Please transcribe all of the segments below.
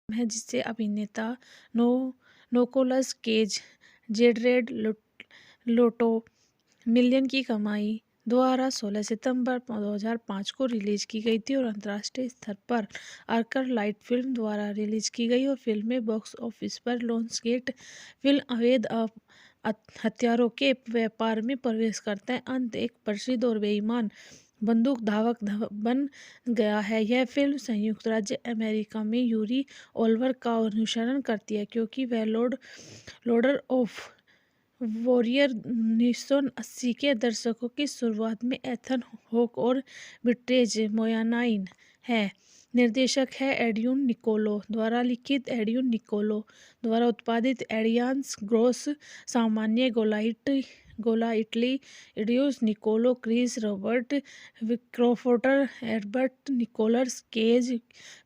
है जिससे अभिनेता नो निकोलस केज जेडरेड लोटो मिलियन की कमाई द्वारा 16 सितंबर 2005 को रिलीज की गई थी और अंतर्राष्ट्रीय स्तर पर आर्कर लाइट फिल्म द्वारा रिलीज की गई और फिल्म में बॉक्स ऑफिस पर लायंसगेट फिल्म अवैध हथियारों के व्यापार में प्रवेश करता है अंत एक प्रसिद्ध और बेईमान बंदूक धावक बन गया है। यह फिल्म संयुक्त राज्य अमेरिका में यूरी ओल्वर का अनुसरण करती है क्योंकि वह लोडर ऑफ वॉरियर 1980 के दशकों की शुरुआत में एथन हॉक और विट्रेज मोयानाइन है। निर्देशक है एडियन निकोलो द्वारा लिखित एडियन निकोलो द्वारा उत्पादित एडियांस ग्रोस सामान्य गोलाइटली एडियोस निकोलो क्रिस रॉबर्ट विक्रोफोटर एडबर्ट निकोलस केज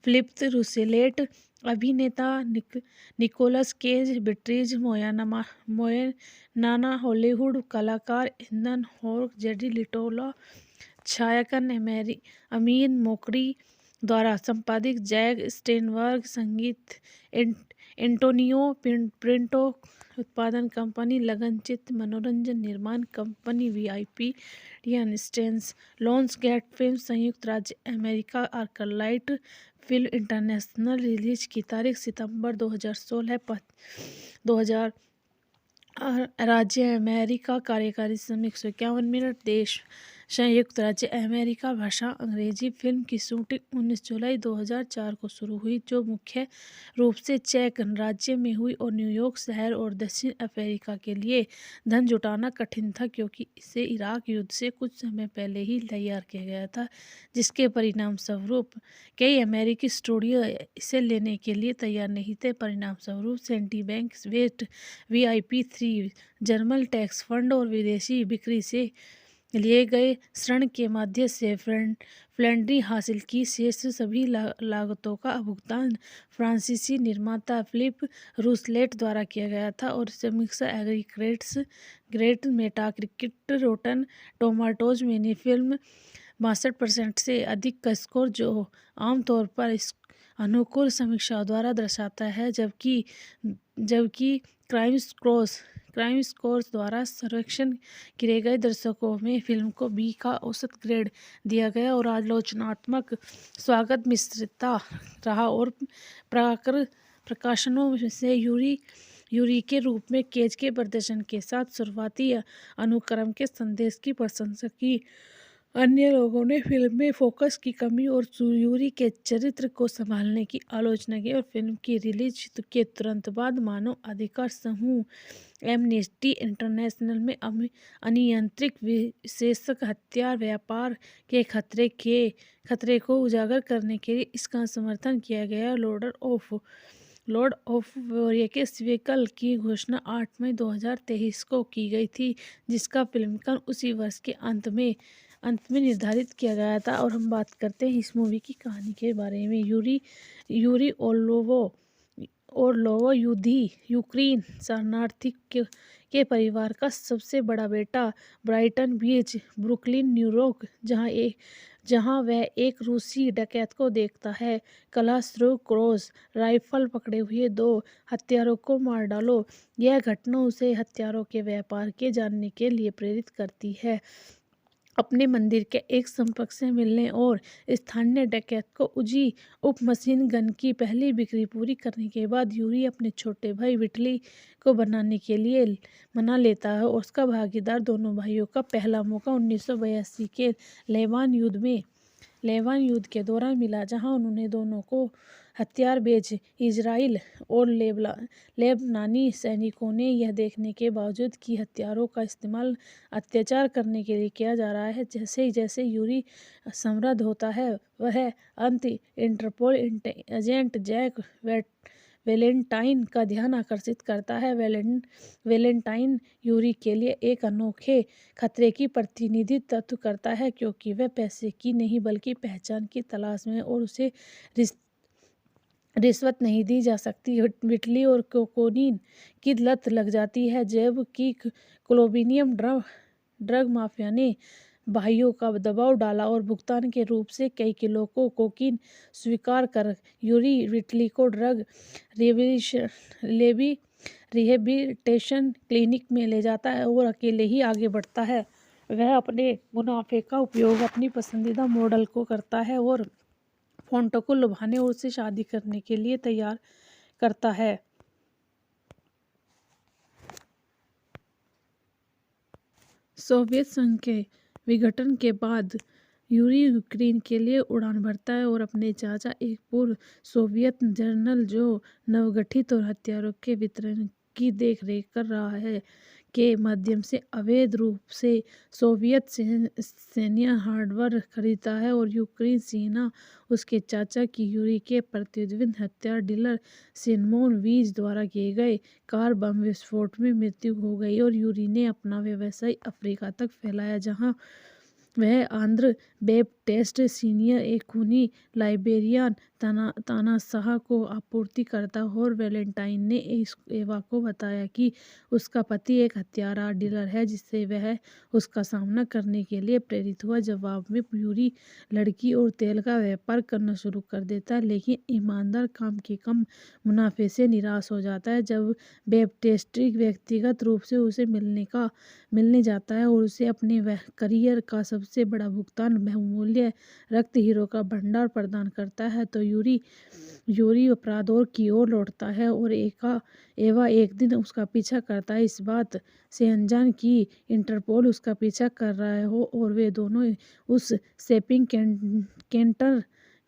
फिलिप रूसेलेट अभिनेता निकोलस केज बिट्रीज मोयनाना हॉलीवुड कलाकार एथन हॉक जेडी लिटोला छायांकन अमीन मोकड़ी द्वारा संपादित जैक स्टेनबर्ग संगीत एंटोनियो प्रिंटो उत्पादन कंपनी लगनचित्र मनोरंजन निर्माण कंपनी वीआईपी डियन स्टेन्स लायंसगेट फिल्म संयुक्त राज्य America Arclight film international release की तारीख सितंबर 2016 2000 राज्य अमेरिका कार्यकारी समय 151 मिनट देश संयुक्त राज्य अमेरिका भाषा अंग्रेजी फिल्म की शूटिंग 19 जुलाई 2004 को शुरू हुई जो मुख्य रूप से चेक राज्य में हुई और न्यूयॉर्क शहर और दक्षिण अफ्रीका के लिए धन जुटाना कठिन था क्योंकि इसे इराक युद्ध से कुछ समय पहले ही तैयार किया गया था जिसके परिणाम स्वरूप कई अमेरिकी स्टूडियो इसे लेने के लिए तैयार नहीं थे। परिणाम स्वरूप Citibank West VIP3 German tax fund और विदेशी बिक्री से लिए गए ऋण के माध्यम से फ्लैंड्री हासिल की शेष सभी लागतों का भुगतान फ्रांसीसी निर्माता फिलिप रूसलेट द्वारा किया गया था और समीक्षा aggregates great Metacritic rotten tomatoes में फिल्म 62% से अधिक का स्कोर जो आमतौर पर अनुकूल समीक्षाओं द्वारा दर्शाता है जबकि क्राइम स्कोर्स द्वारा सर्वेक्षण किए गए दर्शकों में फिल्म को बी का औसत ग्रेड दिया गया और आलोचनात्मक स्वागत मिश्रित रहा और प्रकाशनों से यूरी के रूप में केज के प्रदर्शन के साथ शुरुआती अनुक्रम के संदेश की प्रशंसा की। अन्य लोगों ने फिल्म में फोकस की कमी और यूरी के चरित्र को संभालने की आलोचना की और फिल्म की रिलीज के तुरंत बाद मानव अधिकार समूह एमनेस्टी इंटरनेशनल में अनियंत्रित विशेषक हथियार व्यापार के खतरे को उजागर करने के लिए इसका समर्थन किया गया। लॉर्ड ऑफ वॉरियर के सीक्वल की घोषणा 8 मई 2023 को की गई थी जिसका फिल्मांकन उसी वर्ष के अंत में निर्धारित किया गया था। और हम बात करते हैं इस मूवी की कहानी के बारे में। यूरी ओर्लोवो यूक्रेन शरणार्थी के परिवार का सबसे बड़ा बेटा ब्राइटन बीच ब्रुकलिन न्यूयॉर्क जहां वह एक रूसी डकैत को देखता है। कलाश्रू क्रॉस राइफल पकड़े हुए 2 हत्यारों को मार डालो। यह घटना उसे हथियारों के व्यापार के जानने के लिए प्रेरित करती है। अपने मंदिर के एक संपर्क से मिलने और स्थानीय डकैत को उजी उप मशीन गन की पहली बिक्री पूरी करने के बाद यूरी अपने छोटे भाई विटली को बनाने के लिए मना लेता है और उसका भागीदार दोनों भाइयों का पहला मौका 1982 के लेबान युद्ध के दौरान मिला जहां उन्होंने दोनों को हथियार बेच इजराइल और लेबनानी सैनिकों ने यह देखने के बावजूद कि हथियारों का इस्तेमाल अत्याचार करने के लिए किया जा रहा है। जैसे ही जैसे यूरी समृद्ध होता है वह अंत इंटरपोल एजेंट जैक वेलेंटाइन का ध्यान आकर्षित करता है। वेलेंटाइन यूरी के लिए एक अनोखे खतरे की प्रतिनिधित्व करता है क्योंकि वह पैसे की नहीं बल्कि पहचान की तलाश में और उसे रिश्वत नहीं दी जा सकती। विटली और कोकोनीन की लत लग जाती है जबकि कोलोम्बियन ड्रग माफिया ने भाइयों का दबाव डाला और भुगतान के रूप से कई किलो को कोकीन स्वीकार कर यूरी विटली को ड्रग रिहेबिलिटेशन क्लिनिक में ले जाता है और अकेले ही आगे बढ़ता है। वह अपने मुनाफे का उपयोग अपनी पसंदीदा मॉडल को करता है और फोंटो को लुभाने और उससे शादी करने के लिए तैयार करता है। सोवियत संघ के विघटन के बाद यूरी यूक्रेन के लिए उड़ान भरता है और अपने चाचा, एक पूर्व सोवियत जनरल जो नवगठित और हथियारों के वितरण की देखरेख कर रहा है, के माध्यम से अवैध रूप से सोवियत सैन्य हार्डवेयर खरीदता है। और यूक्रेन सेना उसके चाचा की यूरी के प्रतिद्वंद हथियार डीलर सिमोन वीज द्वारा किए गए कार बम विस्फोट में मृत्यु हो गई और यूरी ने अपना व्यवसाय अफ्रीका तक फैलाया, जहां वह आंध्र बैप्टिस्ट सीनियर, एक खूनी लाइबेरियन तानाशाह को आपूर्ति करता। और वैलेंटाइन ने एवा को बताया कि उसका पति एक हथियार डीलर है जिससे वह उसका सामना करने के लिए प्रेरित हुआ। जवाब में यूरी लड़की और तेल का व्यापार करना शुरू कर देता है, लेकिन ईमानदार काम के कम मुनाफे से निराश हो जाता है। जब बैप्टिस्ट व्यक्तिगत रूप से उसे मिलने जाता है और उसे अपने करियर का सबसे बड़ा भुगतान बहुमूल्य रक्त हीरो का भंडार प्रदान करता है, तो यूरी अपराधों की ओर लौटता है। और एवा एक दिन उसका पीछा करता है, इस बात से अनजान कि इंटरपोल उसका पीछा कर रहा हो, और वे दोनों उस शॉपिंग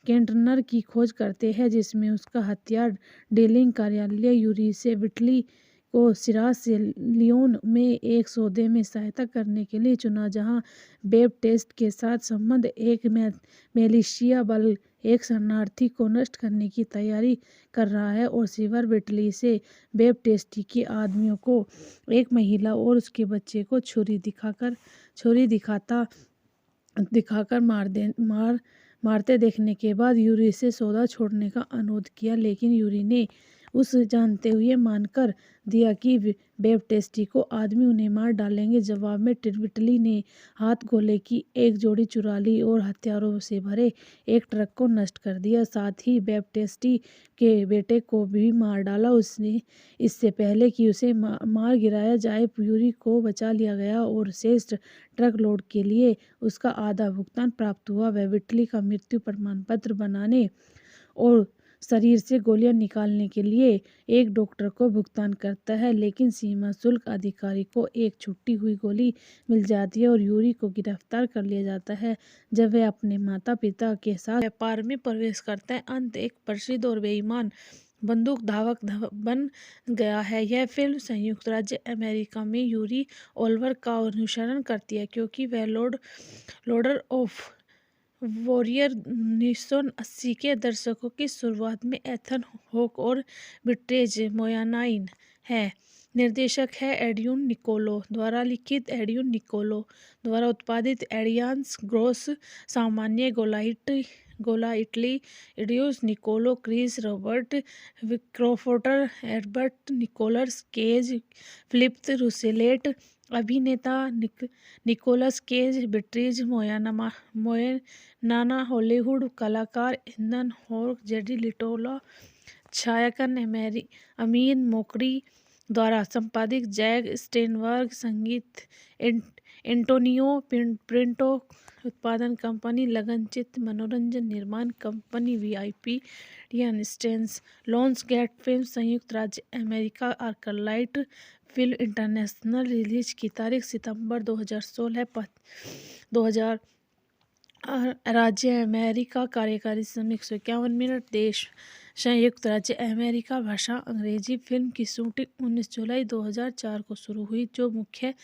कंटेनर की खोज करते हैं जिसमें उसका हथियार डीलिंग कार्यालय यूरी से विटली को सिराज से लियोन में एक सौदे में सहायता करने के लिए चुना, जहां बैप्टिस्ट के साथ संबंध एक मिलिशिया बल एक शरणार्थी को नष्ट करने की तैयारी कर रहा है। और सिवर विटली से बैप्टिस्ट के आदमियों को एक महिला और उसके बच्चे को छुरी दिखाकर मारते देखने के बाद यूरी से सौदा छोड़ने का अनुरोध किया, लेकिन यूरी ने उस जानते हुए मानकर दिया कि बैप्टिस्ट को आदमी उन्हें मार डालेंगे। जवाब में विटली ने हाथ गोले की एक जोड़ी चुरा ली और हथियारों से भरे एक ट्रक को नष्ट कर दिया, साथ ही बैप्टिस्ट के बेटे को भी मार डाला। उसने इससे पहले कि उसे मार गिराया जाए, यूरी को बचा लिया गया और शेष ट्रक लोड के लिए उसका आधा भुगतान प्राप्त हुआ। वह विटली का मृत्यु प्रमाण पत्र बनाने और शरीर से गोलियां निकालने के लिए एक डॉक्टर को भुगतान करता है, लेकिन सीमा शुल्क अधिकारी को एक छुट्टी हुई गोली मिल जाती है और यूरी को गिरफ्तार कर लिया जाता है जब वह अपने माता पिता के साथ व्यापार में प्रवेश करता है। अंत एक प्रसिद्ध और बेईमान बंदूक धावक बन गया है। यह फिल्म संयुक्त राज्य अमेरिका में यूरी ओलिवर का अनुसरण करती है, क्योंकि वह लॉर्ड ऑफ वॉरियर 1980 के दशकों की शुरुआत में एथन हॉक और विट्रेज मोयानाइन है। निर्देशक है एड्यून निकोलो द्वारा लिखित, एड्यून निकोलो द्वारा उत्पादित एडियांस ग्रोस, सामान्य गोलाइटली इडियोस निकोलो, क्रिस रॉबर्ट, क्रोफोर्टर, एडबर्ट निकोलस केज, फिलिप रूसेलेट, अभिनेता निकोलस केज, बिट्रीज मोयनाना, हॉलीवुड कलाकार एथन हॉक, जेडी लिटोला, छायांकन अमीन मोकरी द्वारा संपादित जैक स्टेनबर्ग, संगीत एंटोनियो पिंटो, उत्पादन कंपनी लगनचित मनोरंजन निर्माण कंपनी VIP स्टेन्स, लॉन्स गेट फिल्म, संयुक्त राज्य America, Arclight film international, release की तारीख सितंबर 2016, 2000 राज्य अमेरिका, कार्यकारी समय 151 मिनट, देश संयुक्त राज्य अमेरिका, भाषा अंग्रेजी। फिल्म की शूटिंग 19 जुलाई 2004 को शुरू हुई, जो मुख्य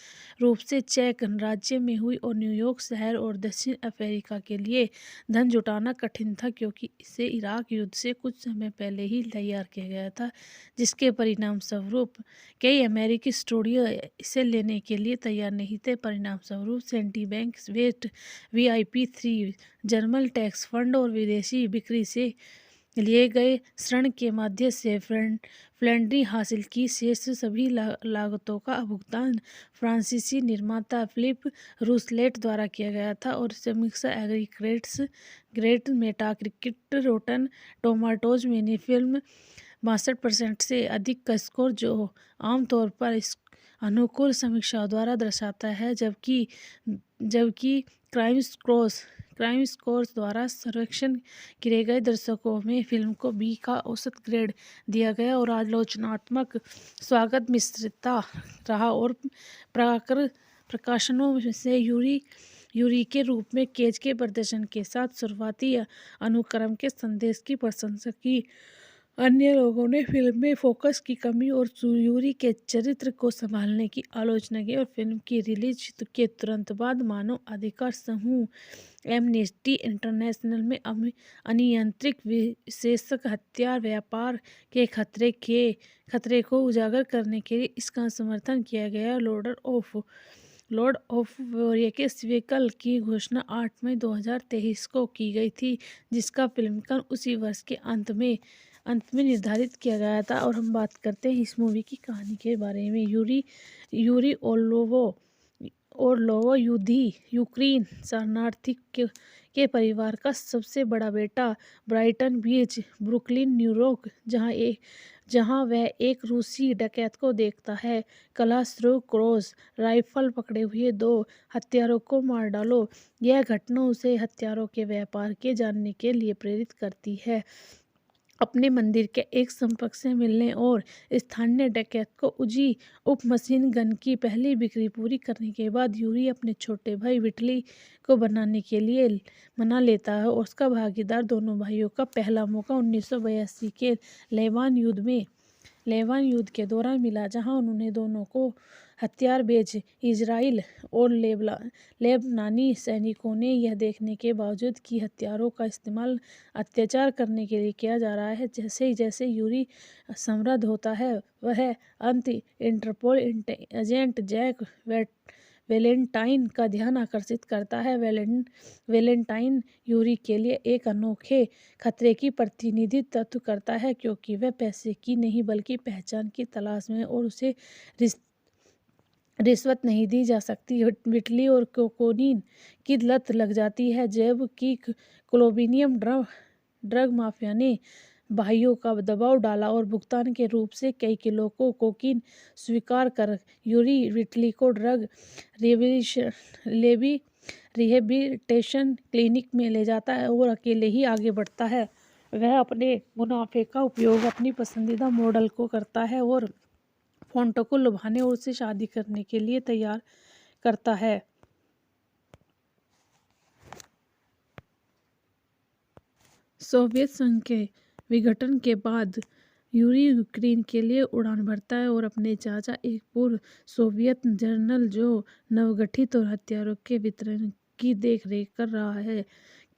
रूप से चेक गणराज्य में हुई और न्यूयॉर्क शहर और दक्षिण अफ्रीका के लिए धन जुटाना कठिन था, क्योंकि इसे इराक युद्ध से कुछ समय पहले ही तैयार किया गया था, जिसके परिणाम स्वरूप कई अमेरिकी स्टूडियो इसे लेने के लिए तैयार नहीं थे। परिणाम स्वरूप Citibank, West VIP3, German tax fund और विदेशी बिक्री से लिए गए ऋण के माध्यम से फ्लैंडरी हासिल की। शेष सभी लागतों का भुगतान फ्रांसीसी निर्माता फिलिप रूसलेट द्वारा किया गया था और समीक्षा aggregates great Metacritic rotten tomatoes में फिल्म 62% से अधिक का स्कोर, जो आमतौर पर इस अनुकूल समीक्षाओं द्वारा दर्शाता है, जबकि क्राइम स्कोर्स द्वारा सर्वेक्षण किए गए दर्शकों में फिल्म को बी का औसत ग्रेड दिया गया और आलोचनात्मक स्वागत मिश्रित रहा और प्रकाशनों से यूरी के रूप में केज के प्रदर्शन के साथ शुरुआती अनुक्रम के संदेश की प्रशंसा की। अन्य लोगों ने फिल्म में फोकस की कमी और यूरी के चरित्र को संभालने की आलोचना की और फिल्म की रिलीज के तुरंत बाद मानव अधिकार समूह एमनेस्टी इंटरनेशनल में अनियंत्रित विशेषक हथियार व्यापार के खतरे को उजागर करने के लिए इसका समर्थन किया गया। लॉर्ड ऑफ वोरियस व्हीकल की घोषणा 8 मई 2023 को की गई थी, जिसका फिल्मांकन उसी वर्ष के अंत में निर्धारित किया गया था। और हम बात करते हैं इस मूवी की कहानी के बारे में। यूरी ओरलोवो यूक्रेन शरणार्थी के परिवार का सबसे बड़ा बेटा, ब्राइटन बीच, ब्रुकलिन, न्यूयॉर्क, जहां वह एक रूसी डकैत को देखता है। क्लासरूम क्रॉस राइफल पकड़े हुए 2 हत्यारों को मार डालो। यह घटना उसे हथियारों के व्यापार के जानने के लिए प्रेरित करती है। अपने मंदिर के एक संपर्क से मिलने और स्थानीय डकैत को उजी उप मशीन गन की पहली बिक्री पूरी करने के बाद यूरी अपने छोटे भाई विटली को बनाने के लिए मना लेता है और उसका भागीदार दोनों भाइयों का पहला मौका 1982 के लेबान युद्ध के दौरान मिला, जहां उन्होंने दोनों को हथियार बेच इजराइल और लेबनानी सैनिकों ने यह देखने के बावजूद कि हथियारों का इस्तेमाल अत्याचार करने के लिए किया जा रहा है। जैसे जैसे यूरी समृद्ध होता है, वह इंटरपोल एजेंट जैक वेलेंटाइन का ध्यान आकर्षित करता है। वेलेंटाइन यूरी के लिए एक अनोखे खतरे की प्रतिनिधित्व करता है, क्योंकि वह पैसे की नहीं बल्कि पहचान की तलाश में और उसे रिश्वत नहीं दी जा सकती। विटली और कोकोनीन की लत लग जाती है, जबकि कोलोम्बियन ड्रग माफिया ने भाइयों का दबाव डाला और भुगतान के रूप से कई किलो कोकीन स्वीकार कर यूरी विटली को ड्रग रिहेबिलिटेशन क्लिनिक में ले जाता है और अकेले ही आगे बढ़ता है। वह अपने मुनाफे का उपयोग अपनी पसंदीदा मॉडल को करता है और फोंटो को लुभाने और उससे शादी करने के लिए तैयार करता है। सोवियत संघ के विघटन के बाद यूरी यूक्रेन के लिए उड़ान भरता है और अपने चाचा, एक पूर्व सोवियत जनरल जो नवगठित और हथियारों के वितरण की देखरेख कर रहा है,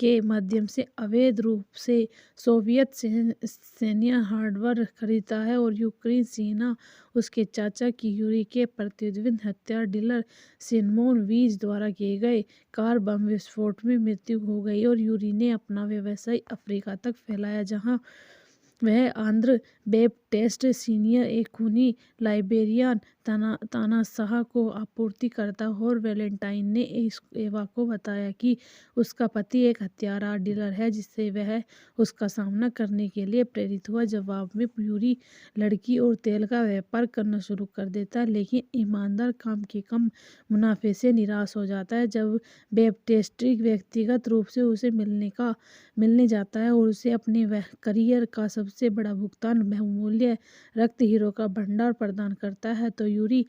के माध्यम से अवैध रूप से सोवियत सैन्य हार्डवेयर खरीदता है। और यूक्रेन सेना उसके चाचा की यूरी के प्रतिद्वंदी हथियार डीलर सिमोन वीज द्वारा किए गए कार बम विस्फोट में मृत्यु हो गई और यूरी ने अपना व्यवसाय अफ्रीका तक फैलाया, जहां वह आंद्र बैप्टिस्ट सीनियर, एक खूनी लाइबेरियन तानाशाह को आपूर्ति करता है। और वैलेंटाइन ने एवा को बताया कि उसका पति एक हथियार डीलर है, जिससे वह उसका सामना करने के लिए प्रेरित हुआ। जवाब में यूरी लड़की और तेल का व्यापार करना शुरू कर देता है, लेकिन ईमानदार काम के कम मुनाफे से निराश हो जाता है। जब बैप्टिस्ट व्यक्तिगत रूप से उसे मिलने जाता है और उसे अपने करियर का सबसे बड़ा भुगतान बहुमूल्य रक्त हीरो का भंडार प्रदान करता है, तो यूरी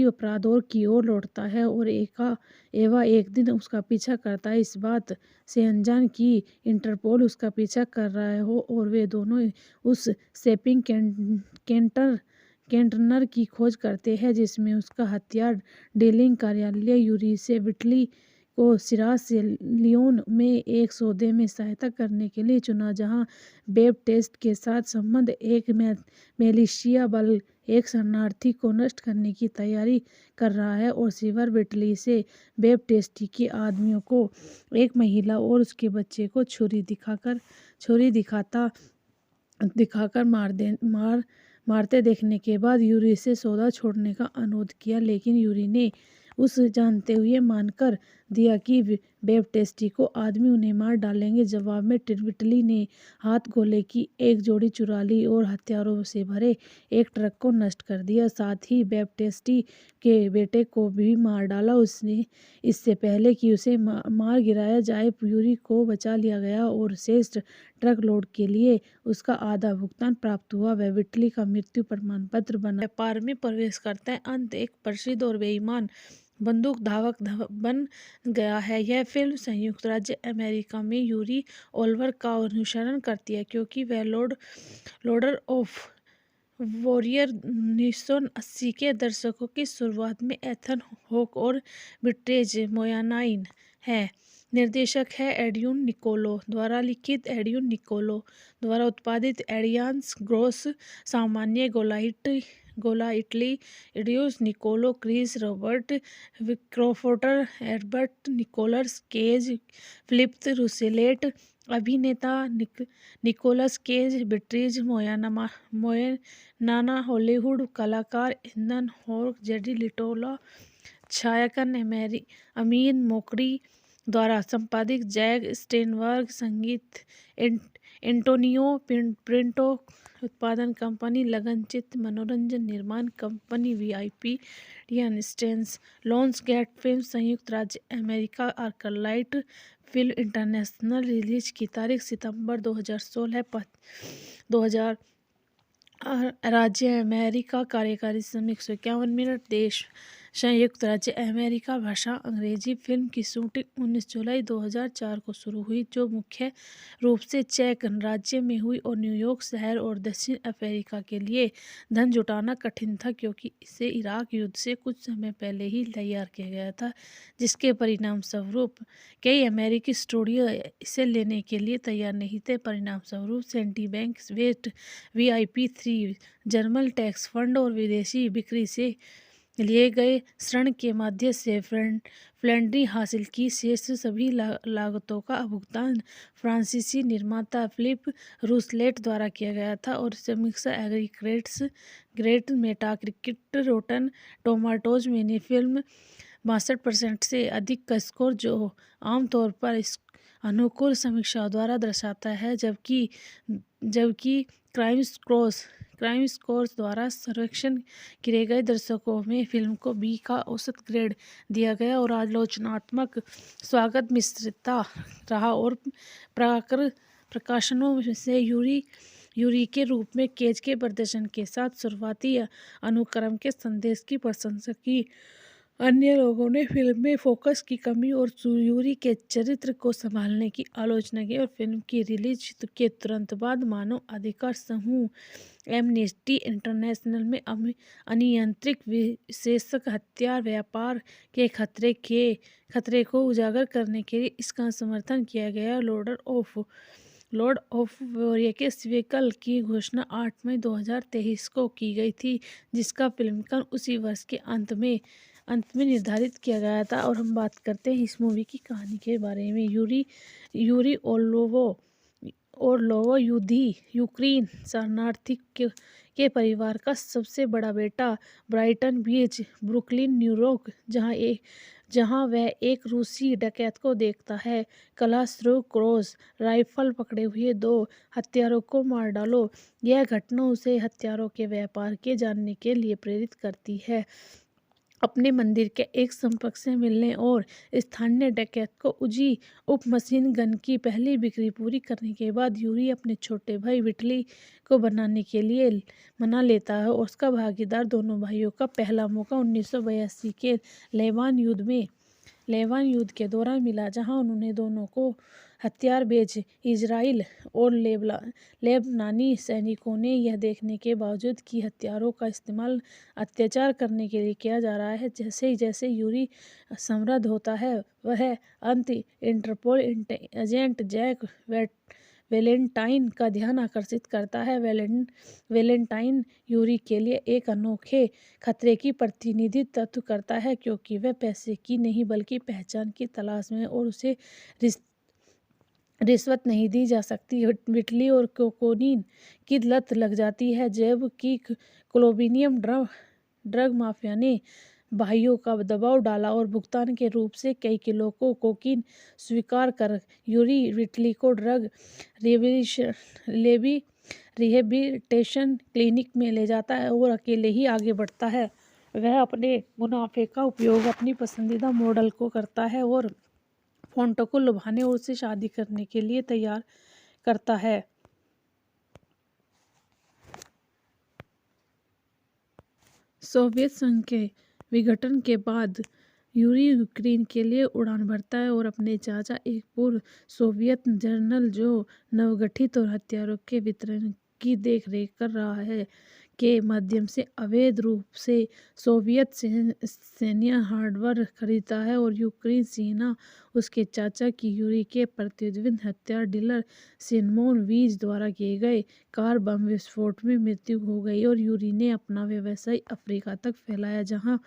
अपराधों की ओर लौटता है। और एवा एक दिन उसका पीछा करता है, इस बात से अनजान कि इंटरपोल उसका पीछा कर रहा हो, और वे दोनों उस शॉपिंग कंटेनर की खोज करते हैं जिसमें उसका हथियार डीलिंग कार्यालय यूरी से विटली को सिरास लियोन में एक सौदे में सहायता करने के लिए चुना, जहां बैप्टिस्ट के साथ संबंध एक मिलिशिया बल एक शरणार्थी को नष्ट करने की तैयारी कर रहा है और सिल्वर बिटली से बैप्टिस्ट के आदमियों को एक महिला और उसके बच्चे को छुरी दिखाकर मारते देखने के बाद यूरी से सौदा छोड़ने का अनुरोध किया, लेकिन यूरी ने उस जानते हुए मानकर दिया कि बैप्टिस्ट को आदमी उन्हें मार डालेंगे। जवाब में बिटली ने हाथ गोले की एक जोड़ी चुरा ली और हथियारों से भरे एक ट्रक को नष्ट कर दिया। साथ ही बैप्टिस्ट के बेटे को भी मार डाला। उसने इससे पहले कि उसे मार गिराया जाए, यूरी को बचा लिया गया और शेष ट्रक लोड के लिए उसका आधा भुगतान प्राप्त हुआ। वह बिटली का मृत्यु प्रमाण पत्र बना व्यापार में प्रवेश करता है। अंत एक प्रसिद्ध और बेईमान बंदूक धावक बन गया है। यह फिल्म संयुक्त राज्य अमेरिका में यूरी ओलिवर का अनुसरण करती है, क्योंकि वह लॉर्ड ऑफ वॉरियर 1980 के दशकों की शुरुआत में एथन हॉक और विट्रेज मोयानाइन है। निर्देशक है एड्रियन निकोलो द्वारा लिखित, एड्रियन निकोलो द्वारा उत्पादित। एडियांस ग्रोस सामान्य गोलाइटली एड्यूस निकोलो क्रिस रॉबर्ट क्रॉफोर्टर एडबर्ट निकोलस केज फिलिप रूसेलेट अभिनेता निकोलस केज बिट्रीज मोयनाना हॉलीवुड कलाकार एथन हॉक जेडी लिटोला छायांकन अमीन मोकरी द्वारा संपादित जैक स्टेनबर्ग संगीत एंटोनियो प्रिंटो उत्पादन कंपनी लगनचित्र मनोरंजन निर्माण कंपनी VIP स्टेंस लॉन्स गेट फिल्म संयुक्त राज्य America Arclight film international release की तारीख सितंबर 2016 2000 राज्य अमेरिका कार्यकारी समय 151 मिनट देश संयुक्त राज्य अमेरिका भाषा अंग्रेजी फिल्म की शूटिंग 19 जुलाई 2004 को शुरू हुई, जो मुख्य रूप से चेक गणराज्य में हुई और न्यूयॉर्क शहर और दक्षिण अफ्रीका के लिए धन जुटाना कठिन था, क्योंकि इसे इराक युद्ध से कुछ समय पहले ही तैयार किया गया था, जिसके परिणाम स्वरूप कई अमेरिकी स्टूडियो इसे लेने के लिए तैयार नहीं थे। परिणाम स्वरूप Citibank West VIP 3 German tax fund और विदेशी बिक्री से लिए गए ऋण के माध्यम से फंडिंग हासिल की। शेष सभी लागतों का भुगतान फ्रांसीसी निर्माता फिलिप रूसलेट द्वारा किया गया था और समीक्षा aggregates great Metacritic rotten tomatoes में फिल्म 62% से अधिक का स्कोर, जो आमतौर पर अनुकूल समीक्षाओं द्वारा दर्शाता है, जबकि क्राइम स्कोर्स द्वारा सर्वेक्षण किए गए दर्शकों में फिल्म को B का औसत ग्रेड दिया गया और आलोचनात्मक स्वागत मिश्रित रहा और प्रकाशनों से यूरी के रूप में केज के प्रदर्शन के साथ शुरुआती अनुक्रम के संदेश की प्रशंसा की। अन्य लोगों ने फिल्म में फोकस की कमी और यूरी के चरित्र को संभालने की आलोचना की और फिल्म की रिलीज के तुरंत बाद मानव अधिकार समूह एमनेस्टी इंटरनेशनल में अनियंत्रित विशेषक हथियार व्यापार के खतरे को उजागर करने के लिए इसका समर्थन किया गया। लॉर्ड ऑफ वॉरियर के सीक्वल की घोषणा 8 मई 2023 को की गई थी, जिसका फिल्मांकन उसी वर्ष के अंत में निर्धारित किया गया था। और हम बात करते हैं इस मूवी की कहानी के बारे में। यूरी ओर्लोव यूक्रेन शरणार्थी के परिवार का सबसे बड़ा बेटा ब्राइटन बीच, ब्रुकलिन, न्यूयॉर्क, जहां वह एक रूसी डकैत को देखता है। क्लासरूम क्रॉस राइफल पकड़े हुए 2 हत्यारों को मार डालो। यह घटना उसे हथियारों के व्यापार के जानने के लिए प्रेरित करती है। अपने मंदिर के एक संपर्क से मिलने और स्थानीय डकैत को उजी उप मशीन गन की पहली बिक्री पूरी करने के बाद, यूरी अपने छोटे भाई बिटली को बनाने के लिए मना लेता है और उसका भागीदार दोनों भाइयों का पहला मौका 1982 के लेबान युद्ध के दौरान मिला, जहां उन्होंने दोनों को हथियार बेच इजराइल और लेबनानी सैनिकों ने यह देखने के बावजूद कि हथियारों का इस्तेमाल अत्याचार करने के लिए किया जा रहा है। जैसे जैसे यूरी समृद्ध होता है, वह इंटरपोल एजेंट जैक वैलेंटाइन का ध्यान आकर्षित करता है। वैलेंटाइन यूरी के लिए एक अनोखे खतरे की प्रतिनिधित्व करता है, क्योंकि वह पैसे की नहीं बल्कि पहचान की तलाश में है और उसे रिश्वत नहीं दी जा सकती। विटली और कोकोनीन की लत लग जाती है, जबकि कोलोम्बियन ड्रग माफिया ने भाइयों का दबाव डाला और भुगतान के रूप से कई किलो को कोकीन स्वीकार कर यूरी विटली को ड्रग रिहेबिलिटेशन क्लिनिक में ले जाता है और अकेले ही आगे बढ़ता है। वह अपने मुनाफे का उपयोग अपनी पसंदीदा मॉडल को करता है और फोंटो को लुभाने और उससे शादी करने के लिए तैयार करता है। सोवियत संघ के विघटन के बाद यूरी यूक्रेन के लिए उड़ान भरता है और अपने चाचा, एक पूर्व सोवियत जनरल जो नवगठित और हथियारों के वितरण की देखरेख कर रहा है, के माध्यम से अवैध रूप से सोवियत सैन्य हार्डवेयर खरीदता है। और यूक्रेन सेना उसके चाचा की यूरी के प्रतिद्वंदी हथियार डीलर सिमोन वीज द्वारा किए गए कार बम विस्फोट में मृत्यु हो गई और यूरी ने अपना व्यवसाय अफ्रीका तक फैलाया, जहां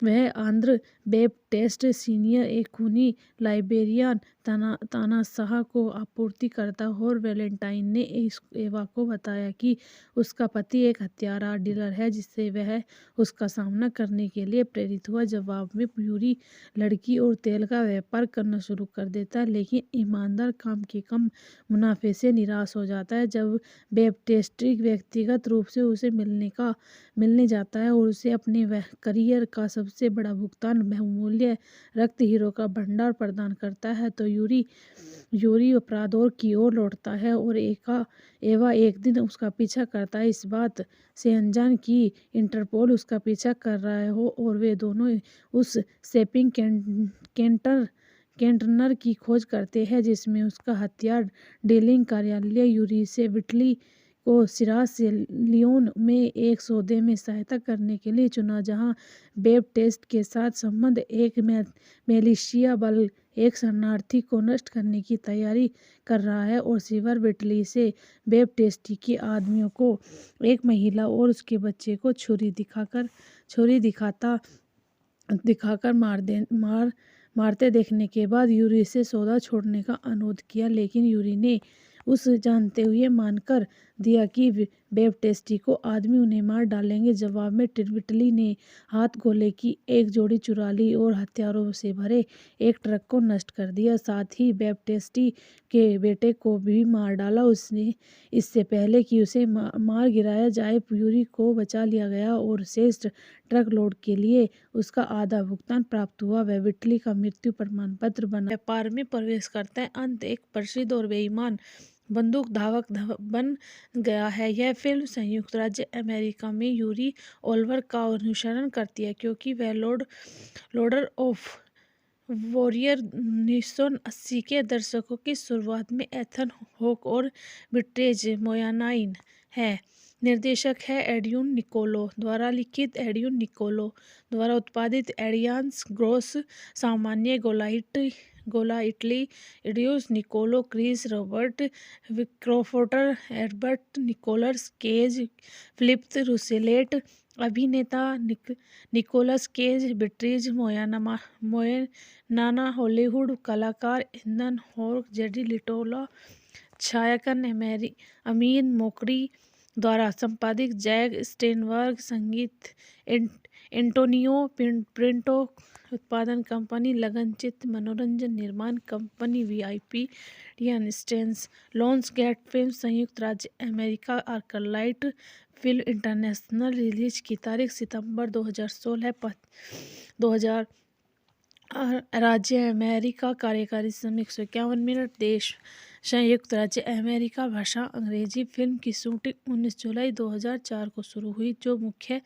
वह आंद्र बैप्टिस्ट सीनियर, एक खूनी लाइबेरियन तानाशाह को आपूर्ति करता। और वैलेंटाइन ने एवा को बताया कि उसका पति एक हथियार डीलर है, जिससे वह उसका सामना करने के लिए प्रेरित हुआ। जवाब में यूरी लड़की और तेल का व्यापार करना शुरू कर देता है, लेकिन ईमानदार काम के कम मुनाफे से निराश हो जाता है। जब बैप्टिस्ट व्यक्तिगत रूप से उसे मिलने जाता है और उसे अपने करियर का सबसे बड़ा भुगतान, बहुमूल्य रक्त हीरो का भंडार प्रदान करता है, तो यूरी अपराधों की ओर लौटता है। और एवा एक दिन उसका पीछा करता है, इस बात से अनजान कि इंटरपोल उसका पीछा कर रहा हो, और वे दोनों उस शॉपिंग कंटेनर की खोज करते हैं जिसमें उसका हथियार डीलिंग कार्यालय यूरी से विटली को सिरास लियोन में एक सौदे में सहायता करने के लिए चुना, जहां बैप्टिस्ट के साथ संबंध एक मिलिशिया बल एक शरणार्थी को नष्ट करने की तैयारी कर रहा है। और सिवर विटली से बैप्टिस्ट के आदमियों को एक महिला और उसके बच्चे को छुरी दिखाकर मारते देखने के बाद यूरी से सौदा छोड़ने का अनुरोध किया, लेकिन यूरी ने उस जानते हुए मानकर दिया कि बैप्टिस्ट को आदमी उन्हें मार डालेंगे। जवाब में विटली ने हाथ गोले की एक जोड़ी चुरा ली और हथियारों से भरे एक ट्रक को नष्ट कर दिया, साथ ही बैप्टिस्ट के बेटे को भी मार डाला। उसने इससे पहले कि उसे मार गिराया जाए, यूरी को बचा लिया गया और शेष ट्रक लोड के लिए उसका आधा भुगतान प्राप्त हुआ। वह विटली का मृत्यु प्रमाण पत्र बना व्यापार में प्रवेश करता है। अंत एक प्रसिद्ध और बेईमान बंदूक धावक बन गया है। यह फिल्म संयुक्त राज्य अमेरिका में यूरी ओल्वर का अनुसरण करती है, क्योंकि वह लॉर्ड ऑफ वॉरियर 1980 के दशकों की शुरुआत में एथन हॉक और विट्रेज मोयानाइन है। निर्देशक है एड्रियन निकोलो द्वारा लिखित, एड्रियन निकोलो द्वारा उत्पादित। एडियांस ग्रोस सामान्य गोलाइटली इडियोस Niccol Chris Robert क्रोफोटर एडबर्ट Nicholas Cage Philips Rousselot अभिनेता निकोलस केज बिट्रीज मोयनाना हॉलीवुड कलाकार एथन हॉक जेडी लिटोला छायांकन अमीन मोकरी द्वारा संपादित जैक स्टेनबर्ग संगीत एंटोनियो पिंटो उत्पादन कंपनी लगनचित्र मनोरंजन निर्माण कंपनी VIP स्टेंस लॉन्सगेट फिल्म संयुक्त राज्य America Arclight film international release की तारीख सितंबर 2016 2000 राज्य अमेरिका कार्यकारी समय 151 मिनट देश संयुक्त राज्य अमेरिका भाषा अंग्रेजी फिल्म की शूटिंग 19 जुलाई 2004 को शुरू हुई, जो मुख्य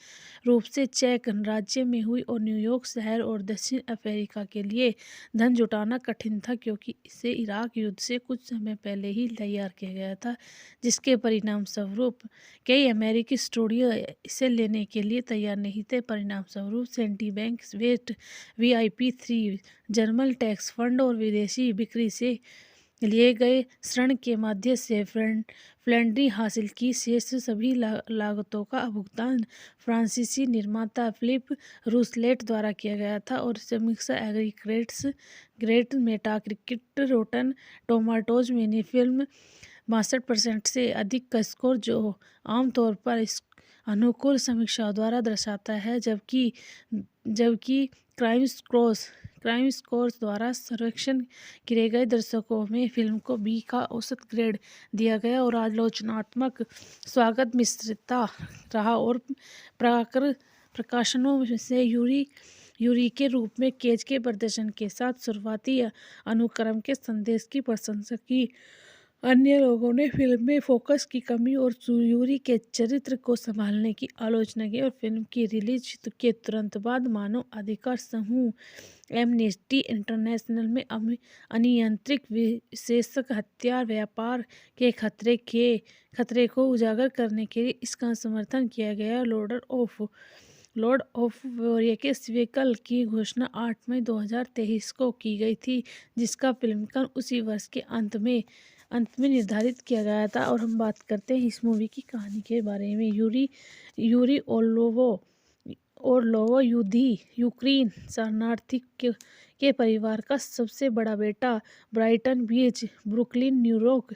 रूप से चेक गणराज्य में हुई और न्यूयॉर्क शहर और दक्षिण अफ्रीका के लिए धन जुटाना कठिन था, क्योंकि इसे इराक युद्ध से कुछ समय पहले ही तैयार किया गया था, जिसके परिणामस्वरूप कई अमेरिकी स्टूडियो इसे लेने के लिए तैयार नहीं थे। परिणामस्वरूप Citibank West VIP3 German tax fund और विदेशी बिक्री से लिए गए ऋण के माध्यम से फंडिंग हासिल की। शेष सभी लागतों का भुगतान फ्रांसीसी निर्माता फिलिप रूसलेट द्वारा किया गया था और समीक्षा एग्रीगेट्स मेटाक्रिटिक रोटन टोमाटोज में फिल्म 62% से अधिक का स्कोर, जो आमतौर पर इस अनुकूल समीक्षाओं द्वारा दर्शाता है, जबकि क्राइम स्कोर्स द्वारा सर्वेक्षण किए गए दर्शकों में फिल्म को बी का औसत ग्रेड दिया गया और आलोचनात्मक स्वागत मिश्रित रहा और प्रकाशनों से यूरी के रूप में केज के प्रदर्शन के साथ शुरुआती अनुक्रम के संदेश की प्रशंसा की। अन्य लोगों ने फिल्म में फोकस की कमी और यूरी के चरित्र को संभालने की आलोचना की और फिल्म की रिलीज के तुरंत बाद मानव अधिकार समूह एमनेस्टी इंटरनेशनल में अनियंत्रित विशेषक हथियार व्यापार के खतरे को उजागर करने के लिए इसका समर्थन किया गया। लॉर्ड ऑफ वॉरियर्स व्हीकल की घोषणा 8 मई 2023 को की गई थी, जिसका फिल्मांकन उसी वर्ष के अंत में निर्धारित किया गया था। और हम बात करते हैं इस मूवी की कहानी के बारे में। यूरी ओरलोव यूक्रेन शरणार्थी के परिवार का सबसे बड़ा बेटा ब्राइटन बीच, ब्रुकलिन, न्यूयॉर्क,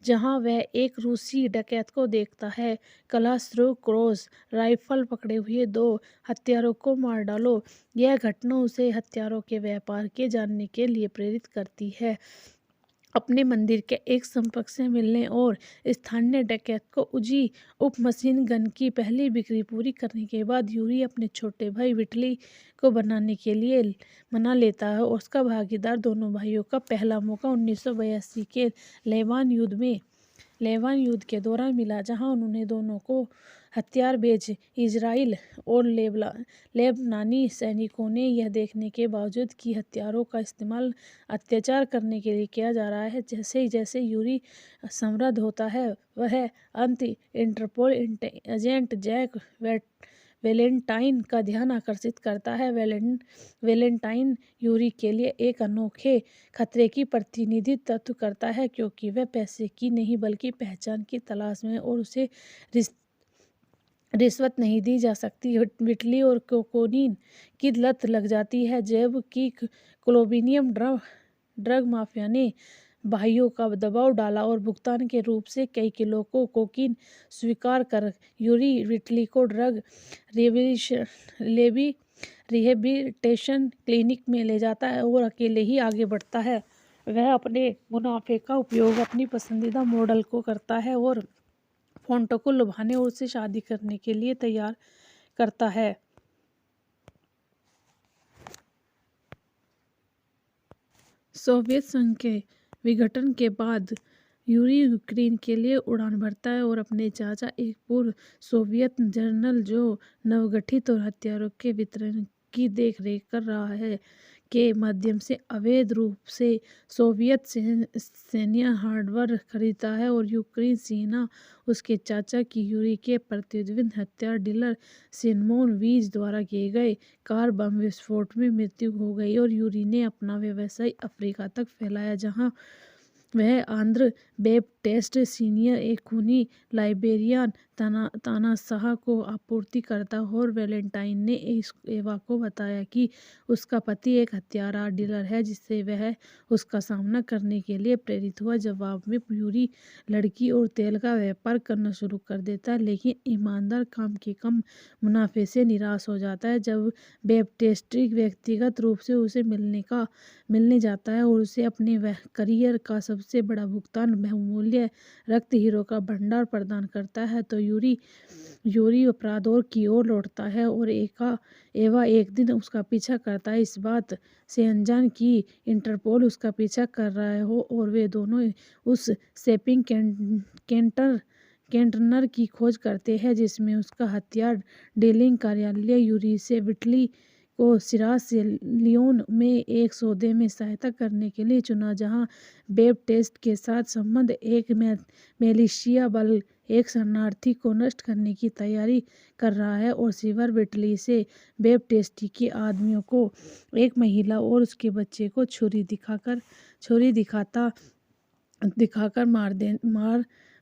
जहां वह एक रूसी डकैत को देखता है। क्लासरूम क्रॉस राइफल पकड़े हुए 2 हत्यारों को मार डालो। यह घटना उसे हथियारों के व्यापार के जानने के लिए प्रेरित करती है। अपने मंदिर के एक संपर्क से मिलने और स्थानीय डकैत को उजी उप मशीन गन की पहली बिक्री पूरी करने के बाद, यूरी अपने छोटे भाई विटली को बनाने के लिए मना लेता है और उसका भागीदार दोनों भाइयों का पहला मौका 1982 के लेबान युद्ध के दौरान मिला, जहां उन्होंने दोनों को हथियार बेच इजराइल और लेबनानी सैनिकों ने यह देखने के बावजूद कि हथियारों का इस्तेमाल अत्याचार करने के लिए किया जा रहा है। जैसे जैसे यूरी समृद्ध होता है, वह इंटरपोल एजेंट जैक वैलेंटाइन का ध्यान आकर्षित करता है। वैलेंटाइन यूरी के लिए एक अनोखे खतरे की प्रतिनिधित्व करता है, क्योंकि वह पैसे की नहीं बल्कि पहचान की तलाश में है और उसे रिश्वत नहीं दी जा सकती। विटली और कोकीन की लत लग जाती है, जबकि कोलंबियन ड्रग माफिया ने भाइयों का दबाव डाला और भुगतान के रूप से कई किलो कोकीन स्वीकार कर यूरी विटली को ड्रग रिहेबिलिटेशन क्लिनिक में ले जाता है और अकेले ही आगे बढ़ता है। वह अपने मुनाफे का उपयोग अपनी पसंदीदा मॉडल को करता है और फोंटो को लुभाने और उससे शादी करने के लिए तैयार करता है। सोवियत संघ के विघटन के बाद यूरी यूक्रेन के लिए उड़ान भरता है और अपने चाचा, एक पूर्व सोवियत जनरल जो नवगठित और हथियारों के वितरण की देखरेख कर रहा है, के माध्यम से अवैध रूप से सोवियत सैन्य हार्डवेयर खरीदता है। और यूक्रेन सेना उसके चाचा की यूरी के प्रतिद्वंदी हथियार डीलर सिमोन वीज द्वारा किए गए कार बम विस्फोट में मृत्यु हो गई और यूरी ने अपना व्यवसाय अफ्रीका तक फैलाया, जहां वह आंद्र बैप्टिस्ट सीनियर, एक खूनी लाइबेरियन तानाशाह को आपूर्ति करता है। और वैलेंटाइन ने एवा को बताया कि उसका पति एक हथियार डीलर है, जिससे वह उसका सामना करने के लिए प्रेरित हुआ। जवाब में यूरी लड़की और तेल का व्यापार करना शुरू कर देता है, लेकिन ईमानदार काम के कम मुनाफे से निराश हो जाता है। जब बैप्टिस्ट व्यक्तिगत रूप से उसे मिलने जाता है और उसे अपने करियर का सबसे बड़ा भुगतान बहुमूल्य रक्त हीरो का भंडार प्रदान करता है, तो यूरी अपराधों की ओर लौटता है और एवा एक दिन उसका पीछा करता है, इस बात से अनजान कि इंटरपोल उसका पीछा कर रहा हो। और वे दोनों उस शॉपिंग कंटेनर की खोज करते हैं जिसमें उसका हथियार डीलिंग कार्यालय यूरी से विटली को सिरास लियोन में एक सौदे में सहायता करने के लिए चुना, जहां बैप्टिस्ट के साथ संबंध एक मिलिशिया बल एक शरणार्थी को नष्ट करने की तैयारी कर रहा है। और सिल्वर विटली से बैप्टिस्ट के आदमियों को एक महिला और उसके बच्चे को छुरी दिखाकर छुरी दिखाकर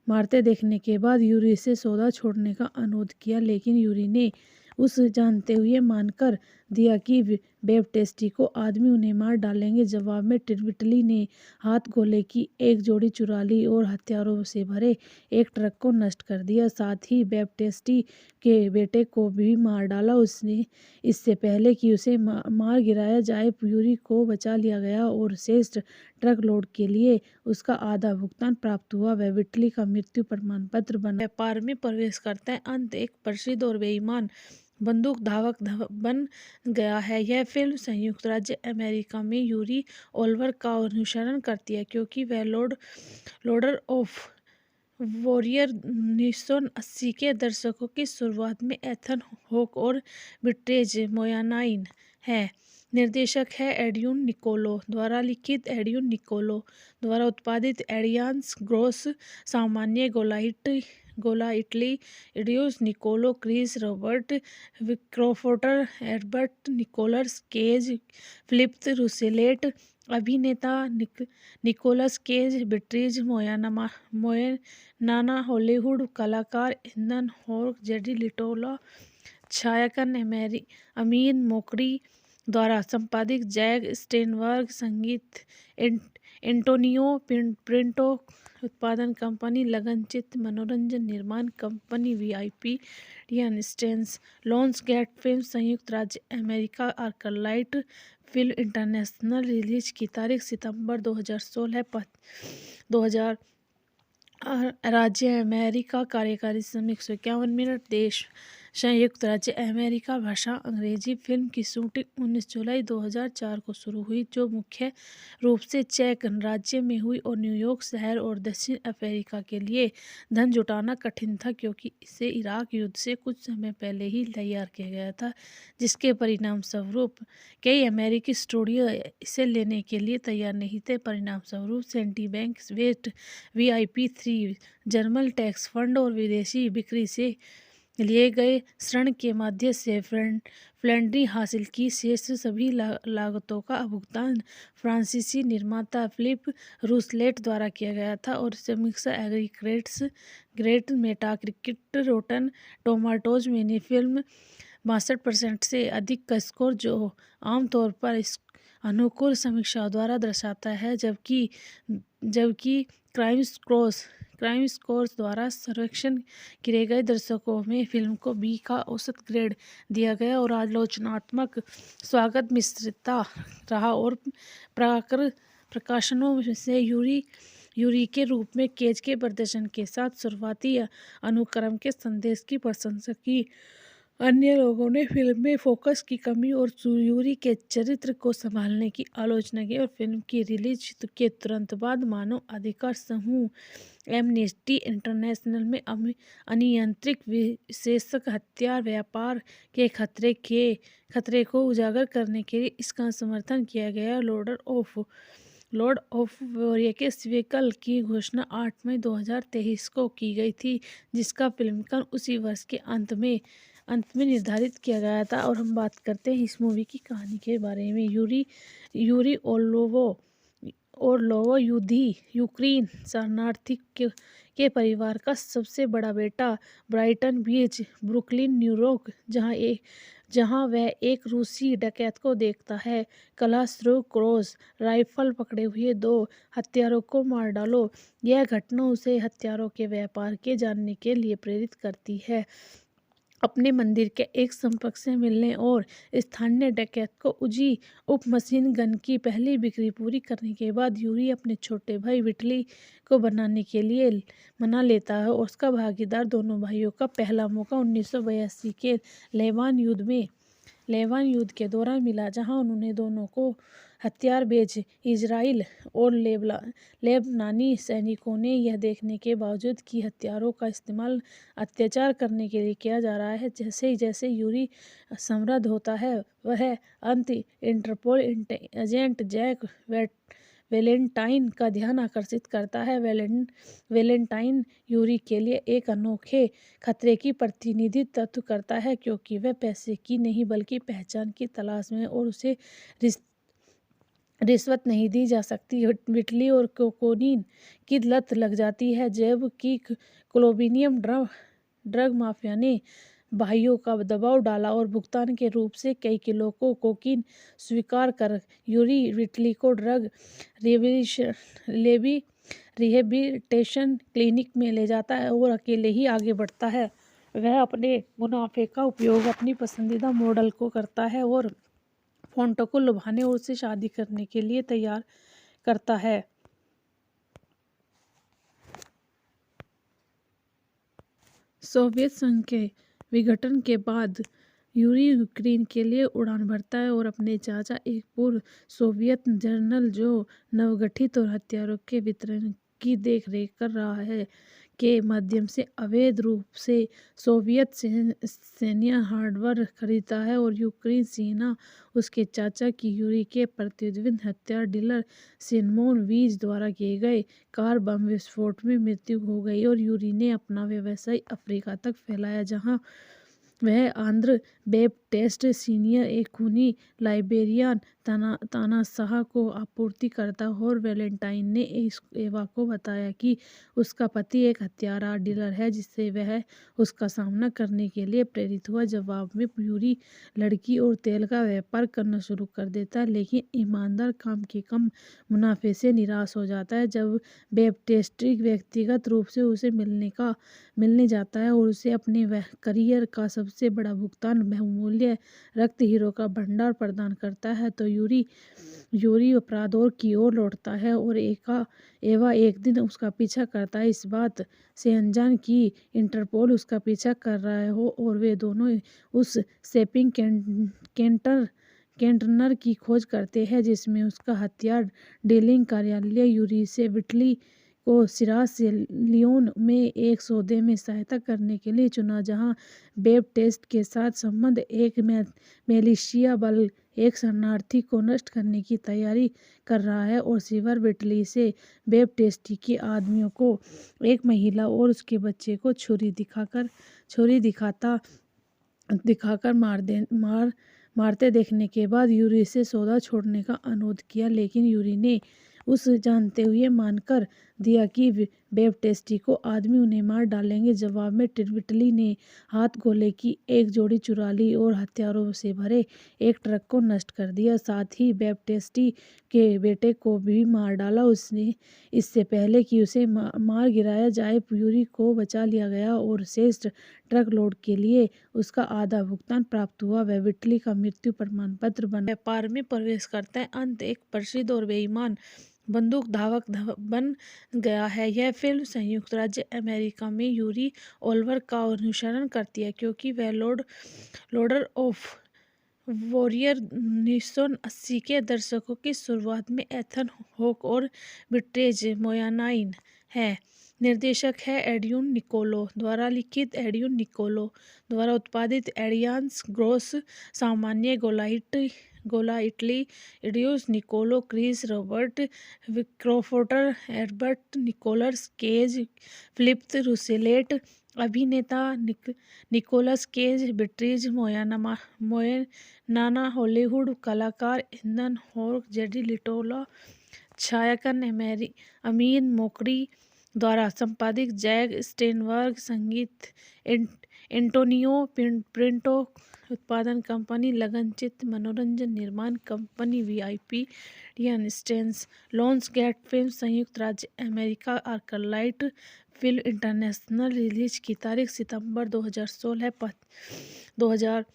मारते देखने के बाद यूरी से सौदा छोड़ने का अनुरोध किया, लेकिन यूरी ने उस जानते हुए मानकर दिया कि बैप्टिस्ट को आदमी उन्हें मार डालेंगे। जवाब में विटली ने हाथ गोले की एक जोड़ी चुरा ली और हथियारों से भरे एक ट्रक को नष्ट कर दिया। साथ ही बैप्टिस्ट के बेटे को भी मार डाला। उसने इससे पहले कि उसे मार गिराया जाए, यूरी को बचा लिया गया और शेष ट्रक लोड के लिए उसका आधा भुगतान प्राप्त हुआ। वह विटली का मृत्यु प्रमाण पत्र बना। व्यापार में प्रवेश करता है। अंत एक प्रसिद्ध और बेईमान बंदूक धावक बन गया है। यह फिल्म संयुक्त राज्य अमेरिका में यूरी ओल्वर का अनुसरण करती है, क्योंकि वह लॉर्ड ऑफ वॉरियर 1980 के दशकों की शुरुआत में एथन हॉक और विट्रेज मोयानाइन है। निर्देशक है एडियन निकोलो द्वारा लिखित, एडियन निकोलो द्वारा उत्पादित। एडियांस ग्रोस सामान्य गोलाइटली एडियोस Niccolo Chris Robert क्रोफोटर एडबर्ट Nicholas Cage Philip रूसेलेट अभिनेता निकोलस केज बिट्रीज मोयनाना हॉलीवुड कलाकार एथन हॉक जेडी लिटोला छायांकन अमीन मोकड़ी द्वारा संपादित जैक स्टेनबर्ग संगीत एंटोनियो प्रिंटो उत्पादन कंपनी लगनचित्र मनोरंजन निर्माण कंपनी वीआईपी स्टेंस लॉन्सगेट फिल्म संयुक्त राज्य America Arclight film international release की तारीख सितंबर 2016 2000 राज्य अमेरिका कार्यकारी समय 151 मिनट देश संयुक्त राज्य अमेरिका भाषा अंग्रेजी फिल्म की शूटिंग 19 जुलाई 2004 को शुरू हुई, जो मुख्य रूप से चेक गणराज्य में हुई और न्यूयॉर्क शहर और दक्षिण अफ्रीका के लिए धन जुटाना कठिन था, क्योंकि इसे इराक युद्ध से कुछ समय पहले ही तैयार किया गया था, जिसके परिणाम स्वरूप कई अमेरिकी स्टूडियो इसे लेने के लिए तैयार नहीं थे। परिणाम स्वरूप Citibank West VIP3 German tax fund और विदेशी बिक्री से लिए गए ऋण के माध्यम से फंडिंग हासिल की। शेष सभी लागतों का भुगतान फ्रांसीसी निर्माता फिलिप रूसलेट द्वारा किया गया था और समीक्षा aggregates great Metacritic rotten tomatoes में फिल्म 62% से अधिक का स्कोर, जो आमतौर पर अनुकूल समीक्षाओं द्वारा दर्शाता है, जबकि क्राइम स्कोर्स द्वारा सर्वेक्षण किए गए दर्शकों में फिल्म को B का औसत ग्रेड दिया गया और आलोचनात्मक स्वागत मिश्रित रहा। और प्रकाशनों से यूरी के रूप में केज के प्रदर्शन के साथ शुरुआती अनुक्रम के संदेश की प्रशंसा की। अन्य लोगों ने फिल्म में फोकस की कमी और यूरी के चरित्र को संभालने की आलोचना की और फिल्म की रिलीज के तुरंत बाद मानव अधिकार समूह एमनेस्टी इंटरनेशनल में अनियंत्रित विशेषक हथियार व्यापार के खतरे को उजागर करने के लिए इसका समर्थन किया गया। लॉर्ड ऑफ वॉरियर के सीक्वल की घोषणा 8 मई 2023 को की गई थी, जिसका फिल्मांकन उसी वर्ष के अंत में निर्धारित किया गया था। और हम बात करते हैं इस मूवी की कहानी के बारे में। यूरी ओर्लोव यूक्रेन शरणार्थी के परिवार का सबसे बड़ा बेटा ब्राइटन बीच, ब्रुकलिन, न्यूयॉर्क, जहां वह एक रूसी डकैत को देखता है। क्रॉस राइफल पकड़े हुए 2 हत्यारों को मार डालो। यह घटना उसे हथियारों के व्यापार के जानने के लिए प्रेरित करती है। अपने मंदिर के एक संपर्क से मिलने और स्थानीय डकैत को उजी उप मशीन गन की पहली बिक्री पूरी करने के बाद यूरी अपने छोटे भाई विटली को बनाने के लिए मना लेता है और उसका भागीदार। दोनों भाइयों का पहला मौका 1982 के लेबान युद्ध के दौरान मिला, जहां उन्होंने दोनों को हथियार बेच इजराइल और लेबनानी सैनिकों ने यह देखने के बावजूद कि हथियारों का इस्तेमाल अत्याचार करने के लिए किया जा रहा है। जैसे जैसे यूरी समृद्ध होता है, वह इंटरपोल एजेंट जैक वैलेंटाइन का ध्यान आकर्षित करता है। वैलेंटाइन यूरी के लिए एक अनोखे खतरे की प्रतिनिधित्व करता है, क्योंकि वह पैसे की नहीं बल्कि पहचान की तलाश में और उसे रिश्वत नहीं दी जा सकती। विटली और कोकीन की लत लग जाती है, जबकि कोलोम्बियन ड्रग माफिया ने भाइयों का दबाव डाला और भुगतान के रूप से कई किलो को कोकीन स्वीकार कर यूरी विटली को ड्रग रिहेबिलिटेशन क्लिनिक में ले जाता है और अकेले ही आगे बढ़ता है। वह अपने मुनाफे का उपयोग अपनी पसंदीदा मॉडल को करता है और फोंटो को लुभाने और उससे शादी करने के लिए तैयार करता है। सोवियत संघ के विघटन के बाद यूरी यूक्रेन के लिए उड़ान भरता है और अपने चाचा, एक पूर्व सोवियत जनरल जो नवगठित और हथियारों के वितरण की देखरेख कर रहा है, के माध्यम से अवैध रूप से सोवियत सैन्य हार्डवेयर खरीदता है। और यूक्रेन सेना उसके चाचा की यूरी के प्रतिद्वंदी हथियार डीलर सिमोन वीज द्वारा किए गए कार बम विस्फोट में मृत्यु हो गई और यूरी ने अपना व्यवसाय अफ्रीका तक फैलाया, जहां वह आंध्र बैप्टिस्ट सीनियर, एक खूनी लाइबेरियन तानाशाह को आपूर्ति करता। और वैलेंटाइन ने एवा को बताया कि उसका पति एक हथियार डीलर है, जिससे वह उसका सामना करने के लिए प्रेरित हुआ। जवाब में यूरी लड़की और तेल का व्यापार करना शुरू कर देता है, लेकिन ईमानदार काम के कम मुनाफे से निराश हो जाता है। जब बैप्टिस्ट व्यक्तिगत रूप से उसे मिलने जाता है और उसे अपने करियर का सबसे बड़ा भुगतान बहुमूल्य रक्त हीरो का भंडार प्रदान करता है, तो यूरी अपराधों की ओर लौटता है। और एवा एक दिन उसका पीछा करता है, इस बात से अनजान कि इंटरपोल उसका पीछा कर रहा हो, और वे दोनों उस शॉपिंग कंटेनर की खोज करते हैं जिसमें उसका हथियार डीलिंग कार्यालय यूरी से विटली को सिरास लियोन में एक सौदे में सहायता करने के लिए चुना, जहां बैप्टिस्ट के साथ संबंध एक मिलिशिया बल एक शरणार्थी को नष्ट करने की तैयारी कर रहा है। और सिवर विटली से बैप्टिस्ट के आदमियों को एक महिला और उसके बच्चे को छुरी दिखाकर मारते देखने के बाद यूरी से सौदा छोड़ने का अनुरोध किया, लेकिन यूरी ने उस जानते हुए मानकर दिया कि बैप्टिस्ट को आदमी उन्हें मार डालेंगे। जवाब में विटली ने हाथ गोले की एक जोड़ी चुरा ली और हथियारों से भरे एक ट्रक को नष्ट कर दिया, साथ ही बैप्टिस्ट के बेटे को भी मार डाला। उसने इससे पहले कि उसे मार गिराया जाए, यूरी को बचा लिया गया और शेष ट्रक लोड के लिए उसका आधा भुगतान प्राप्त हुआ। वह विटली का मृत्यु प्रमाण पत्र बन व्यापार में प्रवेश करता है। अंत एक प्रसिद्ध और बेईमान बंदूक धावक बन गया है। यह फिल्म संयुक्त राज्य अमेरिका में यूरी ओलिवर का अनुसरण करती है, क्योंकि वह लॉर्ड ऑफ वॉरियर 1980 के दशकों की शुरुआत में एथन हॉक और विट्रेज मोयानाइन है। निर्देशक है एडियन निकोलो द्वारा लिखित, एडियन निकोलो द्वारा उत्पादित, एडियांस ग्रोस, सामान्य गोलाइटली, एडियोस निकोलो, क्रिस रॉबर्ट, क्रोफोर्टर, एडवर्ड निकोलस केज, फिलिप रूसेलेट, अभिनेता निकोलस केज, बिट्रीज मोयनाना, हॉलीवुड कलाकार एथन हॉक, जेडी लिटोला, छायांकन अमीन मोकड़ी द्वारा संपादित, जैक स्टेनबर्ग, संगीत एंटोनियो पिंटो, उत्पादन कंपनी लगनचित्र मनोरंजन निर्माण कंपनी VIP स्टेंस, लॉन्च गेट फिल्म संयुक्त राज्य America, Arclight film international, release की तारीख सितंबर 2016, 2000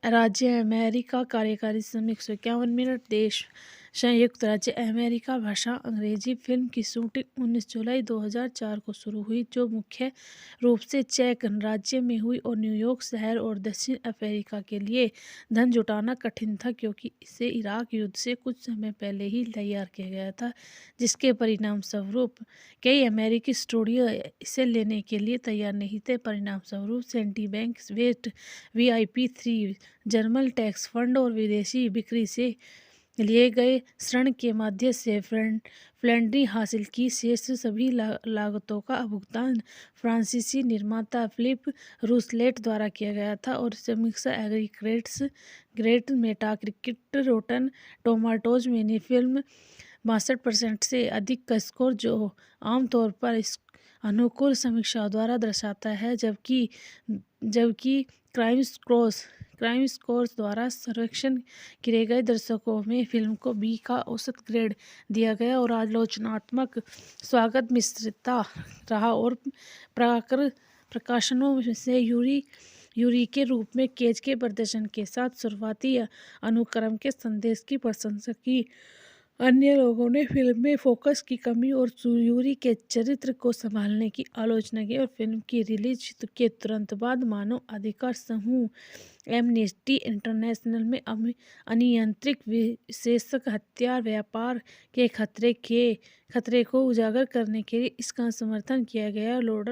राज्य अमेरिका, कार्यकारी समय 151 मिनट, देश संयुक्त राज्य अमेरिका, भाषा अंग्रेजी। फिल्म की शूटिंग 19 जुलाई 2004 को शुरू हुई, जो मुख्य रूप से चेक गणराज्य में हुई और न्यूयॉर्क शहर और दक्षिण अफ्रीका के लिए धन जुटाना कठिन था, क्योंकि इसे इराक युद्ध से कुछ समय पहले ही तैयार किया गया था, जिसके परिणाम स्वरूप कई अमेरिकी स्टूडियो इसे लेने के लिए तैयार नहीं थे। परिणाम स्वरूप Citibank, West VIP3, German tax fund और विदेशी बिक्री से लिए गए ऋण के माध्यम से फंडिंग हासिल की। शेष सभी लागतों का भुगतान फ्रांसीसी निर्माता फिलिप रूसलेट द्वारा किया गया था और समीक्षा एग्रीगेट मेटाक्रिटिक रोटन टोमाटोज में फिल्म 62% से अधिक का स्कोर, जो आमतौर पर इस अनुकूल समीक्षाओं द्वारा दर्शाता है, जबकि क्राइम स्कोर्स द्वारा सर्वेक्षण किए गए दर्शकों में फिल्म को बी का औसत ग्रेड दिया गया और आलोचनात्मक स्वागत मिश्रित रहा और प्रकाशनों से यूरी के रूप में केज के प्रदर्शन के साथ शुरुआती अनुक्रम के संदेश की प्रशंसा की। अन्य लोगों ने फिल्म में फोकस की कमी और यूरी के चरित्र को संभालने की आलोचना की और फिल्म की रिलीज के तुरंत बाद मानव अधिकार समूह एमनेस्टी इंटरनेशनल में अनियंत्रित विशेषक हथियार व्यापार के खतरे को उजागर करने के लिए इसका समर्थन किया गया। लॉर्ड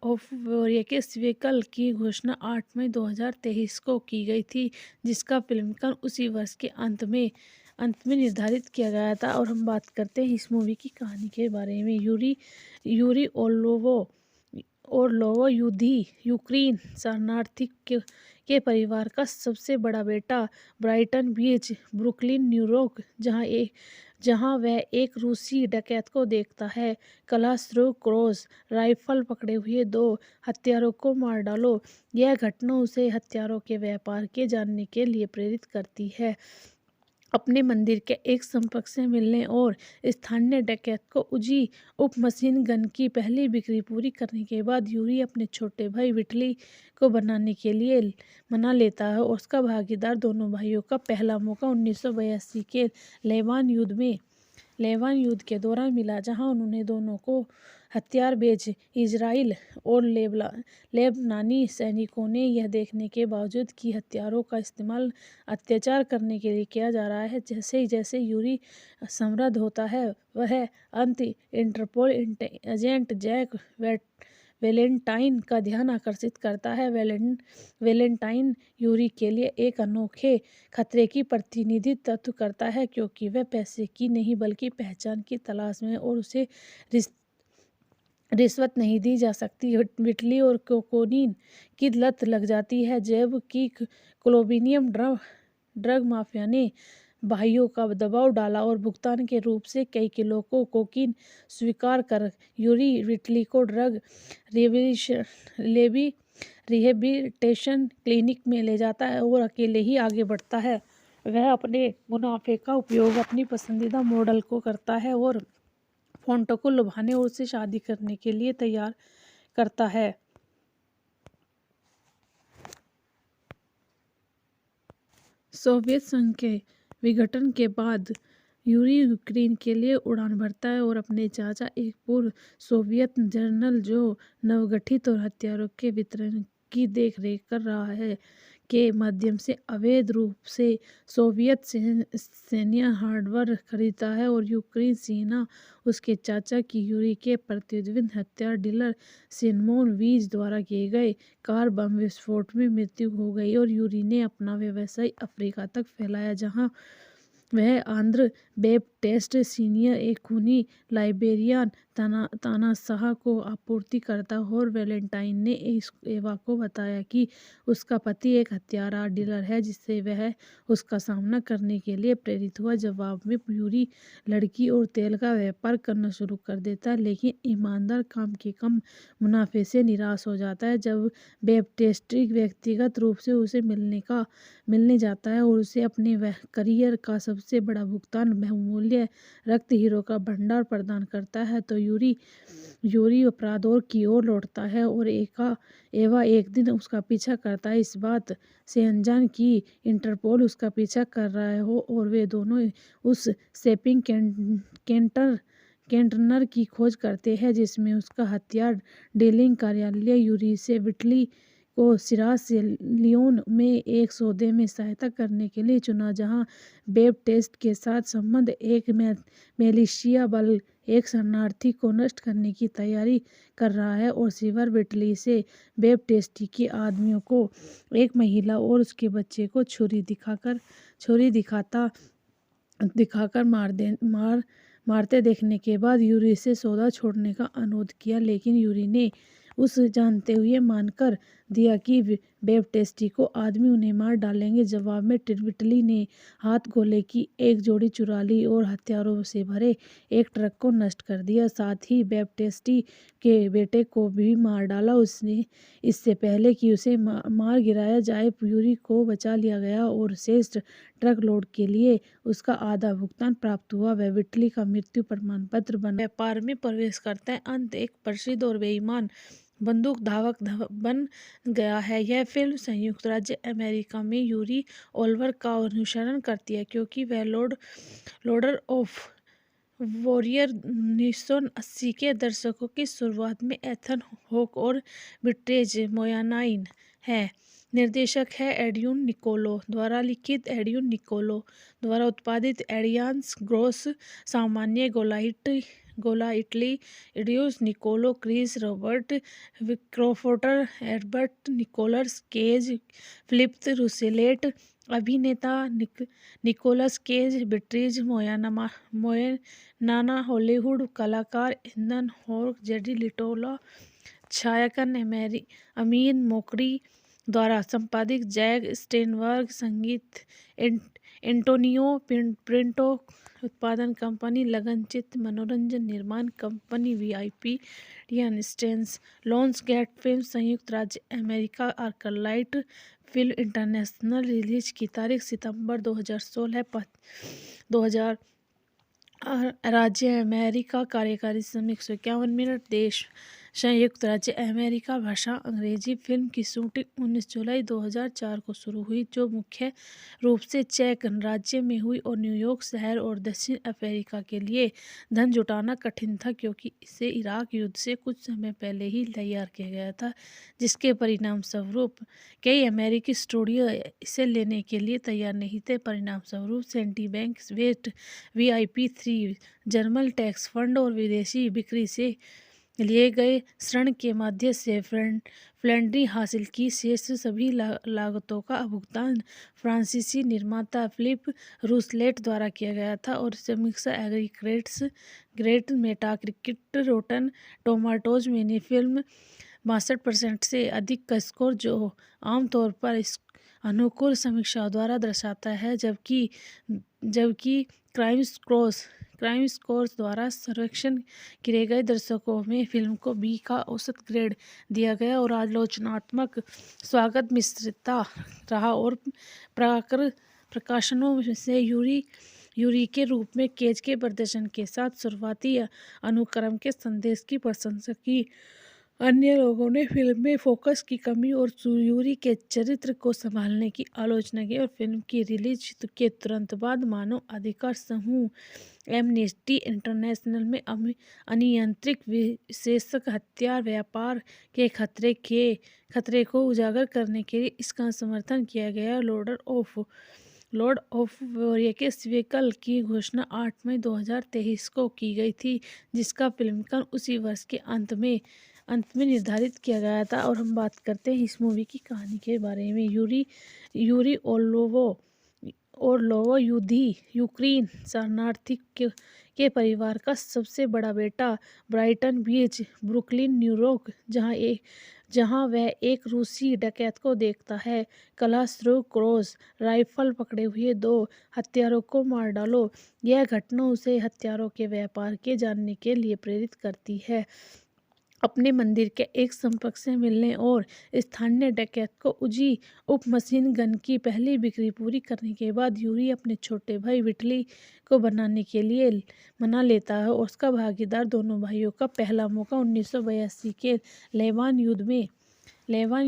ऑफ वोरियस व्हीकल की घोषणा 8 मई 2023 को की गई थी, जिसका फिल्मांकन उसी वर्ष के अंत में निर्धारित किया गया था। और हम बात करते हैं इस मूवी की कहानी के बारे में। यूरी ओरलोवो यूक्रेन शरणार्थी के परिवार का सबसे बड़ा बेटा ब्राइटन बीच, ब्रुकलिन, न्यूयॉर्क, जहां वह एक रूसी डकैत को देखता है। क्रॉस राइफल पकड़े हुए 2 हत्यारों को मार डालो। यह घटना उसे हथियारों के व्यापार के जानने के लिए प्रेरित करती है। अपने मंदिर के एक संपर्क से मिलने और स्थानीय डकैत को उजी मशीन गन की पहली बिक्री पूरी करने के बाद, यूरी अपने छोटे भाई विटली को बनाने के लिए मना लेता है और उसका भागीदार दोनों भाइयों का पहला मौका 1982 के लेबान युद्ध के दौरान मिला, जहां उन्होंने दोनों को हथियार बेच इजराइल और लेबनानी सैनिकों ने यह देखने के बावजूद कि हथियारों का इस्तेमाल अत्याचार करने के लिए किया जा रहा है। जैसे ही यूरी समृद्ध होता है, वह अंत इंटरपोल एजेंट जैक वेलेंटाइन का ध्यान आकर्षित करता है। वेलेंटाइन यूरी के लिए एक अनोखे खतरे की प्रतिनिधित्व करता है, क्योंकि वह पैसे की नहीं बल्कि पहचान की तलाश में और उसे रिश्वत नहीं दी जा सकती। विटली और कोकोनीन की लत लग जाती है, जबकि कोलोम्बियन ड्रग माफिया ने भाइयों का दबाव डाला और भुगतान के रूप से कई किलो कोकीन स्वीकार कर यूरी विटली को ड्रग रिहेबिलिटेशन क्लिनिक में ले जाता है और अकेले ही आगे बढ़ता है। वह अपने मुनाफे का उपयोग अपनी पसंदीदा मॉडल को करता है और फोंटो को लुभाने और उससे शादी करने के लिए तैयार करता है। सोवियत संघ के विघटन के बाद यूरी यूक्रेन के लिए उड़ान भरता है और अपने चाचा, एक पूर्व सोवियत जनरल जो नवगठित और हथियारों के वितरण की देखरेख कर रहा है, के माध्यम से अवैध रूप से सोवियत सैन्य हार्डवेयर खरीदता है। और यूक्रेन सेना उसके चाचा की यूरी के प्रतिद्वंदी हथियार डीलर सिमोन वीज द्वारा किए गए कार बम विस्फोट में मृत्यु हो गई और यूरी ने अपना व्यवसाय अफ्रीका तक फैलाया, जहां वह आंद्र बैप्टिस्ट सीनियर, एक खूनी लाइबेरियन तानाशाह को आपूर्ति करता है। और वेलेंटाइन ने एवा को बताया कि उसका पति एक हथियार डीलर है, जिससे वह उसका सामना करने के लिए प्रेरित हुआ। जवाब में यूरी लड़की और तेल का व्यापार करना शुरू कर देता है, लेकिन ईमानदार काम के कम मुनाफे से निराश हो जाता है। जब बैप्टिस्ट व्यक्तिगत रूप से उसे मिलने जाता है और उसे अपने करियर का सबसे बड़ा भुगतान बहुमूल्य रक्त हीरो का भंडार प्रदान करता है, तो यूरी अपराधों की ओर लौटता है और एवा एक दिन उसका पीछा करता है, इस बात से अनजान कि इंटरपोल उसका पीछा कर रहा है और वे दोनों उस शॉपिंग कंटेनर की खोज करते हैं जिसमें उसका हथियार डीलिंग कार्यालय यूरी से विटली को सिरास लियोन में एक सौदे में सहायता करने के लिए चुना, जहां बैप्टिस्ट के साथ संबंध एक मिलिशिया बल एक शरणार्थी को नष्ट करने की तैयारी कर रहा है और सिल्वर बिटली से बैप्टिस्ट के आदमियों को, एक महिला और उसके बच्चे को छुरी दिखाकर मारते देखने के बाद यूरी से सौदा छोड़ने का अनुरोध किया, लेकिन यूरी ने उस जानते हुए मानकर दिया कि बैप्टिस्ट को आदमी उन्हें मार डालेंगे। जवाब में बिटली ने हाथ गोले की एक जोड़ी चुरा ली और हथियारों से भरे एक ट्रक को नष्ट कर दिया। साथ ही बैप्टिस्ट के बेटे को भी मार डाला। उसने इससे पहले कि उसे मार गिराया जाए, यूरी को बचा लिया गया और शेष ट्रक लोड के लिए उसका आधा भुगतान प्राप्त हुआ। वह बिटली का मृत्यु प्रमाण पत्र बन व्यापार में प्रवेश करता है। अंत एक प्रसिद्ध और बेईमान बंदूक धावक बन गया है। यह फिल्म संयुक्त राज्य अमेरिका में यूरी ओलिवर का अनुसरण करती है, क्योंकि वह लॉर्ड ऑफ वॉरियर 1980 के दशकों की शुरुआत में एथन हॉक और विट्रेज मोयानाइन है। निर्देशक है एडियन निकोलो द्वारा लिखित, एडियन निकोलो द्वारा उत्पादित, एडियांस ग्रोस, सामान्य गोलाइटली, एडियोस निकोलो, क्रिस रॉबर्ट, क्रोफोर्टर, एडवर्ड निकोलस केज, फिलिप रूसेलेट, अभिनेता निकोलस केज, बिट्रीज मोयनाना, हॉलीवुड कलाकार एथन हॉक, जेडी लिटोला, छायांकन अमीन मोकड़ी द्वारा संपादित, जैक स्टेनबर्ग, संगीत एंटोनियो प्रिंटो, उत्पादन कंपनी लगनचित्र मनोरंजन निर्माण कंपनी VIP स्टेन्स, लॉन्स गेट फिल्म, संयुक्त राज्य America, Arclight film international, release की तारीख सितंबर 2016, 2000 राज्य अमेरिका, कार्यकारी समय 151 मिनट, देश संयुक्त राज्य अमेरिका, भाषा अंग्रेजी। फिल्म की शूटिंग 19 जुलाई 2004 को शुरू हुई, जो मुख्य रूप से चेक गणराज्य में हुई और न्यूयॉर्क शहर और दक्षिण अफ्रीका के लिए धन जुटाना कठिन था, क्योंकि इसे इराक युद्ध से कुछ समय पहले ही तैयार किया गया था, जिसके परिणाम स्वरूप कई अमेरिकी स्टूडियो इसे लेने के लिए तैयार नहीं थे। परिणाम स्वरूप Citibank, West VIP 3, German tax fund और विदेशी बिक्री से लिए गए ऋण के माध्यम से फंडिंग हासिल की। शेष सभी लागतों का भुगतान फ्रांसीसी निर्माता फिलिप रूसलेट द्वारा किया गया था और समीक्षा एग्रीगेट मेटाक्रिटिक रोटन टोमाटोज में फिल्म 62% से अधिक का स्कोर, जो आमतौर पर अनुकूल समीक्षाओं द्वारा दर्शाता है, जबकि क्राइम स्कोर द्वारा सर्वेक्षण किए गए दर्शकों में फिल्म को B का औसत ग्रेड दिया गया और आलोचनात्मक स्वागत मिश्रित रहा और प्रकाशनों से यूरी के रूप में केज के प्रदर्शन के साथ शुरुआती अनुक्रम के संदेश की प्रशंसा की। अन्य लोगों ने फिल्म में फोकस की कमी और यूरी के चरित्र को संभालने की आलोचना की और फिल्म की रिलीज के तुरंत बाद मानव अधिकार समूह एमनेस्टी इंटरनेशनल में अनियंत्रित विशेषक हथियार व्यापार के खतरे को उजागर करने के लिए इसका समर्थन किया गया। लॉर्ड ऑफ वॉरियर के सीक्वल की घोषणा 8 मई 2023 को की गई थी, जिसका फिल्मांकन उसी वर्ष के अंत में निर्धारित किया गया था। और हम बात करते हैं इस मूवी की कहानी के बारे में। यूरी ओरलोवो यूक्रेन शरणार्थी के परिवार का सबसे बड़ा बेटा, ब्राइटन बीच, ब्रुकलिन, न्यूयॉर्क, जहां वह एक रूसी डकैत को देखता है। क्लासरूम क्रॉस राइफल पकड़े हुए 2 हत्यारों को मार डालो। यह घटना उसे हथियारों के व्यापार के जानने के लिए प्रेरित करती है। अपने मंदिर के एक संपर्क से मिलने और स्थानीय डकैत को उजी मशीन गन की पहली बिक्री पूरी करने के बाद, यूरी अपने छोटे भाई विटली को बनाने के लिए मना लेता है और उसका भागीदार दोनों भाइयों का पहला मौका 1982 के लेबान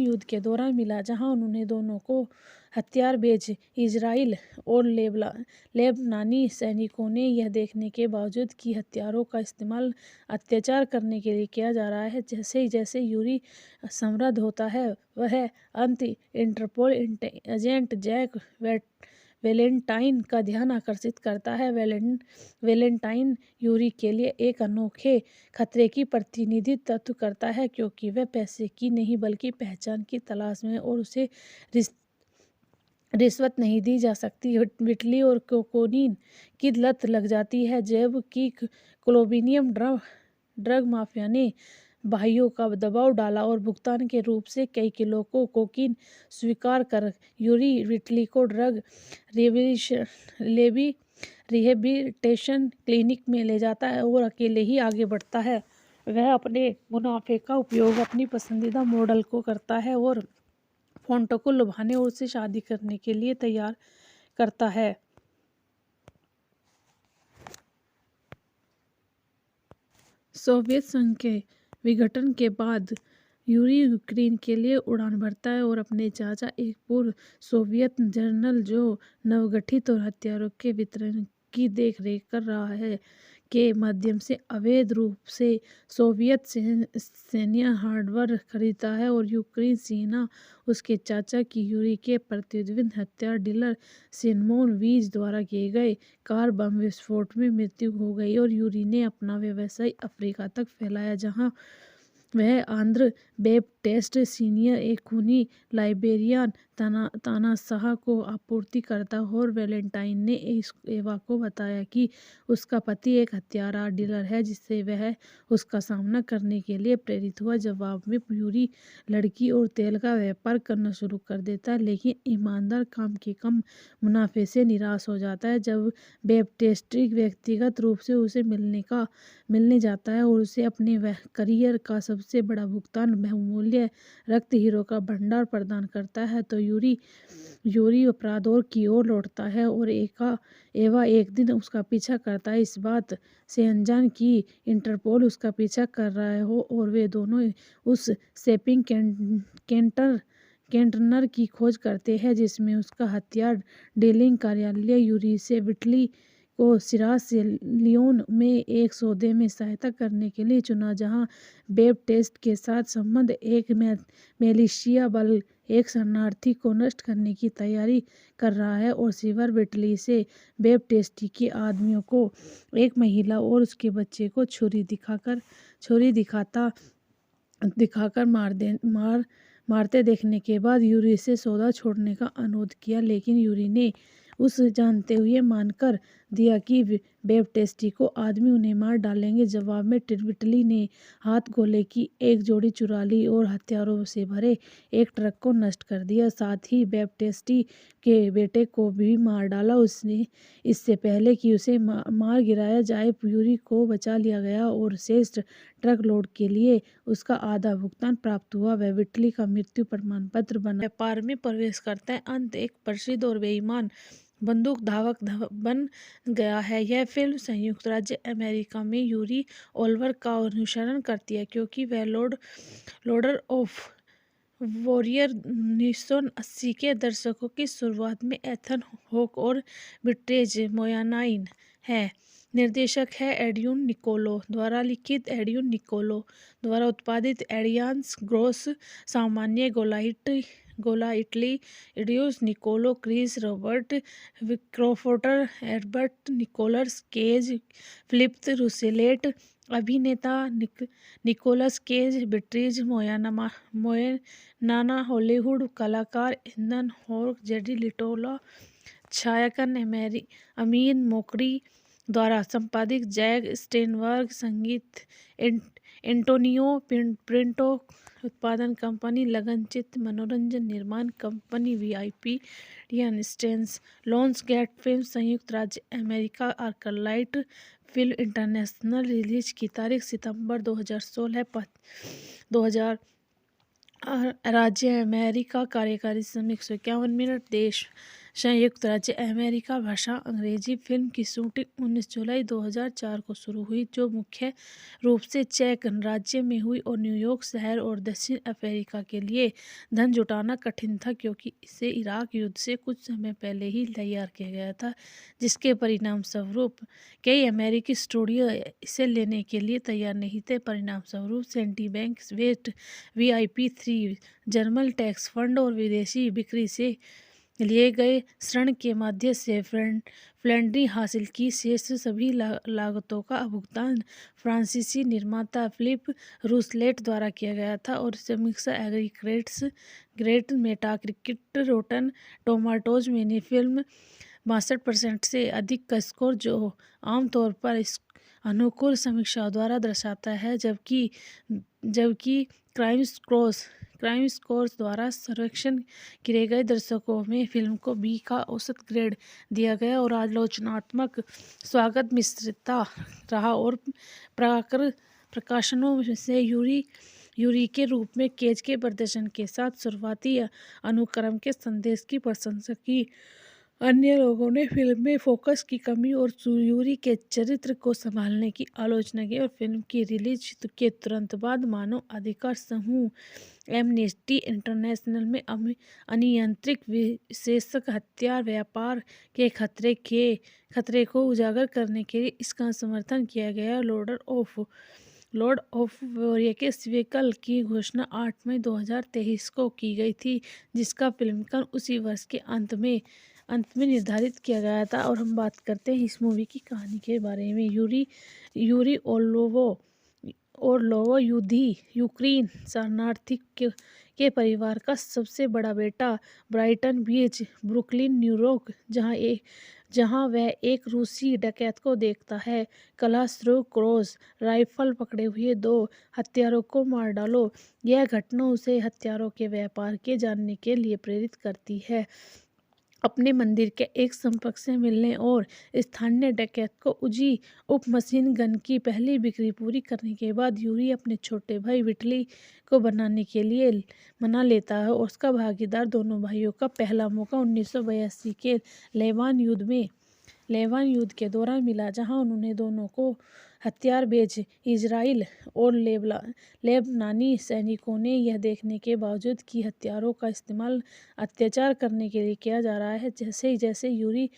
युद्ध के दौरान मिला, जहां उन्होंने दोनों को हथियार बेच इजराइल और लेबनानी सैनिकों ने यह देखने के बावजूद कि हथियारों का इस्तेमाल अत्याचार करने के लिए किया जा रहा है। जैसे जैसे यूरी समृद्ध होता है, वह इंटरपोल एजेंट जैक वैलेंटाइन का ध्यान आकर्षित करता है। वैलेंटाइन यूरी के लिए एक अनोखे खतरे की प्रतिनिधित्व करता है, क्योंकि वह पैसे की नहीं बल्कि पहचान की तलाश में है और उसे रिश्वत नहीं दी जा सकती। विटली और कोकोनीन की लत लग जाती है, जबकि कोलोम्बियन ड्रग माफिया ने भाइयों का दबाव डाला और भुगतान के रूप से कई किलो को कोकीन स्वीकार कर यूरी विटली को ड्रग रिहेबिलिटेशन क्लिनिक में ले जाता है और अकेले ही आगे बढ़ता है। वह अपने मुनाफे का उपयोग अपनी पसंदीदा मॉडल को करता है और फोंटो को लुभाने और उससे शादी करने के लिए तैयार करता है। सोवियत संघ के विघटन के बाद यूरी यूक्रेन के लिए उड़ान भरता है और अपने चाचा, एक पूर्व सोवियत जनरल जो नवगठित और हथियारों के वितरण की देखरेख कर रहा है, के माध्यम से अवैध रूप से सोवियत सैन्य हार्डवेयर खरीदता है। और यूक्रेन सेना उसके चाचा की यूरी के प्रतिद्वंद हथियार डीलर सिमोन वीज द्वारा किए गए कार बम विस्फोट में मृत्यु हो गई और यूरी ने अपना व्यवसाय अफ्रीका तक फैलाया, जहां वह आंध्र बैप्टिस्ट सीनियर, एक खूनी लाइबेरियन तानाशाह को आपूर्ति करता। और वैलेंटाइन ने एवा को बताया कि उसका पति एक हथियार डीलर है, जिससे वह उसका सामना करने के लिए प्रेरित हुआ। जवाब में यूरी लड़की और तेल का व्यापार करना शुरू कर देता है, लेकिन ईमानदार काम के कम मुनाफे से निराश हो जाता है। जब बैप्टिस्ट व्यक्तिगत रूप से उसे मिलने जाता है और उसे अपने करियर का सबसे बड़ा भुगतान बहुमूल्य रक्त हीरो का भंडार प्रदान करता है, तो यूरी अपराधों की ओर लौटता है और एवा एक दिन उसका पीछा करता है, इस बात से अनजान कि इंटरपोल उसका पीछा कर रहा हो, और वे दोनों उस शॉपिंग कंटेनर की खोज करते हैं जिसमें उसका हथियार डीलिंग कार्यालय यूरी से विटली को सिरास लियोन में एक सौदे में सहायता करने के लिए चुना, जहां बैप्टिस्ट के साथ संबंध एक मिलिशिया बल एक शरणार्थी को नष्ट करने की तैयारी कर रहा है और सिवर विटली से बैप्टिस्ट के आदमियों को एक महिला और उसके बच्चे को छुरी दिखाकर मारते देखने के बाद यूरी से सौदा छोड़ने का अनुरोध किया, लेकिन यूरी ने उस जानते हुए मानकर दिया कि बैप्टिस्ट को आदमी उन्हें मार डालेंगे। जवाब में विटली ने हाथ गोले की एक जोड़ी चुरा ली और हथियारों से भरे एक ट्रक को नष्ट कर दिया, साथ ही बैप्टिस्ट के बेटे को भी मार डाला। उसने इससे पहले कि उसे मार गिराया जाए, यूरी को बचा लिया गया और शेष ट्रक लोड के लिए उसका आधा भुगतान प्राप्त हुआ। वह विटली का मृत्यु प्रमाण पत्र बना व्यापार में प्रवेश करता है। अंत एक प्रसिद्ध और बेईमान बंदूक धावक बन गया है। यह फिल्म संयुक्त राज्य अमेरिका में यूरी ओलिवर का अनुसरण करती है, क्योंकि वह लॉर्ड ऑफ वॉरियर 1980 के दशकों की शुरुआत में एथन हॉक और ब्रिट्रेज मोयानाइन है। निर्देशक है एड्रियन निकोलो द्वारा लिखित, एड्रियन निकोलो द्वारा उत्पादित, एडियास ग्रोस, सामान्य गोला इटली, एड्रियस निकोलो, क्रिस रॉबर्ट, क्रोफोर्टर, एडवर्ड निकोलस केज, फिलिप रूसेलेट। अभिनेता निकोलस केज, बिट्रीज मोयनाना, हॉलीवुड कलाकार एथन हॉक, जेडी लिटोला, छायांकन अमीन मोकरी द्वारा संपादित, जैक स्टेनबर्ग, संगीत एंटोनियो पिंटो, उत्पादन कंपनी लगनचित्र मनोरंजन निर्माण कंपनी VIP स्टेन्स, लॉन्स गेट फिल्म संयुक्त राज्य America, Arclight film international, release की तारीख सितंबर 2016, 2000 राज्य अमेरिका, कार्यकारी समय 151 मिनट, देश संयुक्त राज्य अमेरिका, भाषा अंग्रेजी। फिल्म की शूटिंग 19 जुलाई 2004 को शुरू हुई, जो मुख्य रूप से चेक गणराज्य में हुई और न्यूयॉर्क शहर और दक्षिण अफ्रीका के लिए धन जुटाना कठिन था, क्योंकि इसे इराक युद्ध से कुछ समय पहले ही तैयार किया गया था, जिसके परिणाम स्वरूप कई अमेरिकी स्टूडियो इसे लेने के लिए तैयार नहीं थे। परिणाम स्वरूप Citibank, West VIP3, German tax fund और विदेशी बिक्री से लिए गए ऋण के माध्यम से फंडिंग हासिल की। शेष सभी लागतों का भुगतान फ्रांसीसी निर्माता फिलिप रूसलेट द्वारा किया गया था और समीक्षा एग्रीगेट मेटाक्रिटिक रोटन टोमाटोज में फिल्म 62% से अधिक का स्कोर, जो आमतौर पर इस अनुकूल समीक्षाओं द्वारा दर्शाता है, जबकि क्राइम स्कोर्स द्वारा सर्वेक्षण किए गए दर्शकों में फिल्म को बी का औसत ग्रेड दिया गया और आलोचनात्मक स्वागत मिश्रित रहा और प्रकाशनों से यूरी के रूप में केज के प्रदर्शन के साथ शुरुआती अनुक्रम के संदेश की प्रशंसा की। अन्य लोगों ने फिल्म में फोकस की कमी और यूरी के चरित्र को संभालने की आलोचना की और फिल्म की रिलीज के तुरंत बाद मानव अधिकार समूह एमनेस्टी इंटरनेशनल में अनियंत्रित विशेषक हथियार व्यापार के खतरे को उजागर करने के लिए इसका समर्थन किया गया। लॉर्ड ऑफ वोरियस व्हीकल की घोषणा 8 मई 2023 को की गई थी, जिसका फिल्मांकन उसी वर्ष के अंत में निर्धारित किया गया था। और हम बात करते हैं इस मूवी की कहानी के बारे में। यूरी ओरलोवो यूक्रेन शरणार्थी के परिवार का सबसे बड़ा बेटा ब्राइटन बीच, ब्रुकलिन, न्यूयॉर्क, जहां वह एक रूसी डकैत को देखता है। क्लासरूम क्रॉस राइफल पकड़े हुए 2 हत्यारों को मार डालो। यह घटना उसे हथियारों के व्यापार के जानने के लिए प्रेरित करती है। अपने मंदिर के एक संपर्क से मिलने और स्थानीय डकैत को उजी उप मशीन गन की पहली बिक्री पूरी करने के बाद यूरी अपने छोटे भाई विटली को बनाने के लिए मना लेता है और उसका भागीदार दोनों भाइयों का पहला मौका 1982 के लेबान युद्ध के दौरान मिला, जहां उन्होंने दोनों को हथियार बेच इजराइल और लेबनानी सैनिकों ने यह देखने के बावजूद कि हथियारों का इस्तेमाल अत्याचार करने के लिए किया जा रहा है। जैसे जैसे यूरी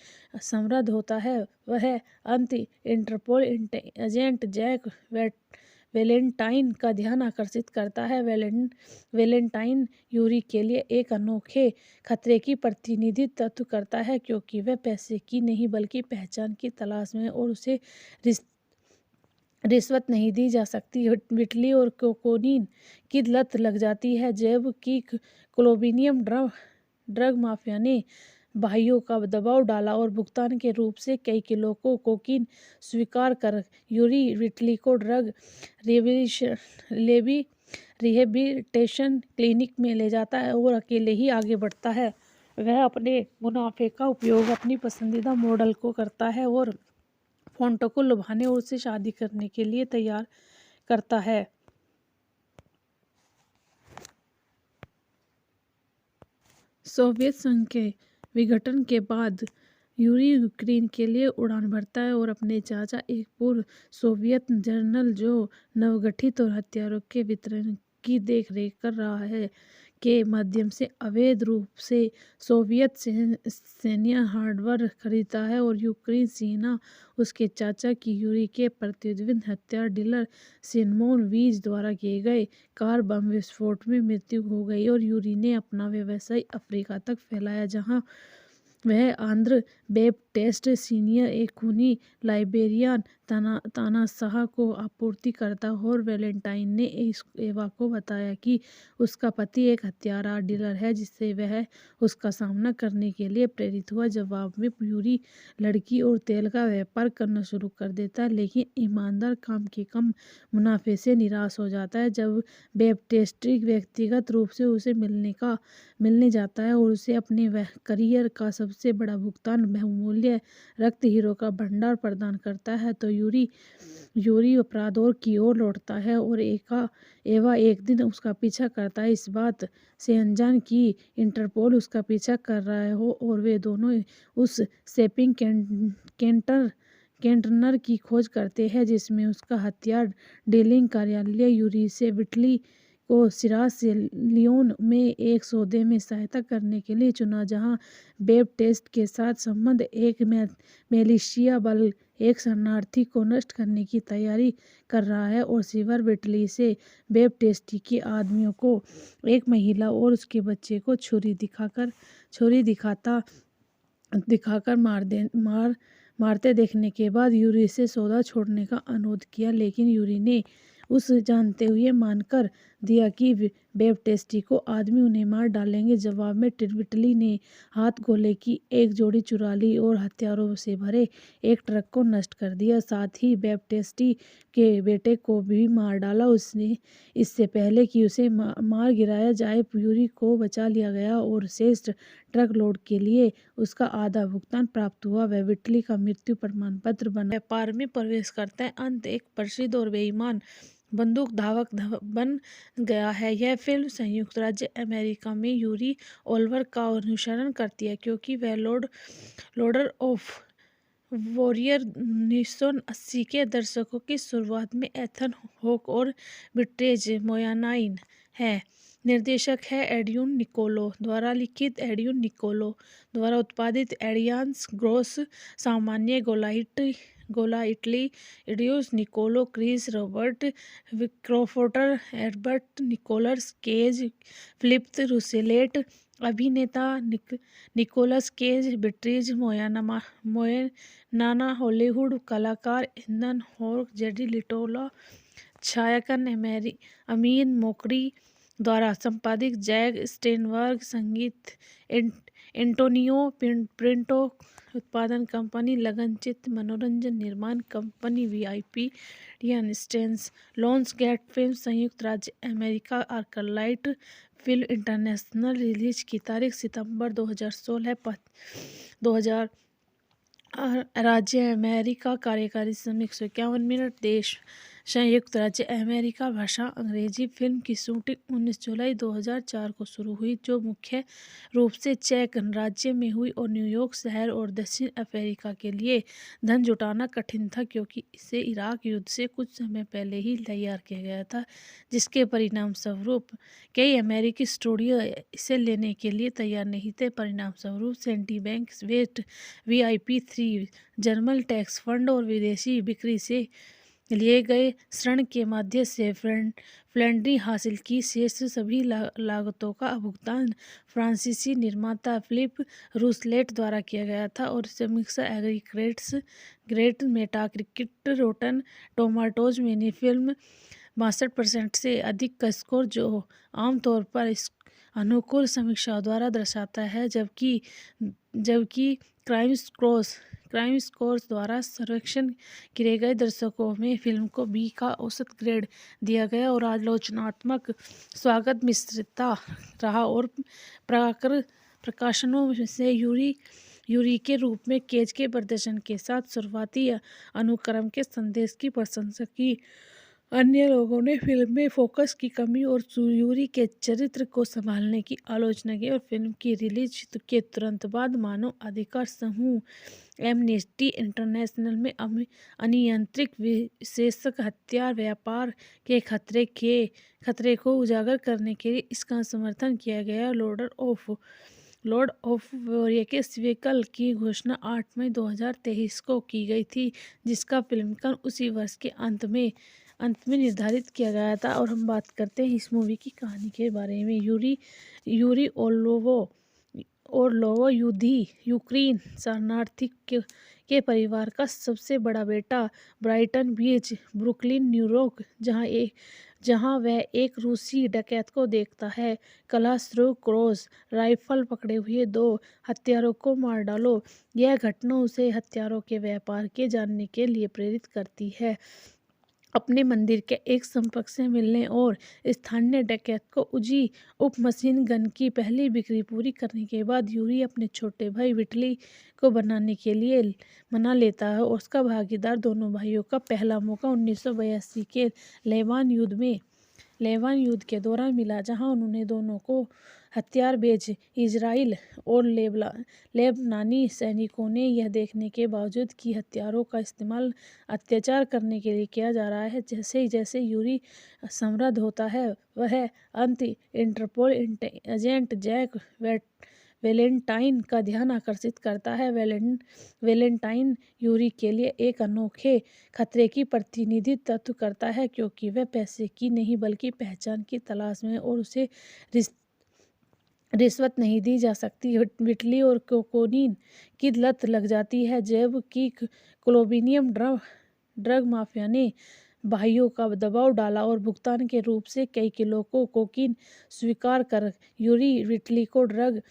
समृद्ध होता है, वह अंत इंटरपोल एजेंट जैक वेलेंटाइन का ध्यान आकर्षित करता है। वेलेंटाइन यूरी के लिए एक अनोखे खतरे की प्रतिनिधित्व करता है, क्योंकि वह पैसे की नहीं बल्कि पहचान की तलाश में है और उसे रिश्वत नहीं दी जा सकती। विटली और कोकोनीन की लत लग जाती है, जबकि कोलोम्बियन ड्रग माफिया ने भाइयों का दबाव डाला और भुगतान के रूप से कई किलो को कोकीन स्वीकार कर यूरी विटली को ड्रग रिहेबिलिटेशन क्लिनिक में ले जाता है और अकेले ही आगे बढ़ता है। वह अपने मुनाफे का उपयोग अपनी पसंदीदा मॉडल को करता है और फोंटो को लुभाने और उससे शादी करने के लिए तैयार करता है। सोवियत संघ के विघटन के बाद यूरी यूक्रेन के लिए उड़ान भरता है और अपने चाचा, एक पूर्व सोवियत जनरल जो नवगठित और हथियारों के वितरण की देखरेख कर रहा है, के माध्यम से अवैध रूप से सोवियत सैन्य हार्डवेयर खरीदता है और यूक्रेन सेना उसके चाचा की यूरी के प्रतिद्वंदी हथियार डीलर सिमोन वीज द्वारा किए गए कार बम विस्फोट में मृत्यु हो गई और यूरी ने अपना व्यवसाय अफ्रीका तक फैलाया, जहां वह आंद्र बैप्टिस्ट सीनियर, एक खूनी लाइबेरियन तानाशाह को आपूर्ति करता और वेलेंटाइन ने एवा को बताया कि उसका पति एक हथियार डीलर है, जिससे वह उसका सामना करने के लिए प्रेरित हुआ। जवाब में यूरी लड़की और तेल का व्यापार करना शुरू कर देता है, लेकिन ईमानदार काम के कम मुनाफे से निराश हो जाता है। जब बैप्टिस्ट व्यक्तिगत रूप से उसे मिलने जाता है और उसे अपने करियर का सबसे बड़ा भुगतान बहुमूल्य रक्त हीरो का भंडार प्रदान करता है, तो यूरी अपराधों की ओर लौटता है और एवा एक दिन उसका पीछा करता है, इस बात से अनजान कि इंटरपोल उसका पीछा कर रहा हो और वे दोनों उस शॉपिंग कंटेनर की खोज करते हैं जिसमें उसका हथियार डीलिंग कार्यालय यूरी से विटली को सिरास लियोन में एक सौदे में सहायता करने के लिए चुना, जहां बैप्टिस्ट के साथ संबंध एक मिलिशिया बल एक शरणार्थी को नष्ट करने की तैयारी कर रहा है और सिल्वर विटली से बैप्टिस्ट के आदमियों को एक महिला और उसके बच्चे को छुरी दिखाकर छुरी दिखाकर मारते देखने के बाद यूरी से सौदा छोड़ने का अनुरोध किया, लेकिन यूरी ने उस जानते हुए मानकर दिया कि बैप्टिस्ट को आदमी उन्हें मार डालेंगे। जवाब में विटली ने हाथ गोले की एक जोड़ी चुरा ली और हथियारों से भरे एक ट्रक को नष्ट कर दिया। साथ ही बैप्टिस्ट के बेटे को भी मार डाला। उसने इससे पहले कि उसे मार गिराया जाए, यूरी को बचा लिया गया और शेष ट्रक लोड के लिए उसका आधा भुगतान प्राप्त हुआ। वह विटली का मृत्यु प्रमाण पत्र बना। व्यापार में प्रवेश करते हैं। अंत एक प्रसिद्ध और बेईमान बंदूक धावक बन गया है। यह फिल्म संयुक्त राज्य अमेरिका में यूरी ओल्वर का अनुसरण करती है, क्योंकि वह लॉर्ड ऑफ वॉरियर 1980 के दशकों की शुरुआत में एथन हॉक और विट्रेज मोयानाइन है। निर्देशक है एडियन निकोलो द्वारा लिखित, एडियन निकोलो द्वारा उत्पादित। एडियांस ग्रोस सामान्य गोलाइटली एडियोस निकोलो क्रिस रॉबर्ट क्रॉफोर्टर एडबर्ट निकोलस केज फिलिप रूसेलेट अभिनेता निकोलस केज बिट्रीज मोयनाना हॉलीवुड कलाकार एथन हॉक जेडी लिटोला छायांकन अमीन मोकरी द्वारा संपादित जैक स्टेनबर्ग संगीत एंटोनियो पिंटो उत्पादन कंपनी लगनचित मनोरंजन निर्माण कंपनी वीआईपी स्टेंस लॉन्स गेट फिल्म संयुक्त राज्य America Arclight film international release की तारीख सितंबर 2016 2000 राज्य अमेरिका कार्यकारी समय 151 मिनट देश संयुक्त राज्य अमेरिका भाषा अंग्रेजी फिल्म की शूटिंग 19 जुलाई 2004 को शुरू हुई, जो मुख्य रूप से चेक गणराज्य में हुई और न्यूयॉर्क शहर और दक्षिण अफ्रीका के लिए धन जुटाना कठिन था, क्योंकि इसे इराक युद्ध से कुछ समय पहले ही तैयार किया गया था, जिसके परिणाम स्वरूप कई अमेरिकी स्टूडियो इसे लेने के लिए तैयार नहीं थे। परिणाम स्वरूप Citibank West VIP3 German tax fund और विदेशी बिक्री से लिए गए ऋण के माध्यम से फंडिंग हासिल की। शेष सभी लागतों का भुगतान फ्रांसीसी निर्माता फिलिप रूसलेट द्वारा किया गया था और समीक्षा aggregates great Metacritic rotten tomatoes में फिल्म 62% से अधिक का स्कोर, जो आमतौर पर अनुकूल समीक्षाओं द्वारा दर्शाता है, जबकि क्राइम स्कोर्स द्वारा सर्वेक्षण किए गए दर्शकों में फिल्म को B का औसत ग्रेड दिया गया और आलोचनात्मक स्वागत मिश्रित रहा और प्रकाशनों से यूरी के रूप में केज के प्रदर्शन के साथ शुरुआती अनुक्रम के संदेश की प्रशंसा की। अन्य लोगों ने फिल्म में फोकस की कमी और यूरी के चरित्र को संभालने की आलोचना की और फिल्म की रिलीज के तुरंत बाद मानव अधिकार समूह एमनेस्टी इंटरनेशनल में अनियंत्रित विशेषक हथियार व्यापार के खतरे को उजागर करने के लिए इसका समर्थन किया गया। लॉर्ड ऑफ वॉरियर के सीक्वल की घोषणा 8 मई 2023 को की गई थी, जिसका फिल्मांकन उसी वर्ष के अंत में निर्धारित किया गया था। और हम बात करते हैं इस मूवी की कहानी के बारे में। यूरी ओर्लोवो यूक्रेन शरणार्थी के परिवार का सबसे बड़ा बेटा ब्राइटन बीच, ब्रुकलिन, न्यूयॉर्क, जहां वह एक रूसी डकैत को देखता है। क्लासरूम क्रॉस राइफल पकड़े हुए 2 हत्यारों को मार डालो। यह घटना उसे हथियारों के व्यापार के जानने के लिए प्रेरित करती है। अपने मंदिर के एक संपर्क से मिलने और स्थानीय डकैत को उजी उप मशीन गन की पहली बिक्री पूरी करने के बाद यूरी अपने छोटे भाई विटली को बनाने के लिए मना लेता है और उसका भागीदार। दोनों भाइयों का पहला मौका 1982 के लेबान युद्ध के दौरान मिला, जहां उन्होंने दोनों को हथियार बेच इजराइल और लेबनानी सैनिकों ने यह देखने के बावजूद कि हथियारों का इस्तेमाल अत्याचार करने के लिए किया जा रहा है। जैसे जैसे यूरी समृद्ध होता है, वह अंत इंटरपोल एजेंट जैक वैलेंटाइन का ध्यान आकर्षित करता है। वैलेंटाइन यूरी के लिए एक अनोखे खतरे की प्रतिनिधित्व करता है, क्योंकि वह पैसे की नहीं बल्कि पहचान की तलाश में और उसे रिश्वत नहीं दी जा सकती। विटली और कोकोनीन की लत लग जाती है, जबकि कोलोबिनियम ड्रग माफिया ने भाइयों का दबाव डाला और भुगतान के रूप से कई किलो को कोकीन स्वीकार कर यूरी विटली को ड्रग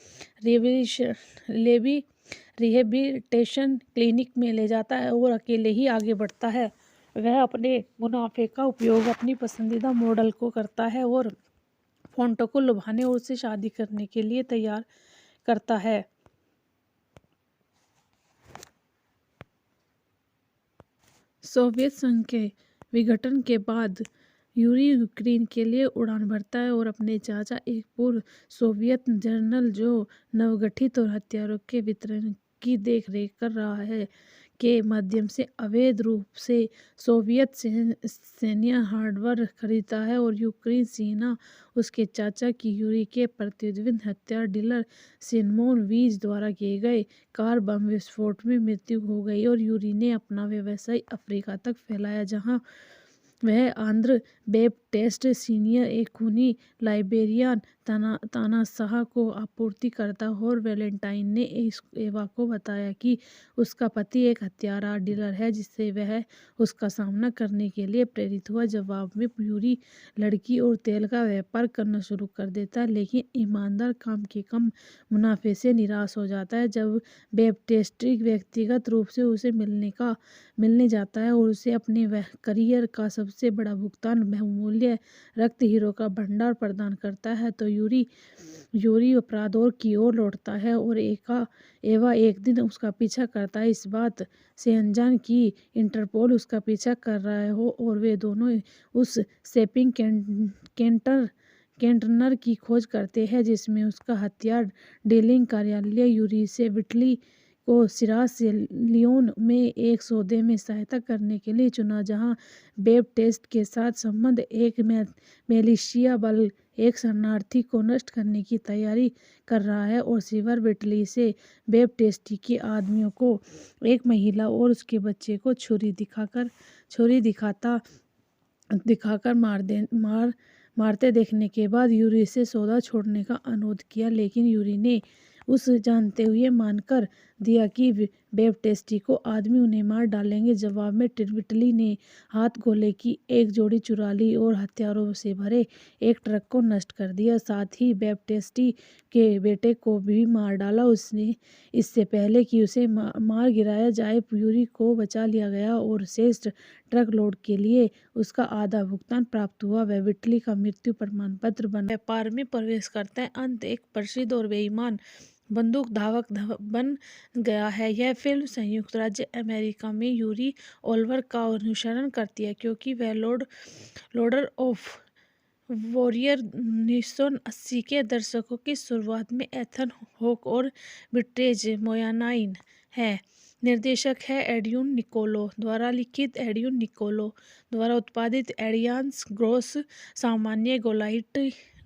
रिहेबिलिटेशन क्लिनिक में ले जाता है और अकेले ही आगे बढ़ता है। वह अपने मुनाफे का उपयोग अपनी पसंदीदा मॉडल को करता है और फोंटो को लुभाने और उससे शादी करने के लिए तैयार करता है। सोवियत संघ के विघटन के बाद यूरी यूक्रेन के लिए उड़ान भरता है और अपने चाचा, एक पूर्व सोवियत जनरल जो नवगठित और हथियारों के वितरण की देखरेख कर रहा है, के माध्यम से अवैध रूप से सोवियत सैन्य हार्डवेयर खरीदता है और यूक्रेन सेना उसके चाचा की यूरी के प्रतिद्वंद हथियार डीलर सिमोन वीज द्वारा किए गए कार बम विस्फोट में मृत्यु हो गई और यूरी ने अपना व्यवसाय अफ्रीका तक फैलाया, जहां वह आंध्र बैप्टिस्ट सीनियर एक खूनी लाइबेरियन तानाशाह को आपूर्ति करता और वैलेंटाइन ने एवा को बताया कि उसका पति एक हथियार डीलर है जिससे वह उसका सामना करने के लिए प्रेरित हुआ। जवाब में यूरी लड़की और तेल का व्यापार करना शुरू कर देता है, लेकिन ईमानदार काम के कम मुनाफे से निराश हो जाता है। जब बैप्टिस्ट व्यक्तिगत रूप से उसे मिलने जाता है और उसे अपने करियर का सबसे बड़ा भुगतान बहुमूल्य रक्त हीरो का भंडार प्रदान करता है, तो यूरी अपराधों की ओर लौटता है और एवा एक दिन उसका पीछा करता है, इस बात से अनजान कि इंटरपोल उसका पीछा कर रहा है और वे दोनों उस शॉपिंग कंटेनर की खोज करते हैं जिसमें उसका हथियार डीलिंग कार्यालय यूरी से विटली को सिरास लियोन में एक सौदे में सहायता करने के लिए चुना, जहां बैप्टिस्ट के साथ संबंध एक मिलिशिया बल एक शरणार्थी को नष्ट करने की तैयारी कर रहा है और सिल्वर विटली से बैप्टिस्ट के आदमियों को एक महिला और उसके बच्चे को छुरी दिखाकर मारते देखने के बाद यूरी से सौदा छोड़ने का अनुरोध किया, लेकिन यूरी ने उस जानते हुए मानकर दिया कि बैप्टिस्ट को आदमी उन्हें मार डालेंगे। जवाब में विटली ने हाथ गोले की एक जोड़ी चुरा ली और हथियारों से भरे एक ट्रक को नष्ट कर दिया, साथ ही बैप्टिस्ट के बेटे को भी मार डाला। उसने इससे पहले कि उसे मार गिराया जाए, यूरी को बचा लिया गया और शेष ट्रक लोड के लिए उसका आधा भुगतान प्राप्त हुआ। वह विटली का मृत्यु प्रमाण पत्र बना व्यापार में प्रवेश करता है। अंत एक प्रसिद्ध और बेईमान बंदूक धावक बन गया है। यह फिल्म संयुक्त राज्य अमेरिका में यूरी ओलिवर का अनुसरण करती है, क्योंकि वह लॉर्ड ऑफ वॉरियर 1980 के दशकों की शुरुआत में एथन हॉक और विट्रेज मोयानाइन है। निर्देशक है एड्यून निकोलो द्वारा लिखित, एड्यून निकोलो द्वारा उत्पादित, एडियास ग्रोस, सामान्य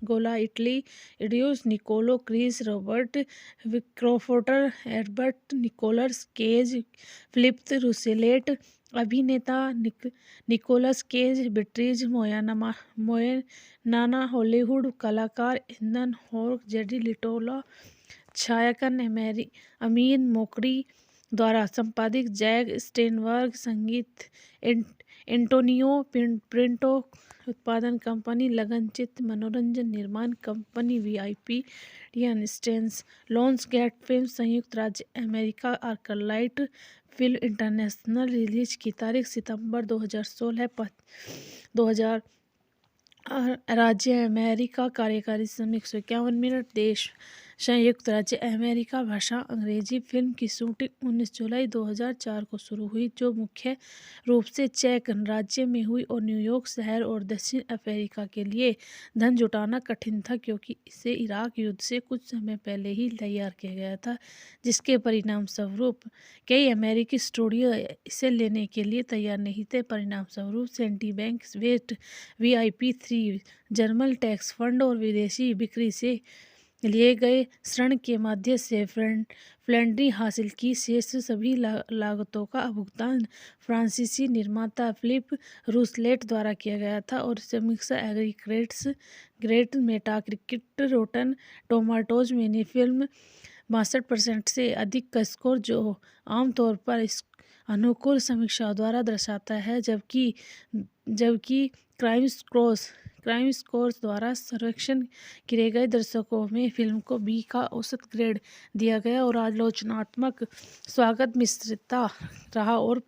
गोलाइटली, एड्यूस Niccolo, Chris Robert, Crawford, Edward Nicholas Cage, Philip रूसेलेट। अभिनेता निकोलस केज, बिट्रीज मोयनाना, हॉलीवुड कलाकार एथन हॉक, जेडी लिटोला, छायांकन अमीन मोकरी द्वारा संपादित, जैक स्टेनबर्ग संगीत, एंटोनियो पिंटो उत्पादन कंपनी, लगनचित्र मनोरंजन निर्माण कंपनी VIP स्टेन्स, लॉन्स गेट फिल्म संयुक्त राज्य America, Arclight film international, release की तारीख सितंबर 2016, 2000 राज्य अमेरिका, कार्यकारी समय 151 मिनट, देश संयुक्त राज्य अमेरिका, भाषा अंग्रेजी। फिल्म की शूटिंग 19 जुलाई 2004 को शुरू हुई, जो मुख्य रूप से चेक राज्य में हुई और न्यूयॉर्क शहर और दक्षिण अफ्रीका के लिए धन जुटाना कठिन था, क्योंकि इसे इराक युद्ध से कुछ समय पहले ही तैयार किया गया था, जिसके परिणाम स्वरूप कई अमेरिकी स्टूडियो इसे लेने के लिए तैयार नहीं थे। परिणाम स्वरूप Citibank, West VIP3, German tax fund और विदेशी बिक्री से लिए गए ऋण के माध्यम से फ्लैंड्री हासिल की। शेष सभी लागतों का भुगतान फ्रांसीसी निर्माता फिलिप रूसलेट द्वारा किया गया था और समीक्षा aggregates great Metacritic rotten tomatoes में फिल्म 62% से अधिक का स्कोर, जो आमतौर पर इस अनुकूल समीक्षाओं द्वारा दर्शाता है, जबकि क्राइम स्कोर्स द्वारा सर्वेक्षण किए गए दर्शकों में फिल्म को बी का औसत ग्रेड दिया गया और आलोचनात्मक स्वागत मिश्रित रहा और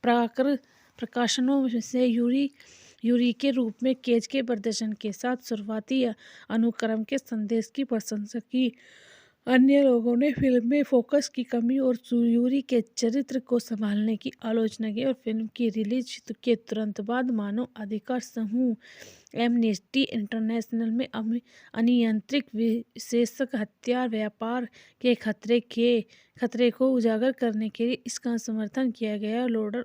प्रकाशनों से यूरी के रूप में केज के प्रदर्शन के साथ शुरुआती अनुक्रम के संदेश की प्रशंसा की। अन्य लोगों ने फिल्म में फोकस की कमी और यूरी के चरित्र को संभालने की आलोचना की और फिल्म की रिलीज के तुरंत बाद मानव अधिकार समूह एमनेस्टी इंटरनेशनल में अनियंत्रित विशेषक हथियार व्यापार के खतरे को उजागर करने के लिए इसका समर्थन किया गया। लॉर्ड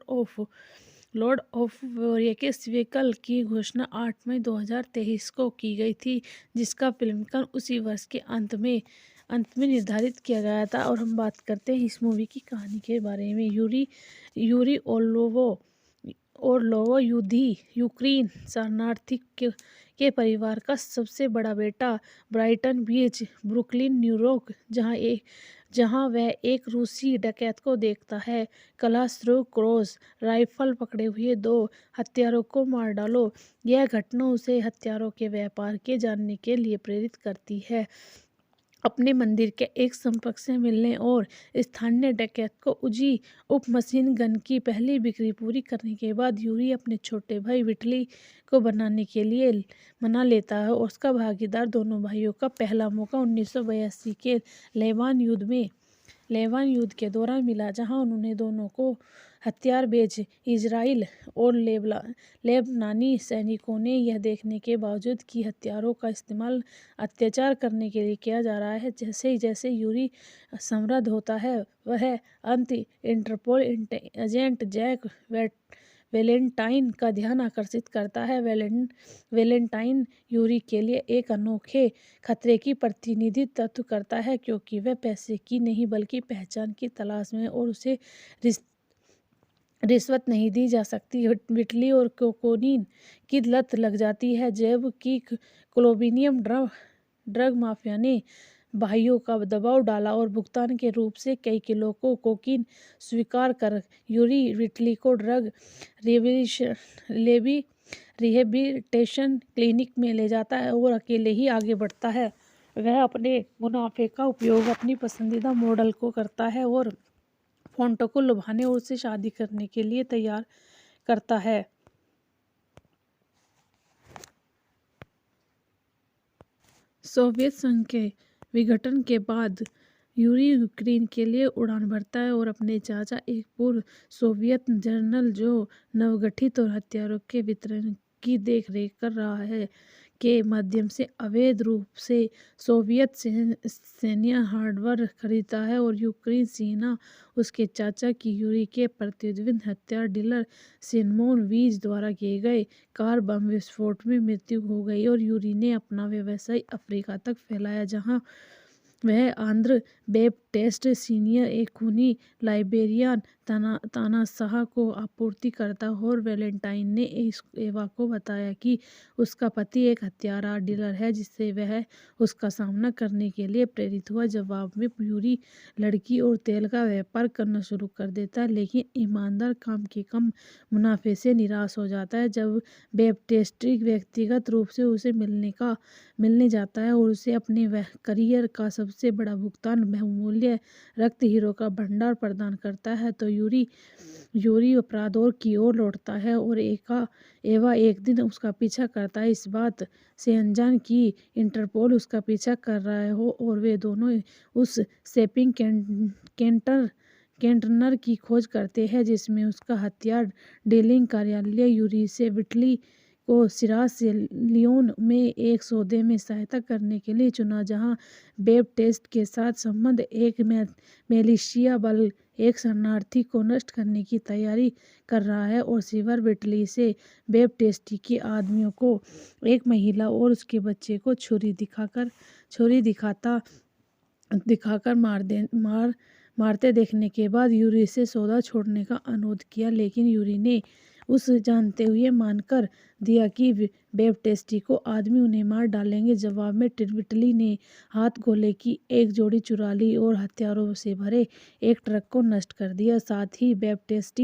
ऑफ वेरियस व्हीकल की घोषणा 8 मई 2023 को की गई थी, जिसका फिल्मांकन उसी वर्ष के अंत में निर्धारित किया गया था। और हम बात करते हैं इस मूवी की कहानी के बारे में। यूरी ओरलोवो यूक्रेन शरणार्थी के परिवार का सबसे बड़ा बेटा ब्राइटन बीच, ब्रुकलिन, न्यूयॉर्क, जहां वह एक रूसी डकैत को देखता है। क्लासरूम क्रॉस राइफल पकड़े हुए 2 हत्यारों को मार डालो। यह घटना उसे हथियारों के व्यापार के जानने के लिए प्रेरित करती है। अपने मंदिर के एक संपर्क से मिलने और स्थानीय डकैत को उजी उप मशीन गन की पहली बिक्री पूरी करने के बाद यूरी अपने छोटे भाई विटली को बनाने के लिए मना लेता है और उसका भागीदार दोनों भाइयों का पहला मौका 1982 के लेबान युद्ध के दौरान मिला, जहां उन्होंने दोनों को हथियार बेच इजराइल और लेबनानी सैनिकों ने यह देखने के बावजूद कि हथियारों का इस्तेमाल अत्याचार करने के लिए किया जा रहा है। जैसे जैसे यूरी समृद्ध होता है, वह अंत इंटरपोल एजेंट जैक वेलेंटाइन का ध्यान आकर्षित करता है। वेलेंटाइन यूरी के लिए एक अनोखे खतरे की प्रतिनिधित्व करता है, क्योंकि वह पैसे की नहीं बल्कि पहचान की तलाश में और उसे रिश्वत नहीं दी जा सकती। विटली और कोकोनीन की लत लग जाती है, जबकि कोलोम्बियन ड्रग माफिया ने भाइयों का दबाव डाला और भुगतान के रूप से कई किलो को कोकीन स्वीकार कर यूरी विटली को ड्रग रिहेबिलिटेशन क्लिनिक में ले जाता है और अकेले ही आगे बढ़ता है। वह अपने मुनाफे का उपयोग अपनी पसंदीदा मॉडल को करता है और फोंटो को लुभाने और उससे शादी करने के लिए तैयार करता है। सोवियत संघ के विघटन के बाद यूरी यूक्रेन के लिए उड़ान भरता है और अपने चाचा, एक पूर्व सोवियत जनरल जो नवगठित और हथियारों के वितरण की देखरेख कर रहा है, के माध्यम से अवैध रूप से सोवियत सैन्य हार्डवेयर खरीदता है। और यूक्रेन सेना उसके चाचा की यूरी के प्रतिद्वंदी हथियार डीलर सिमोन वीज द्वारा किए गए कार बम विस्फोट में मृत्यु हो गई और यूरी ने अपना व्यवसाय अफ्रीका तक फैलाया, जहां वह आंद्र बैप्टिस्ट सीनियर, एक खूनी लाइबेरियन तानाशाह को आपूर्ति करता। और वेलेंटाइन ने एवा को बताया कि उसका पति एक हथियार डीलर है, जिससे वह उसका सामना करने के लिए प्रेरित हुआ। जवाब में यूरी लड़की और तेल का व्यापार करना शुरू कर देता है, लेकिन ईमानदार काम के कम मुनाफे से निराश हो जाता है। जब बैप्टिस्ट व्यक्तिगत रूप से उसे मिलने जाता है और उसे अपने करियर का सबसे बड़ा भुगतान बहुमूल्य रक्त हीरो का भंडार प्रदान करता है, तो यूरी अपराधों की ओर लौटता है और एवा एक दिन उसका पीछा करता है, इस बात से अनजान कि इंटरपोल उसका पीछा कर रहा हो और वे दोनों उस शॉपिंग कंटेनर की खोज करते हैं जिसमें उसका हथियार डीलिंग कार्यालय यूरी से विटली को सिरास लियोन में एक सौदे में सहायता करने के लिए चुना, जहां बैप्टिस्ट के साथ संबंध एक मिलिशिया बल एक शरणार्थी को नष्ट करने की तैयारी कर रहा है और सीवर बिटली से बैप्टिस्ट के आदमियों को एक महिला और उसके बच्चे को छुरी दिखाकर मारते देखने के बाद यूरी से सौदा छोड़ने का अनुरोध किया, लेकिन यूरी ने उस जानते हुए मानकर दिया कि बैप्टिस्ट को आदमी उन्हें मार डालेंगे। जवाब में बिटली ने हाथ गोले की एक जोड़ी चुरा ली और हथियारों से भरे एक ट्रक को नष्ट कर दिया। साथ ही बैप्टिस्ट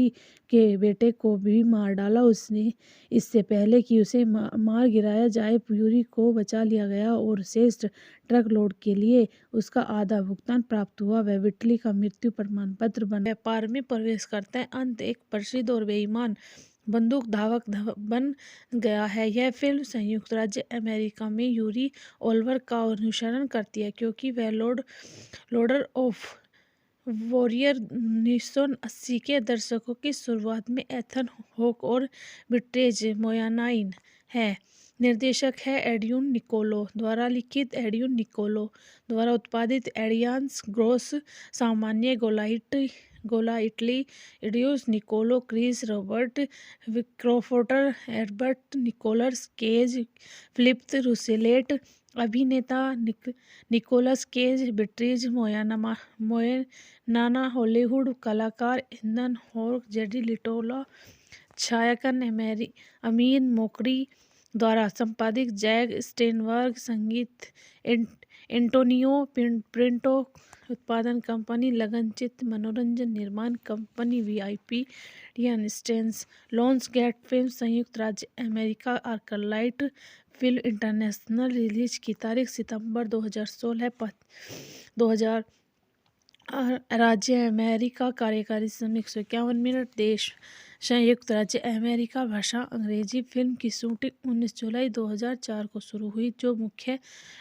के बेटे को भी मार डाला। उसने इससे पहले कि उसे मार गिराया जाए, यूरी को बचा लिया गया और शेष ट्रक लोड के लिए उसका आधा भुगतान प्राप्त हुआ। वह बिटली का मृत्यु प्रमाण पत्र बन व्यापार में प्रवेश करता है। अंत एक प्रसिद्ध और बेईमान बंदूक धावक बन गया है। यह फिल्म संयुक्त राज्य अमेरिका में यूरी ओलिवर का अनुसरण करती है, क्योंकि वह लॉर्ड ऑफ वॉरियर 1980 के दशकों की शुरुआत में एथन हॉक और बिट्रेज मोयानाइन है। निर्देशक है एड्यून निकोलो द्वारा लिखित, एड्यून निकोलो द्वारा उत्पादित, एडियान्स ग्रोस, सामान्य गोलाइटली, इडियोस Niccol, Chris Robert, क्रोफोटर, एडबर्ट Nicholas Cage, Philip रूसेलेट, अभिनेता निकोलस केज, बिट्रीज मोयनाना, हॉलीवुड कलाकार एथन हॉक, जेडी लिटोला, छायांकन अमीन मोकरी द्वारा संपादित, जैक स्टेनबर्ग, संगीत एंटोनियो पिंटो, उत्पादन कंपनी लगनचित्र मनोरंजन, निर्माण कंपनी VIP स्टेन्स, लॉन्स गेट फिल्म, संयुक्त राज्य America, Arclight film international, release की तारीख सितंबर 2016, 2000 राज्य अमेरिका, कार्यकारी समय 151 मिनट, देश संयुक्त राज्य अमेरिका, भाषा अंग्रेजी। फिल्म की शूटिंग 19 जुलाई 2004 को शुरू हुई, जो मुख्य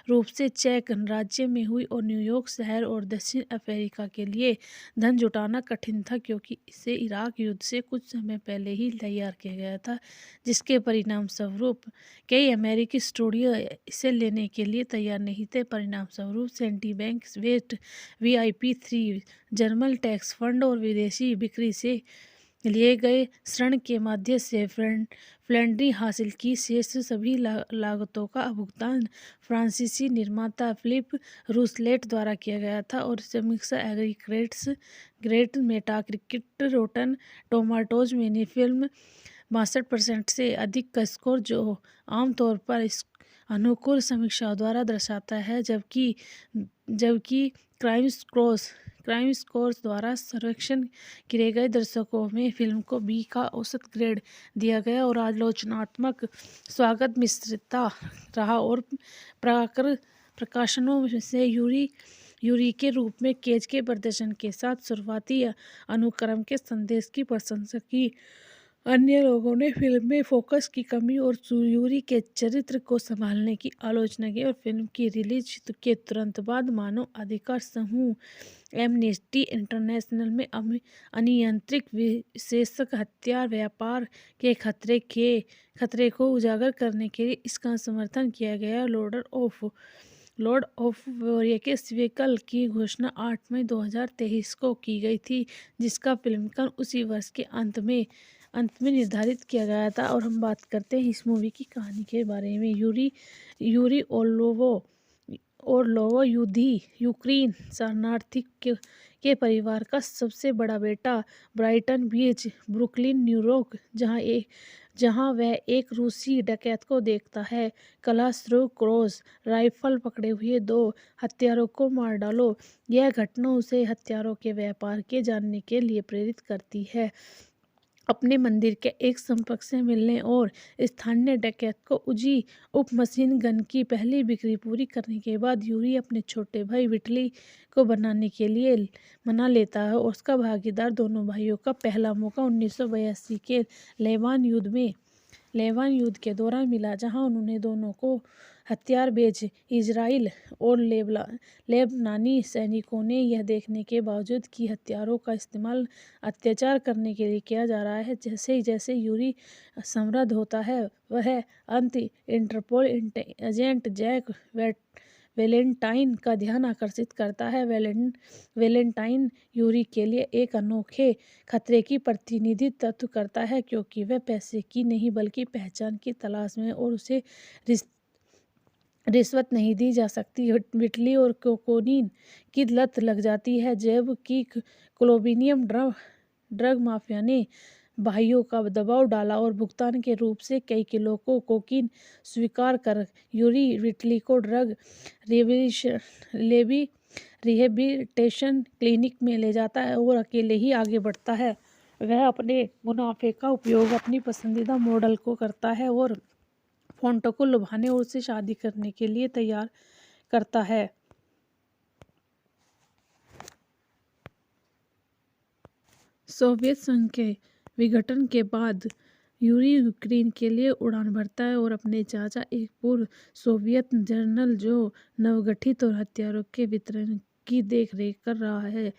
रूप से चेक गणराज्य में हुई और न्यूयॉर्क शहर और दक्षिण अफ्रीका के लिए धन जुटाना कठिन था, क्योंकि इसे इराक युद्ध से कुछ समय पहले ही तैयार किया गया था, जिसके परिणामस्वरूप कई अमेरिकी स्टूडियो इसे लेने के लिए तैयार नहीं थे। परिणामस्वरूप Citibank, West VIP 3, German tax fund और विदेशी बिक्री से लिए गए ऋण के माध्यम से फंडिंग हासिल की। शेष सभी लागतों का भुगतान फ्रांसीसी निर्माता फिलिप रूसलेट द्वारा किया गया था और समीक्षा aggregates great Metacritic rotten tomatoes में फिल्म 62% से अधिक का स्कोर, जो आमतौर पर अनुकूल समीक्षाओं द्वारा दर्शाता है, जबकि क्राइम स्कोर्स द्वारा सर्वेक्षण किए गए दर्शकों में फिल्म को B का औसत ग्रेड दिया गया और आलोचनात्मक स्वागत मिश्रित रहा और प्रकाशनों से यूरी के रूप में केज के प्रदर्शन के साथ शुरुआती अनुक्रम के संदेश की प्रशंसा की। अन्य लोगों ने फिल्म में फोकस की कमी और यूरी के चरित्र को संभालने की आलोचना की और फिल्म की रिलीज के तुरंत बाद मानव अधिकार समूह एमनेस्टी इंटरनेशनल में अनियंत्रित विशेषक हथियार व्यापार के खतरे को उजागर करने के लिए इसका समर्थन किया गया। लॉर्ड ऑफ वॉरियर के सीक्वल की घोषणा 8 मई 2023 को की गई थी, जिसका फिल्मांकन उसी वर्ष के अंत में निर्धारित किया गया था। और हम बात करते हैं इस मूवी की कहानी के बारे में। यूरी ओरलोवो यूक्रेन शरणार्थी के परिवार का सबसे बड़ा बेटा, ब्राइटन बीच, ब्रुकलिन, न्यूयॉर्क, जहां वह एक रूसी डकैत को देखता है। क्लासरूम क्रॉस राइफल पकड़े हुए 2 हत्यारों को मार डालो। यह घटना उसे हथियारों के व्यापार के जानने के लिए प्रेरित करती है। अपने मंदिर के एक संपर्क से मिलने और स्थानीय डकैत को उजी उप मशीन गन की पहली बिक्री पूरी करने के बाद, यूरी अपने छोटे भाई बिटली को बनाने के लिए मना लेता है और उसका भागीदार दोनों भाइयों का पहला मौका 1982 के लेबान युद्ध के दौरान मिला, जहां उन्होंने दोनों को हथियार बेच इजराइल और लेबनानी सैनिकों ने यह देखने के बावजूद कि हथियारों का इस्तेमाल अत्याचार करने के लिए किया जा रहा है। जैसे जैसे यूरी समृद्ध होता है, वह इंटरपोल एजेंट जैक वैलेंटाइन का ध्यान आकर्षित करता है। वैलेंटाइन यूरी के लिए एक अनोखे खतरे की प्रतिनिधित्व करता है, क्योंकि वह पैसे की नहीं बल्कि पहचान की तलाश में है और उसे रिश्वत नहीं दी जा सकती। विटली और कोकोनीन की लत लग जाती है, जबकि कोलोम्बियम ड्रग माफिया ने भाइयों का दबाव डाला और भुगतान के रूप से कई किलो को कोकीन स्वीकार कर यूरी विटली को ड्रग रिहेबिलिटेशन क्लिनिक में ले जाता है और अकेले ही आगे बढ़ता है। वह अपने मुनाफे का उपयोग अपनी पसंदीदा मॉडल को करता है और फोंटो को लुभाने और उससे शादी करने के लिए तैयार करता है। सोवियत संघ के विघटन के बाद यूरी यूक्रेन के लिए उड़ान भरता है और अपने चाचा, एक पूर्व सोवियत जनरल जो नवगठित और हथियारों के वितरण की देखरेख कर रहा है,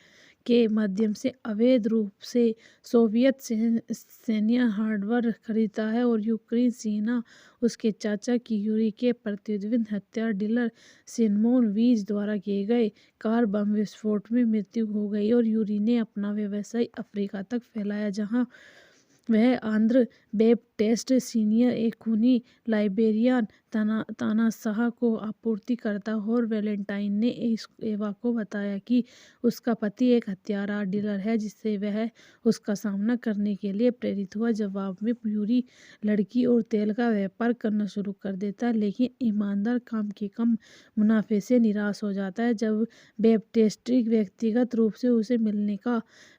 के माध्यम से अवैध रूप से सोवियत सैन्य हार्डवेयर खरीदता है। और यूक्रेन सेना उसके चाचा की यूरी के प्रतिद्वंदी हथियार डीलर सिमोन वीज द्वारा किए गए कार बम विस्फोट में मृत्यु हो गई और यूरी ने अपना व्यवसाय अफ्रीका तक फैलाया, जहां वह आंद्र बैप्टिस्ट सीनियर, एक खूनी लाइबेरियन तानाशाह को आपूर्ति करता। और वैलेंटाइन ने एवा को बताया कि उसका पति एक हथियार डीलर है, जिससे वह उसका सामना करने के लिए प्रेरित हुआ। जवाब में यूरी लड़की और तेल का व्यापार करना शुरू कर देता है, लेकिन ईमानदार काम के कम मुनाफे से निराश हो जाता है। जब बैप्टिस्ट व्यक्तिगत रूप से उसे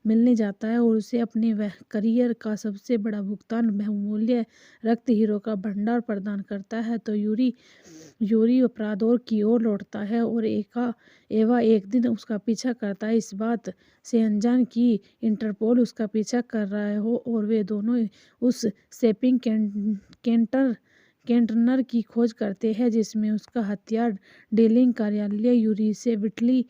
मिलने जाता है और उसे अपने करियर का सबसे बड़ा भुगतान, बहुमूल्य रक्त हीरो का भंडार प्रदान करता है, तो यूरी अपराधों की ओर लौटता है। और एवा एक दिन उसका पीछा करता है, इस बात से अनजान कि इंटरपोल उसका पीछा कर रहा हो, और वे दोनों उस शॉपिंग कंटेनर की खोज करते हैं जिसमें उसका हथियार डीलिंग कार्यालय यूरी से विटली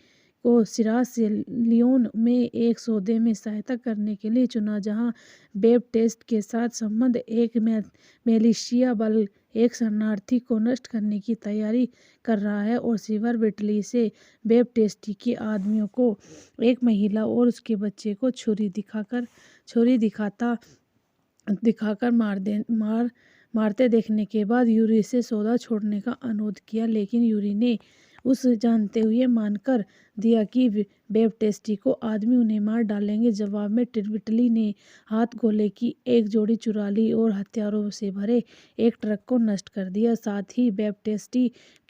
को सिरास लियोन में एक सौदे में सहायता करने के लिए चुना, जहां बैप्टिस्ट के साथ संबंध एक मिलिशिया बल एक शरणार्थी को नष्ट करने की तैयारी कर रहा है। और सिल्वर विटली से बैप्टिस्ट के आदमियों को एक महिला और उसके बच्चे को छुरी दिखाकर मारते देखने के बाद यूरी से सौदा छोड़ने का अनुरोध किया, लेकिन यूरी ने उस जानते हुए मानकर दिया कि बैप्टिस्ट को आदमी उन्हें मार डालेंगे। जवाब में विटली ने हाथ गोले की एक जोड़ी चुरा ली और हथियारों से भरे एक ट्रक को नष्ट कर दिया। साथ ही बैप्टिस्ट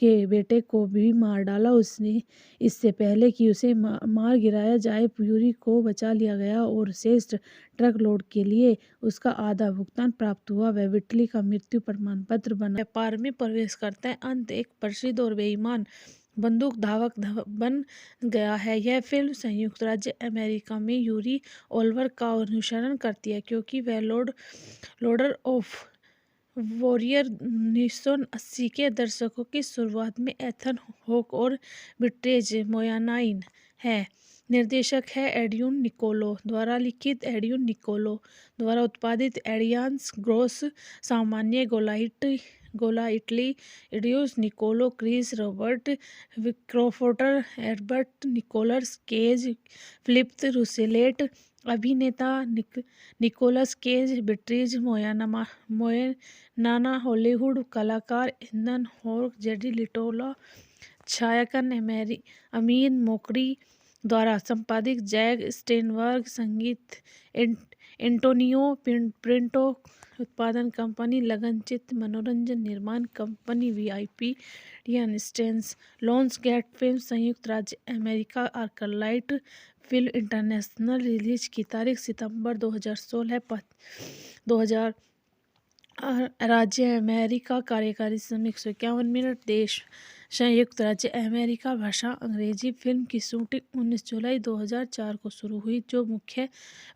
के बेटे को भी मार डाला। उसने इससे पहले कि उसे मार गिराया जाए, यूरी को बचा लिया गया और शेष ट्रक लोड के लिए उसका आधा भुगतान प्राप्त हुआ। वह विटली का मृत्यु प्रमाण पत्र बना व्यापार में प्रवेश करता है। अंत एक प्रसिद्ध और बेईमान बंदूक धावक बन गया है। यह फिल्म संयुक्त राज्य अमेरिका में यूरी ओलिवर का अनुसरण करती है, क्योंकि वह लॉर्ड ऑफ वॉरियर 1980 के दशकों की शुरुआत में एथन हॉक और विट्रेज मोयानाइन है। निर्देशक है एड्रियन निकोलो द्वारा लिखित, एड्रियन निकोलो द्वारा उत्पादित। एडियांस ग्रोस सामान्य गोलाइटली एड्यूस निकोलो, क्रिस रॉबर्ट, क्रोफोर्टर, एडवर्ड निकोलस केज, फिलिप रूसेलेट, अभिनेता निकोलस केज, बिट्रीज मोयनाना, हॉलीवुड कलाकार एथन हॉक, जेडी लिटोला, छायांकन अमीन मोकरी द्वारा संपादित, जैक स्टेनबर्ग संगीत, एंटोनियो पिंटो उत्पादन कंपनी, लगनचित्र मनोरंजन निर्माण कंपनी VIP स्टेन्स, लॉन्सगेट फिल्म संयुक्त राज्य America, Arclight film international. Release की तारीख सितंबर 2016। 2000 राज्य अमेरिका, कार्यकारी समय 151 मिनट, देश संयुक्त राज्य अमेरिका, भाषा अंग्रेजी। फिल्म की शूटिंग 19 जुलाई 2004 को शुरू हुई, जो मुख्य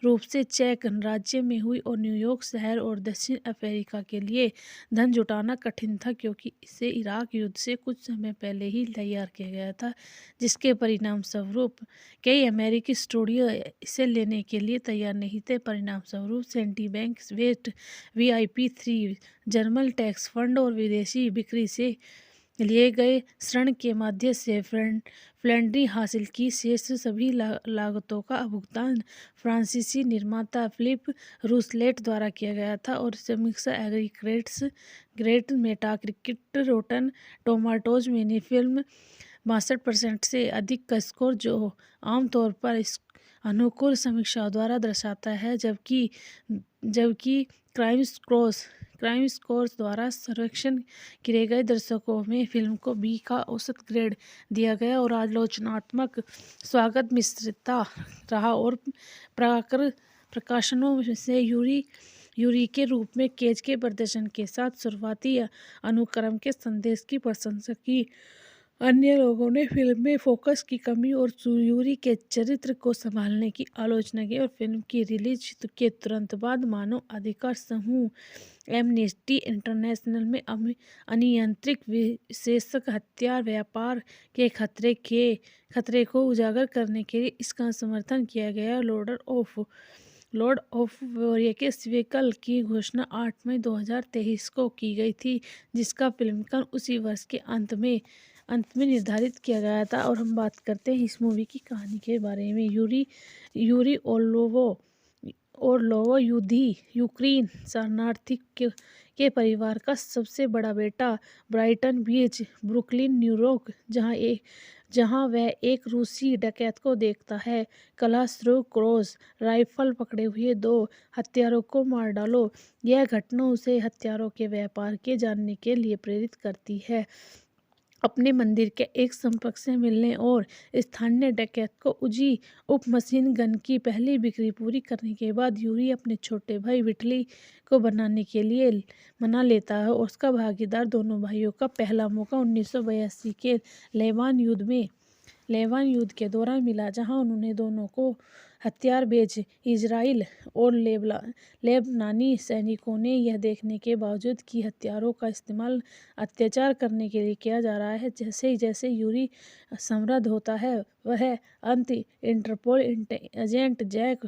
रूप से चेक गणराज्य में हुई और न्यूयॉर्क शहर और दक्षिण अफ्रीका के लिए धन जुटाना कठिन था, क्योंकि इसे इराक युद्ध से कुछ समय पहले ही तैयार किया गया था, जिसके परिणामस्वरूप कई अमेरिकी स्टूडियो इसे लेने के लिए तैयार नहीं थे। परिणामस्वरूप Citibank, West VIP3, German tax fund और विदेशी बिक्री से लिए गए ऋण के माध्यम से फंडिंग हासिल की। शेष सभी लागतों का भुगतान फ्रांसीसी निर्माता फिलिप रूसलेट द्वारा किया गया था और समीक्षा aggregates great Metacritic rotten tomatoes में फिल्म 62% से अधिक का स्कोर, जो आमतौर पर इस अनुकूल समीक्षाओं द्वारा दर्शाता है, जबकि क्राइम स्कोर्स द्वारा सर्वेक्षण किए गए दर्शकों में फिल्म को बी का औसत ग्रेड दिया गया और आलोचनात्मक स्वागत मिश्रित रहा और प्रकाशनों से यूरी के रूप में केज के प्रदर्शन के साथ शुरुआती अनुक्रम के संदेश की प्रशंसा की। अन्य लोगों ने फिल्म में फोकस की कमी और यूरी के चरित्र को संभालने की आलोचना की और फिल्म की रिलीज के तुरंत बाद मानव अधिकार समूह एमनेस्टी इंटरनेशनल में अनियंत्रित विशेषक हथियार व्यापार के खतरे को उजागर करने के लिए इसका समर्थन किया गया। लॉर्ड ऑफ वॉरियर्स व्हीकल की घोषणा 8 मई 2023 को की गई थी, जिसका फिल्मांकन उसी वर्ष के अंत में निर्धारित किया गया था। और हम बात करते हैं इस मूवी की कहानी के बारे में। यूरी ओरलोवो यूक्रेन शरणार्थी के परिवार का सबसे बड़ा बेटा, ब्राइटन बीच, ब्रुकलिन, न्यूयॉर्क, जहां वह एक रूसी डकैत को देखता है। क्रॉस राइफल पकड़े हुए 2 हत्यारों को मार डालो। यह घटना उसे हथियारों के व्यापार के जानने के लिए प्रेरित करती है। अपने मंदिर के एक संपर्क से मिलने और स्थानीय डकैत को उजी मशीन गन की पहली बिक्री पूरी करने के बाद, यूरी अपने छोटे भाई विटली को बनाने के लिए मना लेता है और उसका भागीदार। दोनों भाइयों का पहला मौका 1982 के लेबान युद्ध के दौरान मिला, जहां उन्होंने दोनों को हथियार बेच इजराइल और लेबनानी सैनिकों ने यह देखने के बावजूद कि हथियारों का इस्तेमाल अत्याचार करने के लिए किया जा रहा है। जैसे जैसे यूरी समृद्ध होता है, वह इंटरपोल एजेंट जैक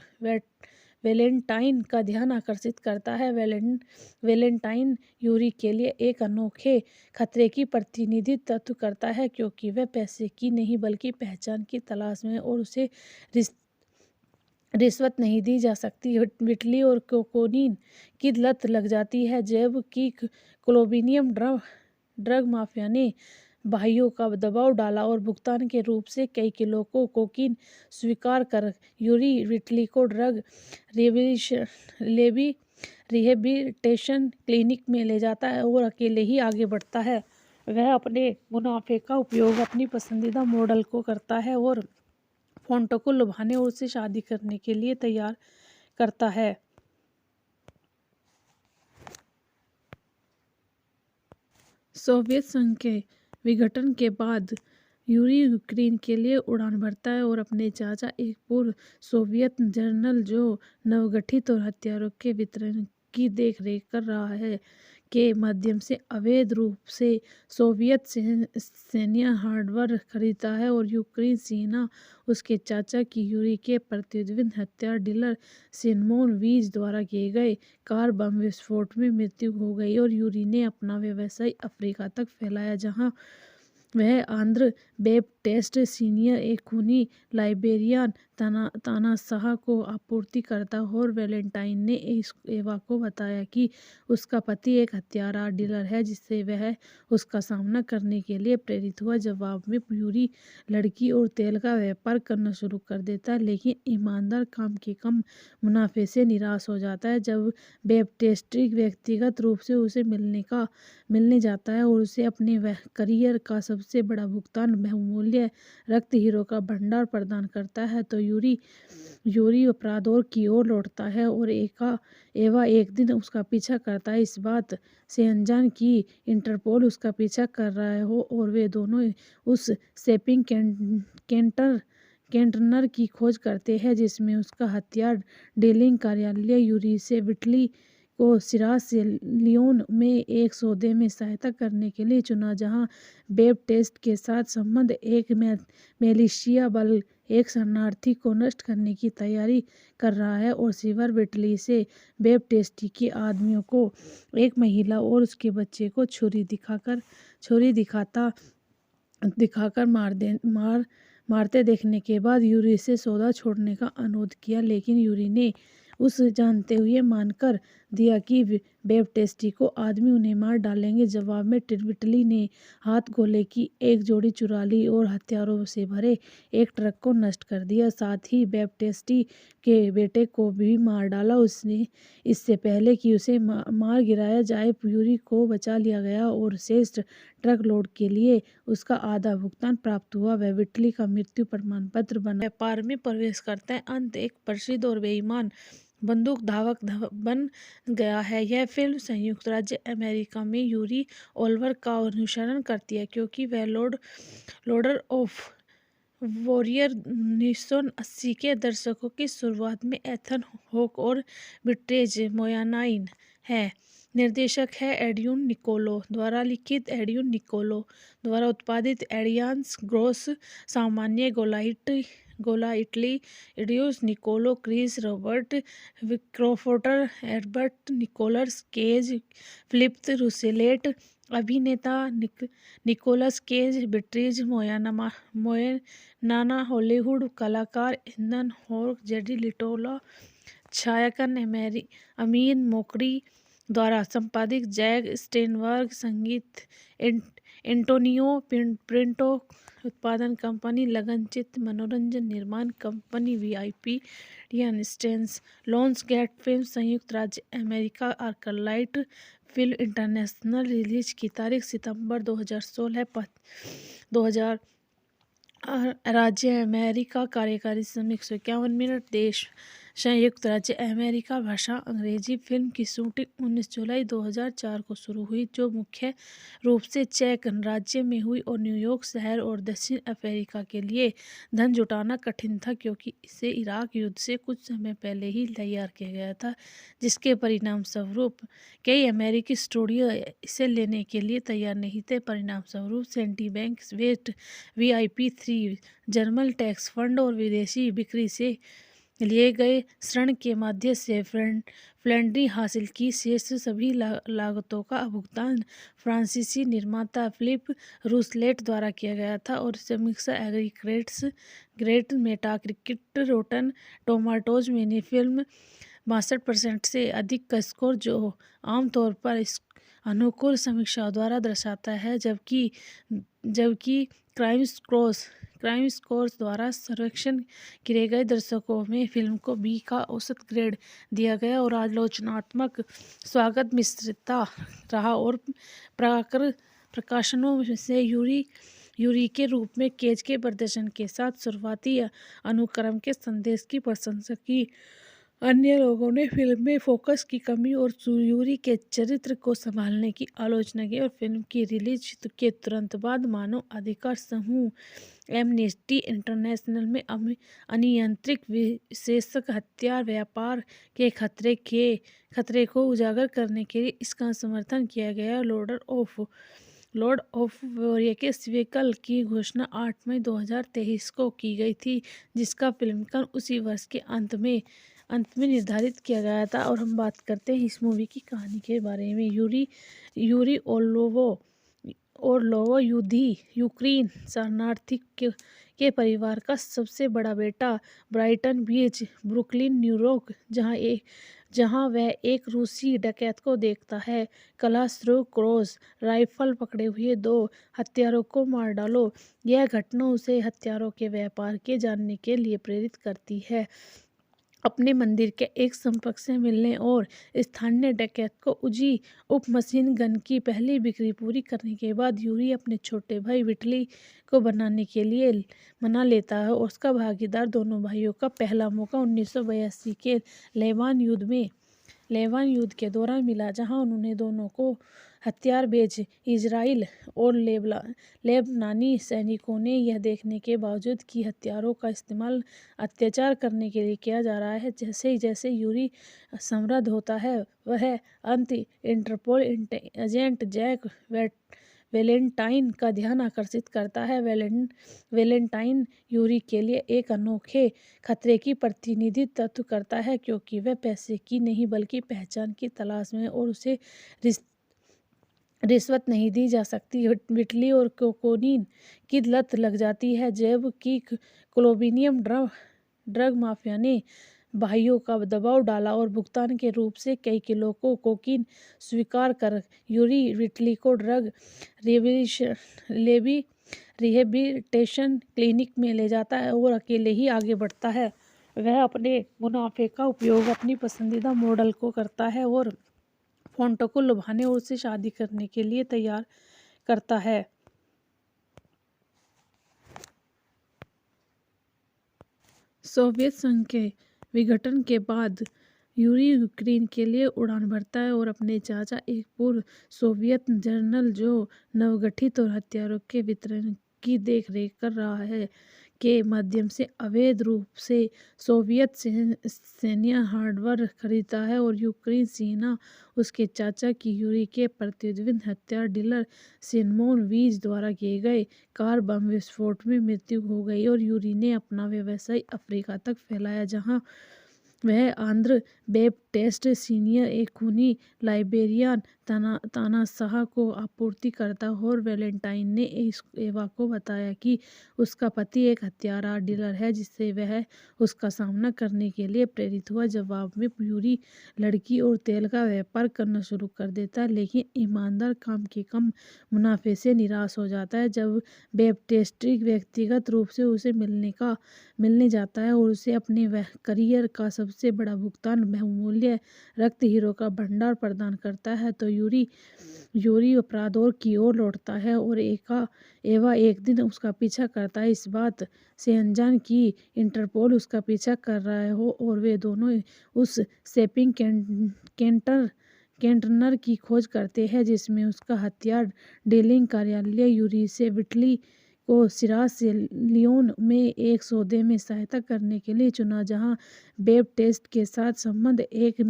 वैलेंटाइन का ध्यान आकर्षित करता है। वैलेंटाइन यूरी के लिए एक अनोखे खतरे की प्रतिनिधित्व करता है, क्योंकि वह पैसे की नहीं बल्कि पहचान की तलाश में और उसे रिश्वत नहीं दी जा सकती। विटली और कोकोनीन की लत लग जाती है, जबकि कोलोम्बियन ड्रग माफिया ने भाइयों का दबाव डाला और भुगतान के रूप से कई किलो कोकीन स्वीकार कर यूरी विटली को ड्रग रिहेबिलिटेशन क्लिनिक में ले जाता है और अकेले ही आगे बढ़ता है। वह अपने मुनाफे का उपयोग अपनी पसंदीदा मॉडल को करता है और फोंटो को लुभाने और उससे शादी करने के लिए तैयार करता है। सोवियत संघ के विघटन के बाद यूरी यूक्रेन के लिए उड़ान भरता है और अपने चाचा, एक पूर्व सोवियत जनरल जो नवगठित और हथियारों के वितरण की देखरेख कर रहा है, के माध्यम से अवैध रूप से सोवियत सैन्य हार्डवेयर खरीदता है। और यूक्रेन सेना उसके चाचा की यूरी के प्रतिद्वंदी हथियार डीलर सिमोन वीज द्वारा किए गए कार बम विस्फोट में मृत्यु हो गई और यूरी ने अपना व्यवसाय अफ्रीका तक फैलाया, जहां वह आंध्र बैप्टिस्ट सीनियर, एक खूनी लाइबेरियन तानाशाह को आपूर्ति करता है। और वैलेंटाइन ने एवा को बताया कि उसका पति एक हथियार डीलर है, जिससे वह उसका सामना करने के लिए प्रेरित हुआ। जवाब में यूरी लड़की और तेल का व्यापार करना शुरू कर देता है, लेकिन ईमानदार काम के कम मुनाफे से निराश हो जाता है। जब बैप्टिस्ट व्यक्तिगत रूप से उसे मिलने जाता है और उसे अपने करियर का सबसे बड़ा भुगतान, बहुमूल्य रक्त हीरो का भंडार प्रदान करता है, तो यूरी अपराधों की ओर लौटता है। और एवा एक दिन उसका पीछा करता है, इस बात से अनजान कि इंटरपोल उसका पीछा कर रहा हो, और वे दोनों उस शॉपिंग कंटेनर की खोज करते हैं जिसमें उसका हथियार डीलिंग कार्यालय यूरी से विटली को सिरास लियोन में एक सौदे में सहायता करने के लिए चुना, जहां बैप्टिस्ट के साथ संबंध एक मिलिशिया बल एक शरणार्थी को नष्ट करने की तैयारी कर रहा है। और सिल्वर विटली से बैप्टिस्ट के आदमियों को एक महिला और उसके बच्चे को छुरी छुरी दिखाकर मारते देखने के बाद यूरी से सौदा छोड़ने का अनुरोध किया, लेकिन यूरी ने उस जानते हुए मानकर दिया कि बैप्टिस्टी को आदमी उन्हें मार डालेंगे। जवाब में विटली ने हाथ गोले की एक जोड़ी चुरा ली और हथियारों से भरे एक ट्रक को नष्ट कर दिया। साथ ही बैप्टिस्टी के बेटे को भी मार डाला। उसने इससे पहले कि उसे मार गिराया जाए, यूरी को बचा लिया गया और शेष ट्रक लोड के लिए उसका आधा भुगतान प्राप्त हुआ। वह विटली का मृत्यु प्रमाण पत्र बना। व्यापार में प्रवेश करते हैं। अंत एक प्रसिद्ध और बेईमान बंदूक धावक बन गया है। यह फिल्म संयुक्त राज्य अमेरिका में यूरी ओल्वर का अनुसरण करती है, क्योंकि वह लॉर्ड ऑफ वॉरियर 1980 के दशकों की शुरुआत में एथन हॉक और विट्रेज मोयानाइन है। निर्देशक है एड्यून निकोलो द्वारा लिखित, एड्यून निकोलो द्वारा उत्पादित। एडियांस ग्रोस सामान्य गोलाइटली एड्यूस Niccolo Chris Robert क्रोफोटर एडबर्ट Nicholas Cage Philip रूसेलेट अभिनेता निकोलस केज बिट्रीज मोयनाना हॉलीवुड कलाकार एथन हॉक जेडी लिटोला छायांकन अमीन मोकड़ी द्वारा संपादित जैक स्टेनबर्ग संगीत एंटोनियो प्रिंटो उत्पादन कंपनी लगनचित्र मनोरंजन निर्माण कंपनी VIP स्टेंस लॉन्सगेट फिल्म संयुक्त राज्य America Arclight film international release की तारीख सितंबर 2016 2000 राज्य अमेरिका कार्यकारी समय 151 मिनट देश संयुक्त राज्य अमेरिका भाषा अंग्रेजी फिल्म की शूटिंग 19 जुलाई 2004 को शुरू हुई, जो मुख्य रूप से चेक गणराज्य में हुई और न्यूयॉर्क शहर और दक्षिण अफ्रीका के लिए धन जुटाना कठिन था, क्योंकि इसे इराक युद्ध से कुछ समय पहले ही तैयार किया गया था, जिसके परिणाम स्वरूप कई अमेरिकी स्टूडियो इसे लेने के लिए तैयार नहीं थे। परिणाम स्वरूप Citibank West VIP3 German tax fund और विदेशी बिक्री से लिए गए ऋण के माध्यम से फंडिंग हासिल की। शेष सभी लागतों का भुगतान फ्रांसीसी निर्माता फिलिप रूसलेट द्वारा किया गया था और समीक्षा ग्रेट मेटाक्रिटिक रोटन टोमाटोज में फिल्म 62% से अधिक का स्कोर, जो आमतौर पर अनुकूल समीक्षाओं द्वारा दर्शाता है, जबकि क्राइम स्कोर्स द्वारा सर्वेक्षण किए गए दर्शकों में फिल्म को B का औसत ग्रेड दिया गया और आलोचनात्मक स्वागत मिश्रित रहा और प्रकाशनों से यूरी के रूप में केज के प्रदर्शन के साथ शुरुआती अनुक्रम के संदेश की प्रशंसा की। अन्य लोगों ने फिल्म में फोकस की कमी और यूरी के चरित्र को संभालने की आलोचना की और फिल्म की रिलीज के तुरंत बाद मानव अधिकार समूह एमनेस्टी इंटरनेशनल में अनियंत्रित विशेषक हथियार व्यापार के खतरे को उजागर करने के लिए इसका समर्थन किया गया। लॉर्ड ऑफ वॉरियर के सीक्वल की घोषणा 8 मई 2023 को की गई थी, जिसका फिल्मांकन उसी वर्ष के अंत में निर्धारित किया गया था। और हम बात करते हैं इस मूवी की कहानी के बारे में। यूरी ओर्लोव यूक्रेन शरणार्थी के परिवार का सबसे बड़ा बेटा ब्राइटन बीच, ब्रुकलिन, न्यूयॉर्क, जहां वह एक रूसी डकैत को देखता है। क्रॉस राइफल पकड़े हुए 2 हत्यारों को मार डालो। यह घटना उसे हथियारों के व्यापार के जानने के लिए प्रेरित करती है। अपने मंदिर के एक संपर्क से मिलने और स्थानीय डकैत को उजी उप मशीन गन की पहली बिक्री पूरी करने के बाद यूरी अपने छोटे भाई विटली को बनाने के लिए मना लेता है और उसका भागीदार। दोनों भाइयों का पहला मौका 1982 के लेबान युद्ध के दौरान मिला, जहां उन्होंने दोनों को हथियार बेच इजराइल और लेबनानी सैनिकों ने यह देखने के बावजूद कि हथियारों का इस्तेमाल अत्याचार करने के लिए किया जा रहा है। जैसे जैसे यूरी समृद्ध होता है, वह इंटरपोल एजेंट जैक वैलेंटाइन का ध्यान आकर्षित करता है। वैलेंटाइन यूरी के लिए एक अनोखे खतरे की प्रतिनिधित्व करता है, क्योंकि वह पैसे की नहीं बल्कि पहचान की तलाश में और उसे रिश्वत नहीं दी जा सकती। विटली और कोकोनीन की लत लग जाती है, जबकि कोलोबिनियम ड्रग माफिया ने भाइयों का दबाव डाला और भुगतान के रूप से कई किलो को कोकीन स्वीकार कर यूरी विटली को ड्रग रिहेबिलिटेशन क्लिनिक में ले जाता है और अकेले ही आगे बढ़ता है। वह अपने मुनाफे का उपयोग अपनी पसंदीदा मॉडल को करता है और फोंटो को लुभाने और उससे शादी करने के लिए तैयार करता है। सोवियत संघ के विघटन के बाद यूरी यूक्रेन के लिए उड़ान भरता है और अपने चाचा, एक पूर्व सोवियत जनरल जो नवगठित और हथियारों के वितरण की देखरेख कर रहा है, के माध्यम से अवैध रूप से सोवियत सैन्य हार्डवेयर खरीदता है। और यूक्रेन सेना उसके चाचा की यूरी के प्रतिद्वंद हथियार डीलर सिमोन वीज द्वारा किए गए कार बम विस्फोट में मृत्यु हो गई और यूरी ने अपना व्यवसाय अफ्रीका तक फैलाया, जहां वह आंध्र बैप्टिस्ट सीनियर एक खूनी लाइबेरियन तानाशाह को आपूर्ति करता। और वैलेंटाइन ने एवा को बताया कि उसका पति एक हथियार डीलर है, जिससे वह उसका सामना करने के लिए प्रेरित हुआ। जवाब में यूरी लड़की और तेल का व्यापार करना शुरू कर देता है, लेकिन ईमानदार काम के कम मुनाफे से निराश हो जाता है। जब बैप्टिस्ट व्यक्तिगत रूप से उसे मिलने जाता है और उसे अपने करियर का सबसे बड़ा भुगतान बहुमूल्य रक्त हीरो का भंडार प्रदान करता है, तो यूरी अपराधों की ओर लौटता है। और एवा एक दिन उसका पीछा करता है, इस बात से अनजान कि इंटरपोल उसका पीछा कर रहा हो, और वे दोनों उस शॉपिंग कंटेनर की खोज करते हैं जिसमें उसका हथियार डीलिंग कार्यालय यूरी से विटली को सिरास लियोन में एक सौदे में सहायता करने के लिए चुना, जहां बैप्टिस्ट के साथ संबंध एक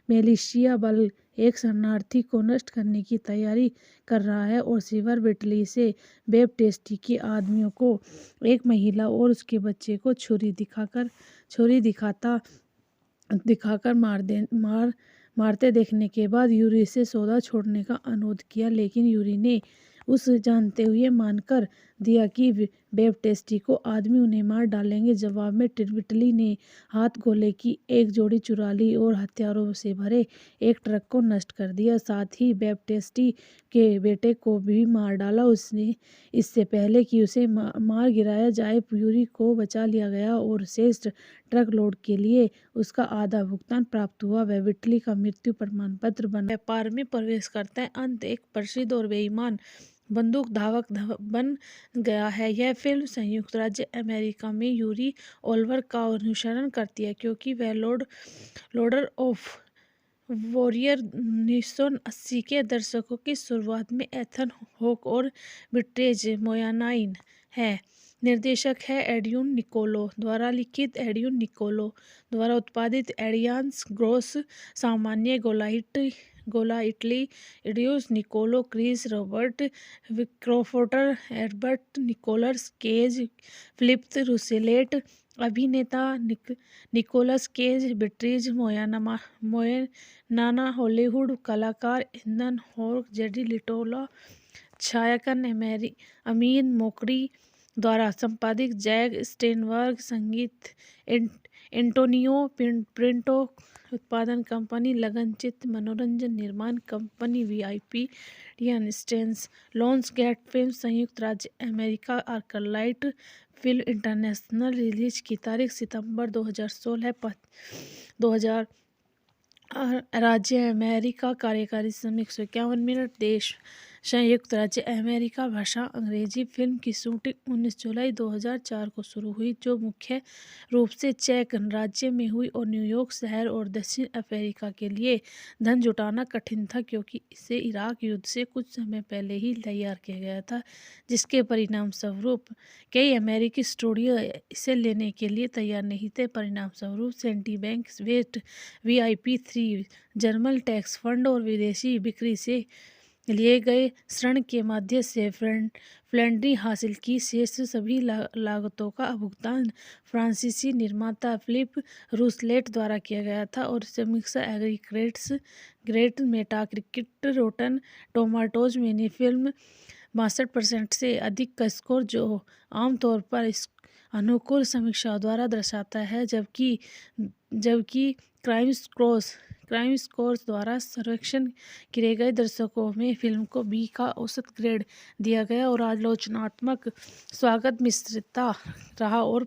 मिलिशिया बल एक शरणार्थी को नष्ट करने की तैयारी कर रहा है। और सिवर विटली से बैप्टिस्ट के आदमियों को एक महिला और उसके बच्चे को छुरी दिखाकर मारते देखने के बाद यूरी से सौदा छोड़ने का अनुरोध किया, लेकिन यूरी ने उस जानते हुए मानकर दिया कि बैप्टिस्ट को आदमी उन्हें मार डालेंगे। जवाब में विटली ने हाथ गोले की एक जोड़ी चुरा ली और हथियारों से भरे एक ट्रक को नष्ट कर दिया, साथ ही बैप्टिस्ट के बेटे को भी मार डाला। उसने इससे पहले कि उसे मार गिराया जाए, यूरी को बचा लिया गया और शेष ट्रक लोड के लिए उसका आधा भुगतान प्राप्त हुआ। वह विटली का मृत्यु प्रमाण पत्र बन व्यापार में प्रवेश करता है। अंत एक प्रसिद्ध और बेईमान बंदूक धावक बन गया है। यह फिल्म संयुक्त राज्य अमेरिका में यूरी ओलिवर का अनुसरण करती है, क्योंकि वह लॉर्ड ऑफ वॉरियर 1980 के दशकों की शुरुआत में एथन हॉक और विट्रेज मोयानाइन है। निर्देशक है एडियन निकोलो द्वारा लिखित, एडियन निकोलो द्वारा उत्पादित, एडियांस ग्रोस, सामान्य गोलाइटली एडियोस निकोलो, क्रिस रॉबर्ट, क्रोफोर्टर, एडवर्ड निकोलस केज, फिलिप रूसेलेट, अभिनेता निकोलस केज, बिट्रीज मोयनाना, हॉलीवुड कलाकार एथन हॉक, जेडी लिटोला, छायांकन अमीन मोकड़ी द्वारा संपादित, जैक स्टेनबर्ग संगीत, एंटोनियो प्रिंटो उत्पादन कंपनी, लगनचित्र मनोरंजन निर्माण कंपनी VIP स्टेंस, लॉन्स गेट फिल्म संयुक्त राज्य America, Arclight film international, release की तारीख सितंबर 2016, 2000 राज्य अमेरिका, कार्यकारी समय 151 मिनट, देश संयुक्त राज्य अमेरिका, भाषा अंग्रेजी। फिल्म की शूटिंग 19 जुलाई 2004 को शुरू हुई, जो मुख्य रूप से चेक राज्य में हुई और न्यूयॉर्क शहर और दक्षिण अफ्रीका के लिए धन जुटाना कठिन था, क्योंकि इसे इराक युद्ध से कुछ समय पहले ही तैयार किया गया था, जिसके परिणाम स्वरूप कई अमेरिकी स्टूडियो इसे लेने के लिए तैयार नहीं थे। परिणाम स्वरूप Citibank, West VIP3, German tax fund और विदेशी बिक्री से लिए गए ऋण के माध्यम से फंडिंग हासिल की। शेष सभी लागतों का भुगतान फ्रांसीसी निर्माता फिलिप रूसलेट द्वारा किया गया था और समीक्षा एग्रीगेट्स मेटाक्रिटिक रोटन टोमाटोज में फिल्म 62% से अधिक का स्कोर, जो आमतौर पर इस अनुकूल समीक्षाओं द्वारा दर्शाता है, जबकि क्राइम स्कोर्स द्वारा सर्वेक्षण किए गए दर्शकों में फिल्म को बी का औसत ग्रेड दिया गया और आलोचनात्मक स्वागत मिश्रित रहा और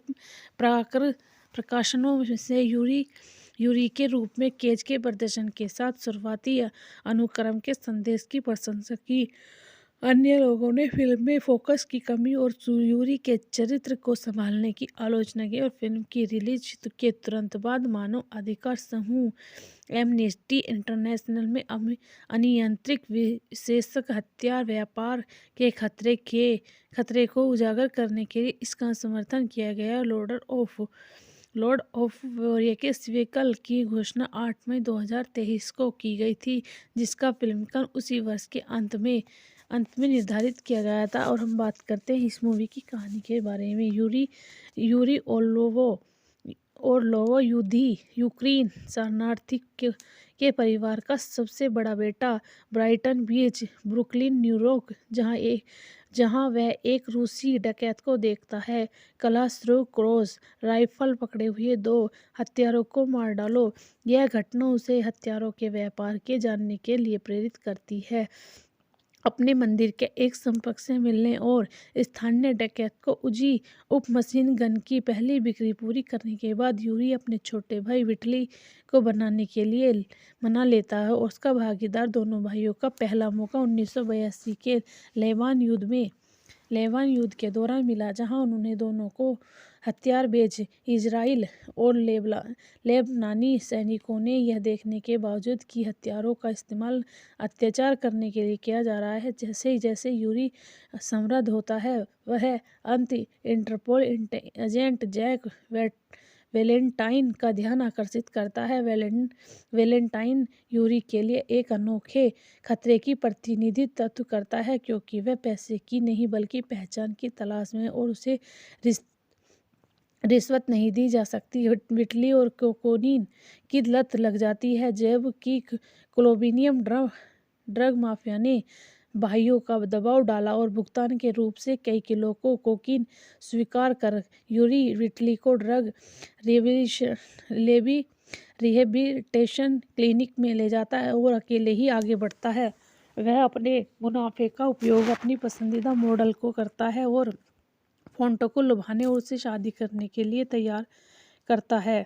प्रकाशनों से यूरी के रूप में केज के प्रदर्शन के साथ शुरुआती अनुक्रम के संदेश की प्रशंसा की। अन्य लोगों ने फिल्म में फोकस की कमी और यूरी के चरित्र को संभालने की आलोचना की और फिल्म की रिलीज के तुरंत बाद मानव अधिकार समूह एमनेस्टी इंटरनेशनल में अनियंत्रित विशेषक हथियार व्यापार के खतरे को उजागर करने के लिए इसका समर्थन किया गया। लॉर्ड ऑफ वॉरियर्स व्हीकल की घोषणा 8 मई 2023 को की गई थी, जिसका फिल्मांकन उसी वर्ष के अंत में निर्धारित किया गया था। और हम बात करते हैं इस मूवी की कहानी के बारे में। यूरी ओरलोवो यूक्रेन शरणार्थी के परिवार का सबसे बड़ा बेटा, ब्राइटन बीच, ब्रुकलिन, न्यूयॉर्क, जहां वह एक रूसी डकैत को देखता है। क्रॉस राइफल पकड़े हुए 2 हत्यारों को मार डालो। यह घटना उसे हथियारों के व्यापार के जानने के लिए प्रेरित करती है। अपने मंदिर के एक संपर्क से मिलने और स्थानीय डकैत को उजी मशीन गन की पहली बिक्री पूरी करने के बाद, यूरी अपने छोटे भाई विटली को बनाने के लिए मना लेता है और उसका भागीदार दोनों भाइयों का पहला मौका 1982 के लेबान युद्ध के दौरान मिला, जहां उन्होंने दोनों को हथियार बेच इजराइल और लेबनानी सैनिकों ने यह देखने के बावजूद कि हथियारों का इस्तेमाल अत्याचार करने के लिए किया जा रहा है। जैसे ही यूरी समृद्ध होता है, वह इंटरपोल एजेंट जैक वेलेंटाइन का ध्यान आकर्षित करता है। वेलेंटाइन यूरी के लिए एक अनोखे खतरे की प्रतिनिधित्व करता है, क्योंकि वह पैसे की नहीं बल्कि पहचान की तलाश में और उसे रिश्वत नहीं दी जा सकती। विटली और कोकीन की लत लग जाती है, जबकि कोलंबियन ड्रग माफिया ने भाइयों का दबाव डाला और भुगतान के रूप से कई किलो कोकीन स्वीकार कर यूरी विटली को ड्रग रिहेबिलिटेशन क्लिनिक में ले जाता है और अकेले ही आगे बढ़ता है। वह अपने मुनाफे का उपयोग अपनी पसंदीदा मॉडल को करता है और फोंटो को लुभाने और उससे शादी करने के लिए तैयार करता है।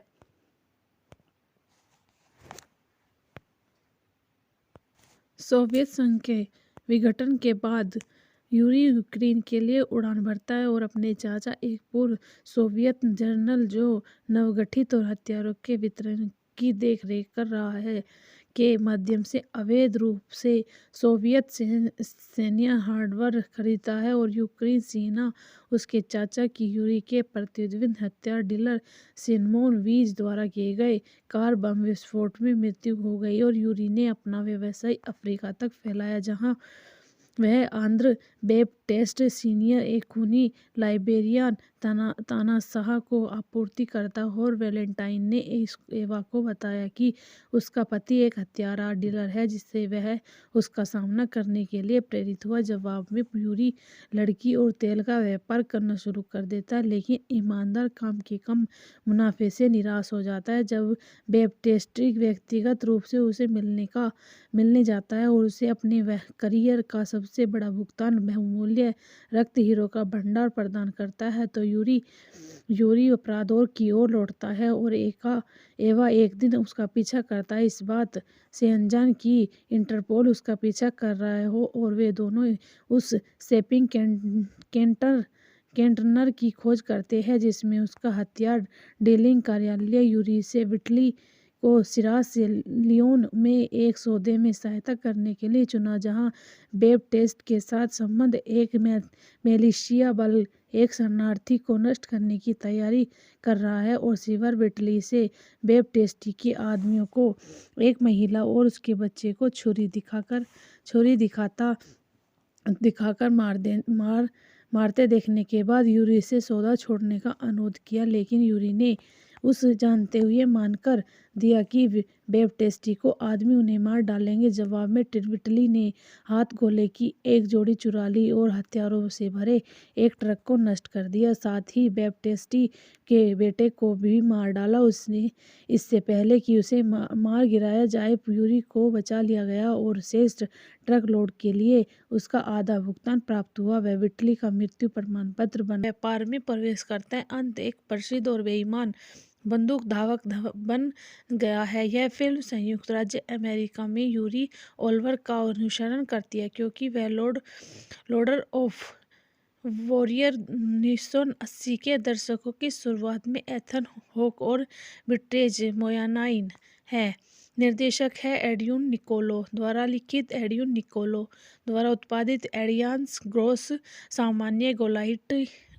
सोवियत संघ के विघटन के बाद यूरी यूक्रेन के लिए उड़ान भरता है और अपने चाचा, एक पूर्व सोवियत जनरल जो नवगठित और हथियारों के वितरण की देखरेख कर रहा है, के माध्यम से अवैध रूप से सोवियत सैन्य हार्डवेयर खरीदता है। और यूक्रेन सेना उसके चाचा की यूरी के प्रतिद्वंदी हथियार डीलर सिमोन वीज द्वारा किए गए कार बम विस्फोट में मृत्यु हो गई और यूरी ने अपना व्यवसाय अफ्रीका तक फैलाया, जहां वह आंद्र बैप्टिस्ट सीनियर, एक खूनी लाइबेरियन तानाशाह को आपूर्ति करता है। और वेलेंटाइन ने एवा को बताया कि उसका पति एक हथियार डीलर है, जिससे वह उसका सामना करने के लिए प्रेरित हुआ। जवाब में यूरी लड़की और तेल का व्यापार करना शुरू कर देता है, लेकिन ईमानदार काम के कम मुनाफे से निराश हो जाता है। जब बैप्टिस्ट व्यक्तिगत रूप से उसे मिलने जाता है और उसे अपने करियर का सबसे बड़ा भुगतान बहुमूल्य रक्त हीरो का भंडार प्रदान करता है, तो यूरी अपराधों की ओर लौटता है और एवा एक दिन उसका पीछा करता है, इस बात से अनजान कि इंटरपोल उसका पीछा कर रहा हो, और वे दोनों उस शॉपिंग कंटेनर की खोज करते हैं जिसमें उसका हथियार डीलिंग कार्यालय यूरी से विटली को सिरास लियोन में एक सौदे में सहायता करने के लिए चुना, जहां बैप्टिस्ट के साथ संबंध एक मिलिशिया बल एक शरणार्थी को नष्ट करने की तैयारी कर रहा है और सिल्वर बिटली से बैप्टिस्ट के आदमियों को, एक महिला और उसके बच्चे को छुरी दिखाकर मारते देखने के बाद यूरी से सौदा छोड़ने का अनुरोध किया, लेकिन यूरी ने उस जानते हुए मानकर दिया कि बैप्टिस्ट को आदमी उन्हें मार डालेंगे। जवाब में बिटली ने हाथ गोले की एक जोड़ी चुरा ली और हथियारों से भरे एक ट्रक को नष्ट कर दिया। साथ ही बैप्टिस्ट के बेटे को भी मार डाला। उसने इससे पहले कि उसे मार गिराया जाए, यूरी को बचा लिया गया और शेष ट्रक लोड के लिए उसका आधा भुगतान प्राप्त हुआ। वह बिटली का मृत्यु प्रमाण पत्र बन व्यापार में प्रवेश करता है। अंत एक प्रसिद्ध और बेईमान बंदूक धावक बन गया है। यह फिल्म संयुक्त राज्य अमेरिका में यूरी ओलिवर का अनुसरण करती है, क्योंकि वह लॉर्ड ऑफ वॉरियर 1980 के दशकों की शुरुआत में एथन हॉक और विट्रेज मोयानाइन है। निर्देशक है एड्रियन निकोलो द्वारा लिखित, एड्रियन निकोलो द्वारा उत्पादित। एड्रियान ग्रोस सामान्य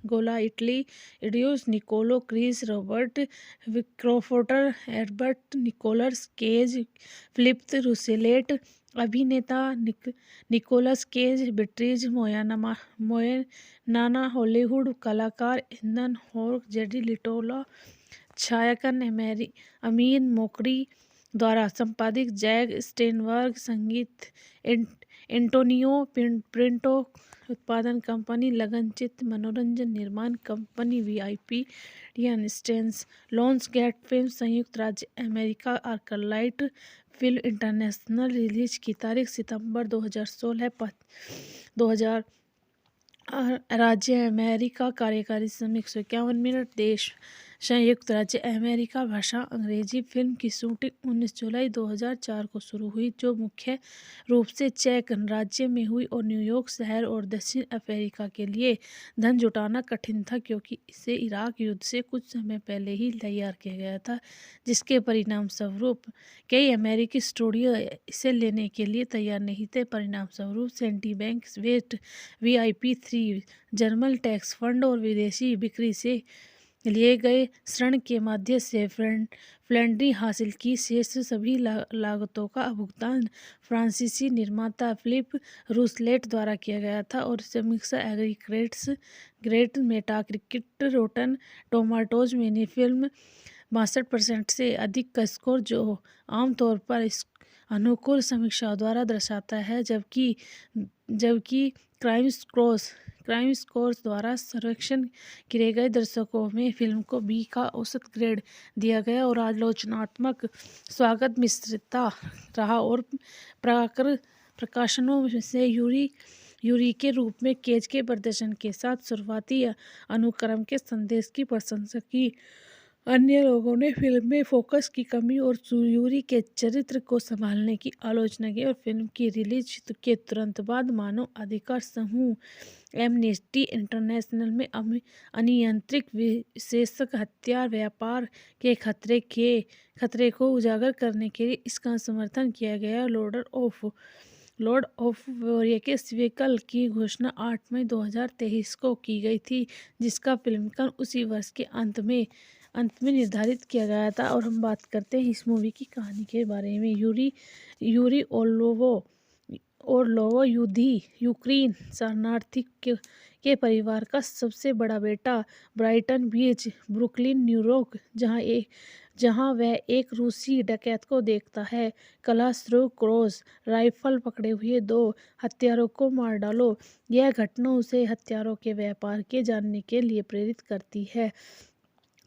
Golightly Adrian Nicolo, Chris Robert, Crawford, Edward Nicholas Cage, Philip रूसेलेट। अभिनेता निकोलस केज, बिट्रीज मोयनाना। हॉलीवुड कलाकार एथन हॉक, जेडी लिटोला। छायांकन अमीन मोकरी द्वारा संपादित, जैक स्टेनबर्ग। संगीत एंटोनियो पिंटो। उत्पादन कंपनी लगनचित्र मनोरंजन निर्माण कंपनी VIP स्टेन्स। लॉन्च गेट फिल्म संयुक्त राज्य America, Arclight film international. Release की तारीख सितंबर 2016। 2000 राज्य अमेरिका। कार्यकारी समय 151 मिनट। देश संयुक्त राज्य अमेरिका। भाषा अंग्रेजी। फिल्म की शूटिंग 19 जुलाई 2004 को शुरू हुई, जो मुख्य रूप से चेक गणराज्य में हुई और न्यूयॉर्क शहर और दक्षिण अफ्रीका के लिए धन जुटाना कठिन था, क्योंकि इसे इराक युद्ध से कुछ समय पहले ही तैयार किया गया था, जिसके परिणामस्वरूप कई अमेरिकी स्टूडियो इसे लेने के लिए तैयार नहीं थे। परिणामस्वरूप Citibank, West VIP3, German tax fund और विदेशी बिक्री से लिए गए ऋण के माध्यम से फंडिंग हासिल की। शेष सभी लागतों का भुगतान फ्रांसीसी निर्माता फिलिप रूसलेट द्वारा किया गया था और समीक्षा एग्रीगेट मेटाक्रिटिक रोटन टोमाटोज में फिल्म 62% से अधिक का स्कोर, जो आमतौर पर अनुकूल समीक्षाओं द्वारा दर्शाता है, जबकि क्राइम स्कोर द्वारा सर्वेक्षण किए गए दर्शकों में फिल्म को B का औसत ग्रेड दिया गया और आलोचनात्मक स्वागत मिश्रित रहा। और प्रकाशनों से यूरी के रूप में केज के प्रदर्शन के साथ शुरुआती अनुक्रम के संदेश की प्रशंसा की। अन्य लोगों ने फिल्म में फोकस की कमी और यूरी के चरित्र को संभालने की आलोचना की। और फिल्म की रिलीज के तुरंत बाद मानव अधिकार समूह एमनेस्टी इंटरनेशनल में अनियंत्रित विशेषक हथियार व्यापार के खतरे को उजागर करने के लिए इसका समर्थन किया गया। लॉर्ड ऑफ वॉरियर के सीक्वल की घोषणा 8 मई 2023 को की गई थी, जिसका फिल्मांकन उसी वर्ष के अंत में निर्धारित किया गया था। और हम बात करते हैं इस मूवी की कहानी के बारे में। यूरी ओर्लोवो यूक्रेन शरणार्थी के परिवार का सबसे बड़ा बेटा, ब्राइटन बीच, ब्रुकलिन, न्यूयॉर्क, जहां वह एक रूसी डकैत को देखता है। क्लासरूम क्रॉस राइफल पकड़े हुए 2 हत्यारों को मार डालो। यह घटना उसे हथियारों के व्यापार के जानने के लिए प्रेरित करती है।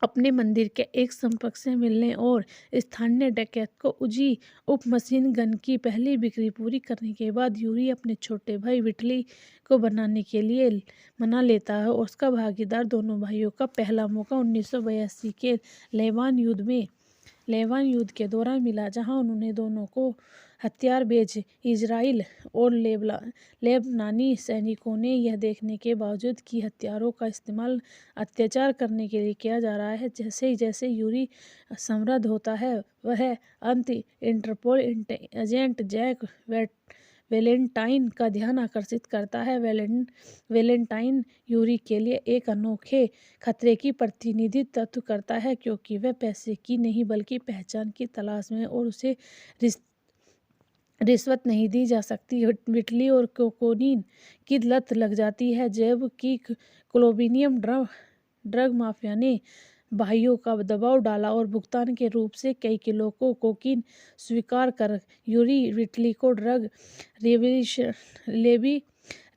अपने मंदिर के एक संपर्क से मिलने और स्थानीय डकैत को उजी उप मशीन गन की पहली बिक्री पूरी करने के बाद, यूरी अपने छोटे भाई विटली को बनाने के लिए मना लेता है और उसका भागीदार दोनों भाइयों का पहला मौका 1982 के लेबान युद्ध के दौरान मिला, जहां उन्होंने दोनों को हथियार बेच इजराइल और लेबनानी सैनिकों ने यह देखने के बावजूद कि हथियारों का इस्तेमाल अत्याचार करने के लिए किया जा रहा है। जैसे जैसे यूरी समृद्ध होता है, वह इंटरपोल एजेंट जैक वैलेंटाइन का ध्यान आकर्षित करता है। वैलेंटाइन यूरी के लिए एक अनोखे खतरे की प्रतिनिधित्व करता है, क्योंकि वह पैसे की नहीं बल्कि पहचान की तलाश में है और उसे रिश्वत नहीं दी जा सकती। विटली और कोकोनीन की लत लग जाती है, जबकि कोलोम्बियम ड्रग माफिया ने भाइयों का दबाव डाला और भुगतान के रूप से कई किलो को कोकीन स्वीकार कर यूरी विटली को ड्रग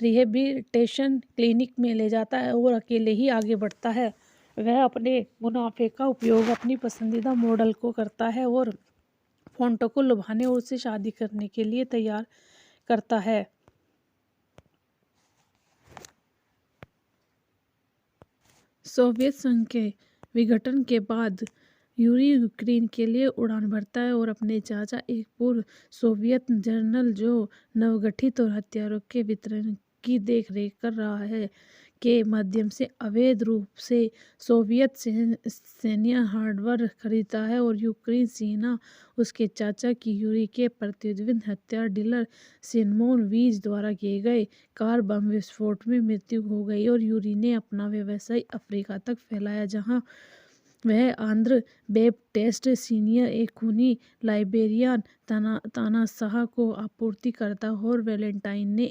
रिहेबिलिटेशन क्लिनिक में ले जाता है और अकेले ही आगे बढ़ता है। वह अपने मुनाफे का उपयोग अपनी पसंदीदा मॉडल को करता है और फोंटो को लुभाने और उससे शादी करने के लिए तैयार करता है। सोवियत संघ के विघटन के बाद यूरी यूक्रेन के लिए उड़ान भरता है और अपने चाचा, एक पूर्व सोवियत जनरल जो नवगठित और हथियारों के वितरण की देखरेख कर रहा है, के माध्यम से अवैध रूप से सोवियत सैन्य हार्डवेयर खरीदता है। और यूक्रेन सेना उसके चाचा की यूरी के प्रतिद्वंद हथियार डीलर सिमोन वीज द्वारा किए गए कार बम विस्फोट में मृत्यु हो गई और यूरी ने अपना व्यवसाय अफ्रीका तक फैलाया, जहां वह आंध्र बैप्टिस्ट सीनियर, एक खूनी लाइबेरियन तानाशाह को आपूर्ति करता। और वैलेंटाइन ने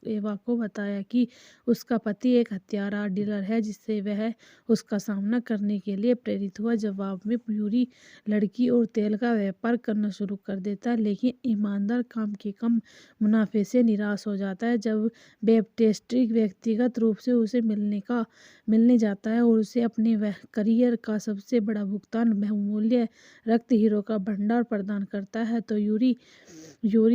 एवा को बताया कि उसका पति एक हथियार डीलर है, जिससे वह उसका सामना करने के लिए प्रेरित हुआ। जवाब में यूरी लड़की और तेल का व्यापार करना शुरू कर देता है, लेकिन ईमानदार काम के कम मुनाफे से निराश हो जाता है। जब बैप्टिस्ट व्यक्तिगत रूप से उसे मिलने जाता है और उसे अपने करियर का सबसे बड़ा भुगतान बहुमूल्य रक्त हीरो का भंडार प्रदान करता है, तो यूरी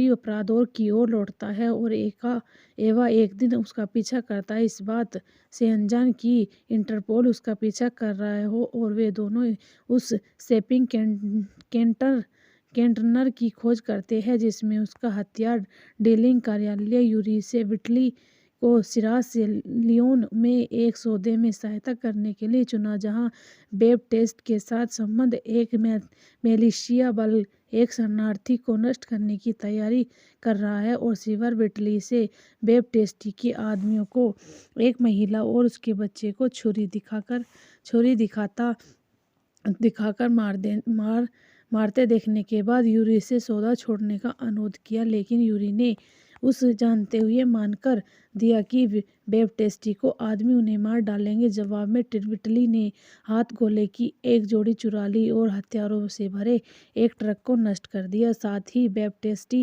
अपराधों की ओर लौटता है। और एवा एक दिन उसका पीछा करता है, इस बात से अनजान कि इंटरपोल उसका पीछा कर रहा हो, और वे दोनों उस शॉपिंग कंटेनर की खोज करते हैं जिसमें उसका हथियार डीलिंग कार्यालय यूरी से विटली को सिरास लियोन में एक सौदे में सहायता करने के लिए चुना, जहां बैप्टिस्ट के साथ संबंध एक मिलिशिया बल एक शरणार्थी को नष्ट करने की तैयारी कर रहा है। और सिवर विटली से बैप्टिस्ट के आदमियों को एक महिला और उसके बच्चे को छुरी दिखाकर मारते देखने के बाद यूरी से सौदा छोड़ने का अनुरोध किया, लेकिन यूरी ने उस जानते हुए मानकर दिया कि बैप्टिस्ट को आदमी उन्हें मार डालेंगे। जवाब में विटली ने हाथ गोले की एक जोड़ी चुरा ली और हथियारों से भरे एक ट्रक को नष्ट कर दिया। साथ ही बैप्टिस्ट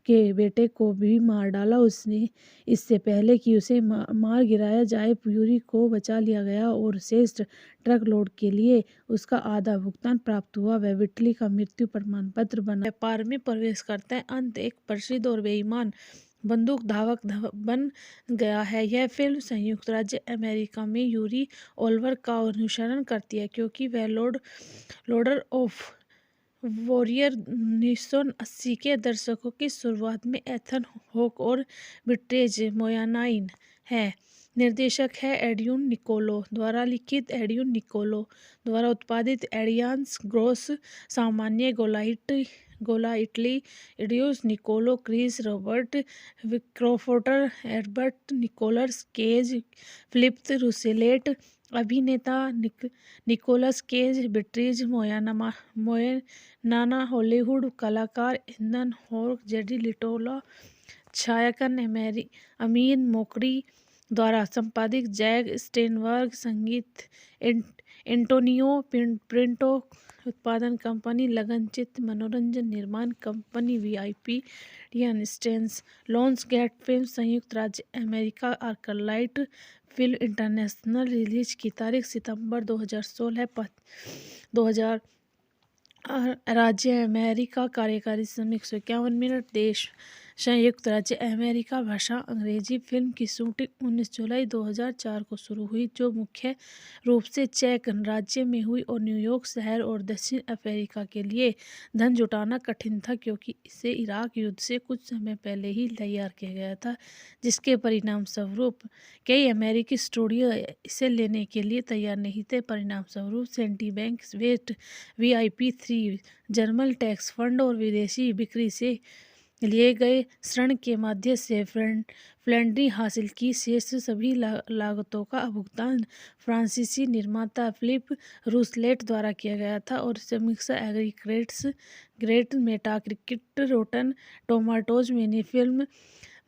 के बेटे को भी मार डाला। उसने इससे पहले कि उसे मार गिराया जाए, यूरी को बचा लिया गया और शेष ट्रक लोड के लिए उसका आधा भुगतान प्राप्त हुआ। वह विटली का मृत्यु प्रमाण पत्र बना व्यापार में प्रवेश करता है। अंत एक प्रसिद्ध और बेईमान बंदूक धावक बन गया है। यह फिल्म संयुक्त राज्य अमेरिका में यूरी ओलिवर का अनुसरण करती है, क्योंकि वह लॉर्ड ऑफ वॉरियर 1980 के दशकों की शुरुआत में एथन हॉक और विट्रेज मोयानाइन है। निर्देशक है एड्रियन निकोलो द्वारा लिखित, एड्रियन निकोलो द्वारा उत्पादित। एडियांस ग्रोस सामान्य गोला इटली एड्यूस निकोलो क्रिस रॉबर्ट क्रॉफोर्टर एडबर्ट निकोलस केज फिलिप रूसेलेट अभिनेता निकोलस केज बिट्रीज मोयनाना हॉलीवुड कलाकार एथन हॉक जेडी लिटोला छायांकन अमीन मोकरी द्वारा संपादित जैक स्टेनबर्ग संगीत एंटोनियो पिंटो उत्पादन कंपनी लगनचित मनोरंजन निर्माण कंपनी वीआईपी स्टेन्स लॉन्सगेट फिल्म संयुक्त राज्य America Arclight film international release की तारीख सितंबर 2016 2000 राज्य अमेरिका कार्यकारी समय 151 मिनट देश संयुक्त राज्य अमेरिका भाषा अंग्रेजी फिल्म की शूटिंग 19 जुलाई 2004 को शुरू हुई, जो मुख्य रूप से चेक गणराज्य में हुई और न्यूयॉर्क शहर और दक्षिण अफ्रीका के लिए धन जुटाना कठिन था, क्योंकि इसे इराक युद्ध से कुछ समय पहले ही तैयार किया गया था, जिसके परिणाम स्वरूप कई अमेरिकी स्टूडियो इसे लेने के लिए तैयार नहीं थे। परिणाम स्वरूप Citibank West VIP3 German tax fund और विदेशी बिक्री से लिए गए ऋण के माध्यम से फंडिंग हासिल की। शेष सभी लागतों का भुगतान फ्रांसीसी निर्माता फिलिप रूसलेट द्वारा किया गया था और समीक्षा एग्रीगेट मेटाक्रिटिक रोटन टोमाटोज में फिल्म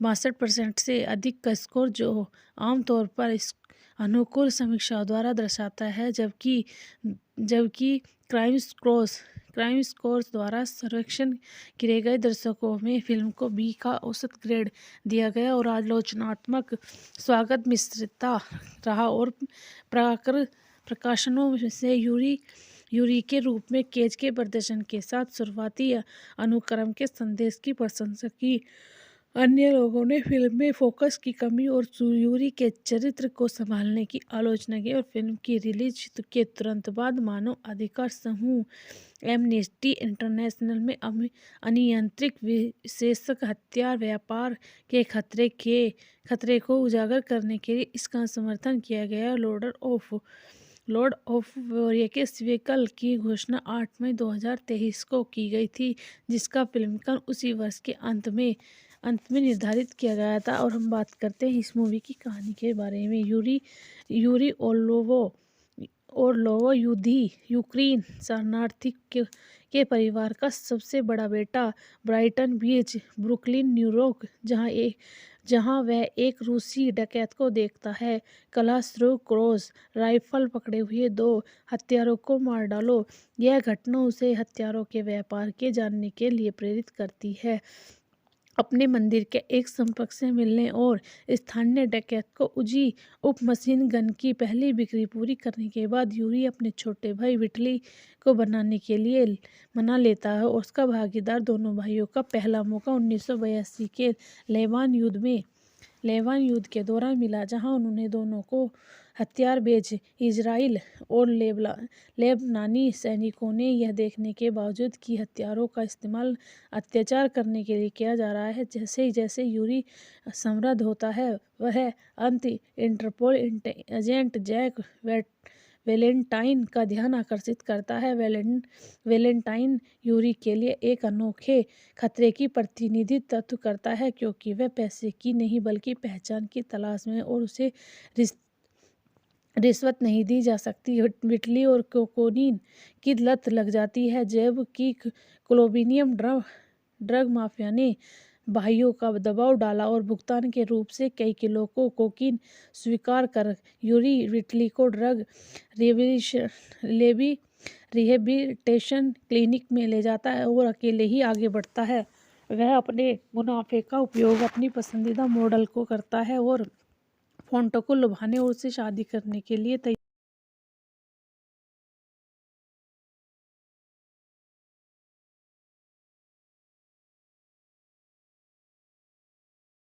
62% से अधिक का स्कोर, जो आमतौर पर इस अनुकूल समीक्षाओं द्वारा दर्शाता है, जबकि क्राइम स्कोर्स द्वारा सर्वेक्षण किए गए दर्शकों में फिल्म को बी का औसत ग्रेड दिया गया और आलोचनात्मक स्वागत मिश्रित रहा और प्रकाशनों से यूरी के रूप में केज के प्रदर्शन के साथ शुरुआती अनुक्रम के संदेश की प्रशंसा की। अन्य लोगों ने फिल्म में फोकस की कमी और यूरी के चरित्र को संभालने की आलोचना की और फिल्म की रिलीज के तुरंत बाद मानव अधिकार समूह एमनेस्टी इंटरनेशनल में अनियंत्रित विशेषक हथियार व्यापार के खतरे को उजागर करने के लिए इसका समर्थन किया गया। लॉर्ड ऑफ वोरियस व्हीकल की घोषणा 8 मई 2023 को की गई थी, जिसका फिल्मांकन उसी वर्ष के अंत में निर्धारित किया गया था। और हम बात करते हैं इस मूवी की कहानी के बारे में। यूरी ओरलोवो यूक्रेन शरणार्थी के परिवार का सबसे बड़ा बेटा ब्राइटन बीच, ब्रुकलिन, न्यूयॉर्क, जहां वह एक रूसी डकैत को देखता है। क्रॉस राइफल पकड़े हुए 2 हत्यारों को मार डालो। यह घटना उसे हथियारों के व्यापार के जानने के लिए प्रेरित करती है। अपने मंदिर के एक संपर्क से मिलने और स्थानीय डकैत को उजी उप मशीन गन की पहली बिक्री पूरी करने के बाद यूरी अपने छोटे भाई विटली को बनाने के लिए मना लेता है और उसका भागीदार। दोनों भाइयों का पहला मौका 1982 के लेबान युद्ध के दौरान मिला, जहां उन्होंने दोनों को हथियार बेच इजराइल और लेबनानी सैनिकों ने यह देखने के बावजूद कि हथियारों का इस्तेमाल अत्याचार करने के लिए किया जा रहा है। जैसे जैसे यूरी समृद्ध होता है, वह अंत इंटरपोल एजेंट जैक वैलेंटाइन का ध्यान आकर्षित करता है। वैलेंटाइन यूरी के लिए एक अनोखे खतरे की प्रतिनिधित्व करता है, क्योंकि वह पैसे की नहीं बल्कि पहचान की तलाश में और उसे रिश्वत नहीं दी जा सकती। विटली और कोकोनीन की लत लग जाती है, जबकि कोलोम्बियन ड्रग माफिया ने भाइयों का दबाव डाला और भुगतान के रूप से कई किलो को कोकीन स्वीकार कर यूरी विटली को ड्रग रिहेबिलिटेशन क्लिनिक में ले जाता है और अकेले ही आगे बढ़ता है। वह अपने मुनाफे का उपयोग अपनी पसंदीदा मॉडल को करता है और फोंटो को लुभाने और उससे शादी करने के लिए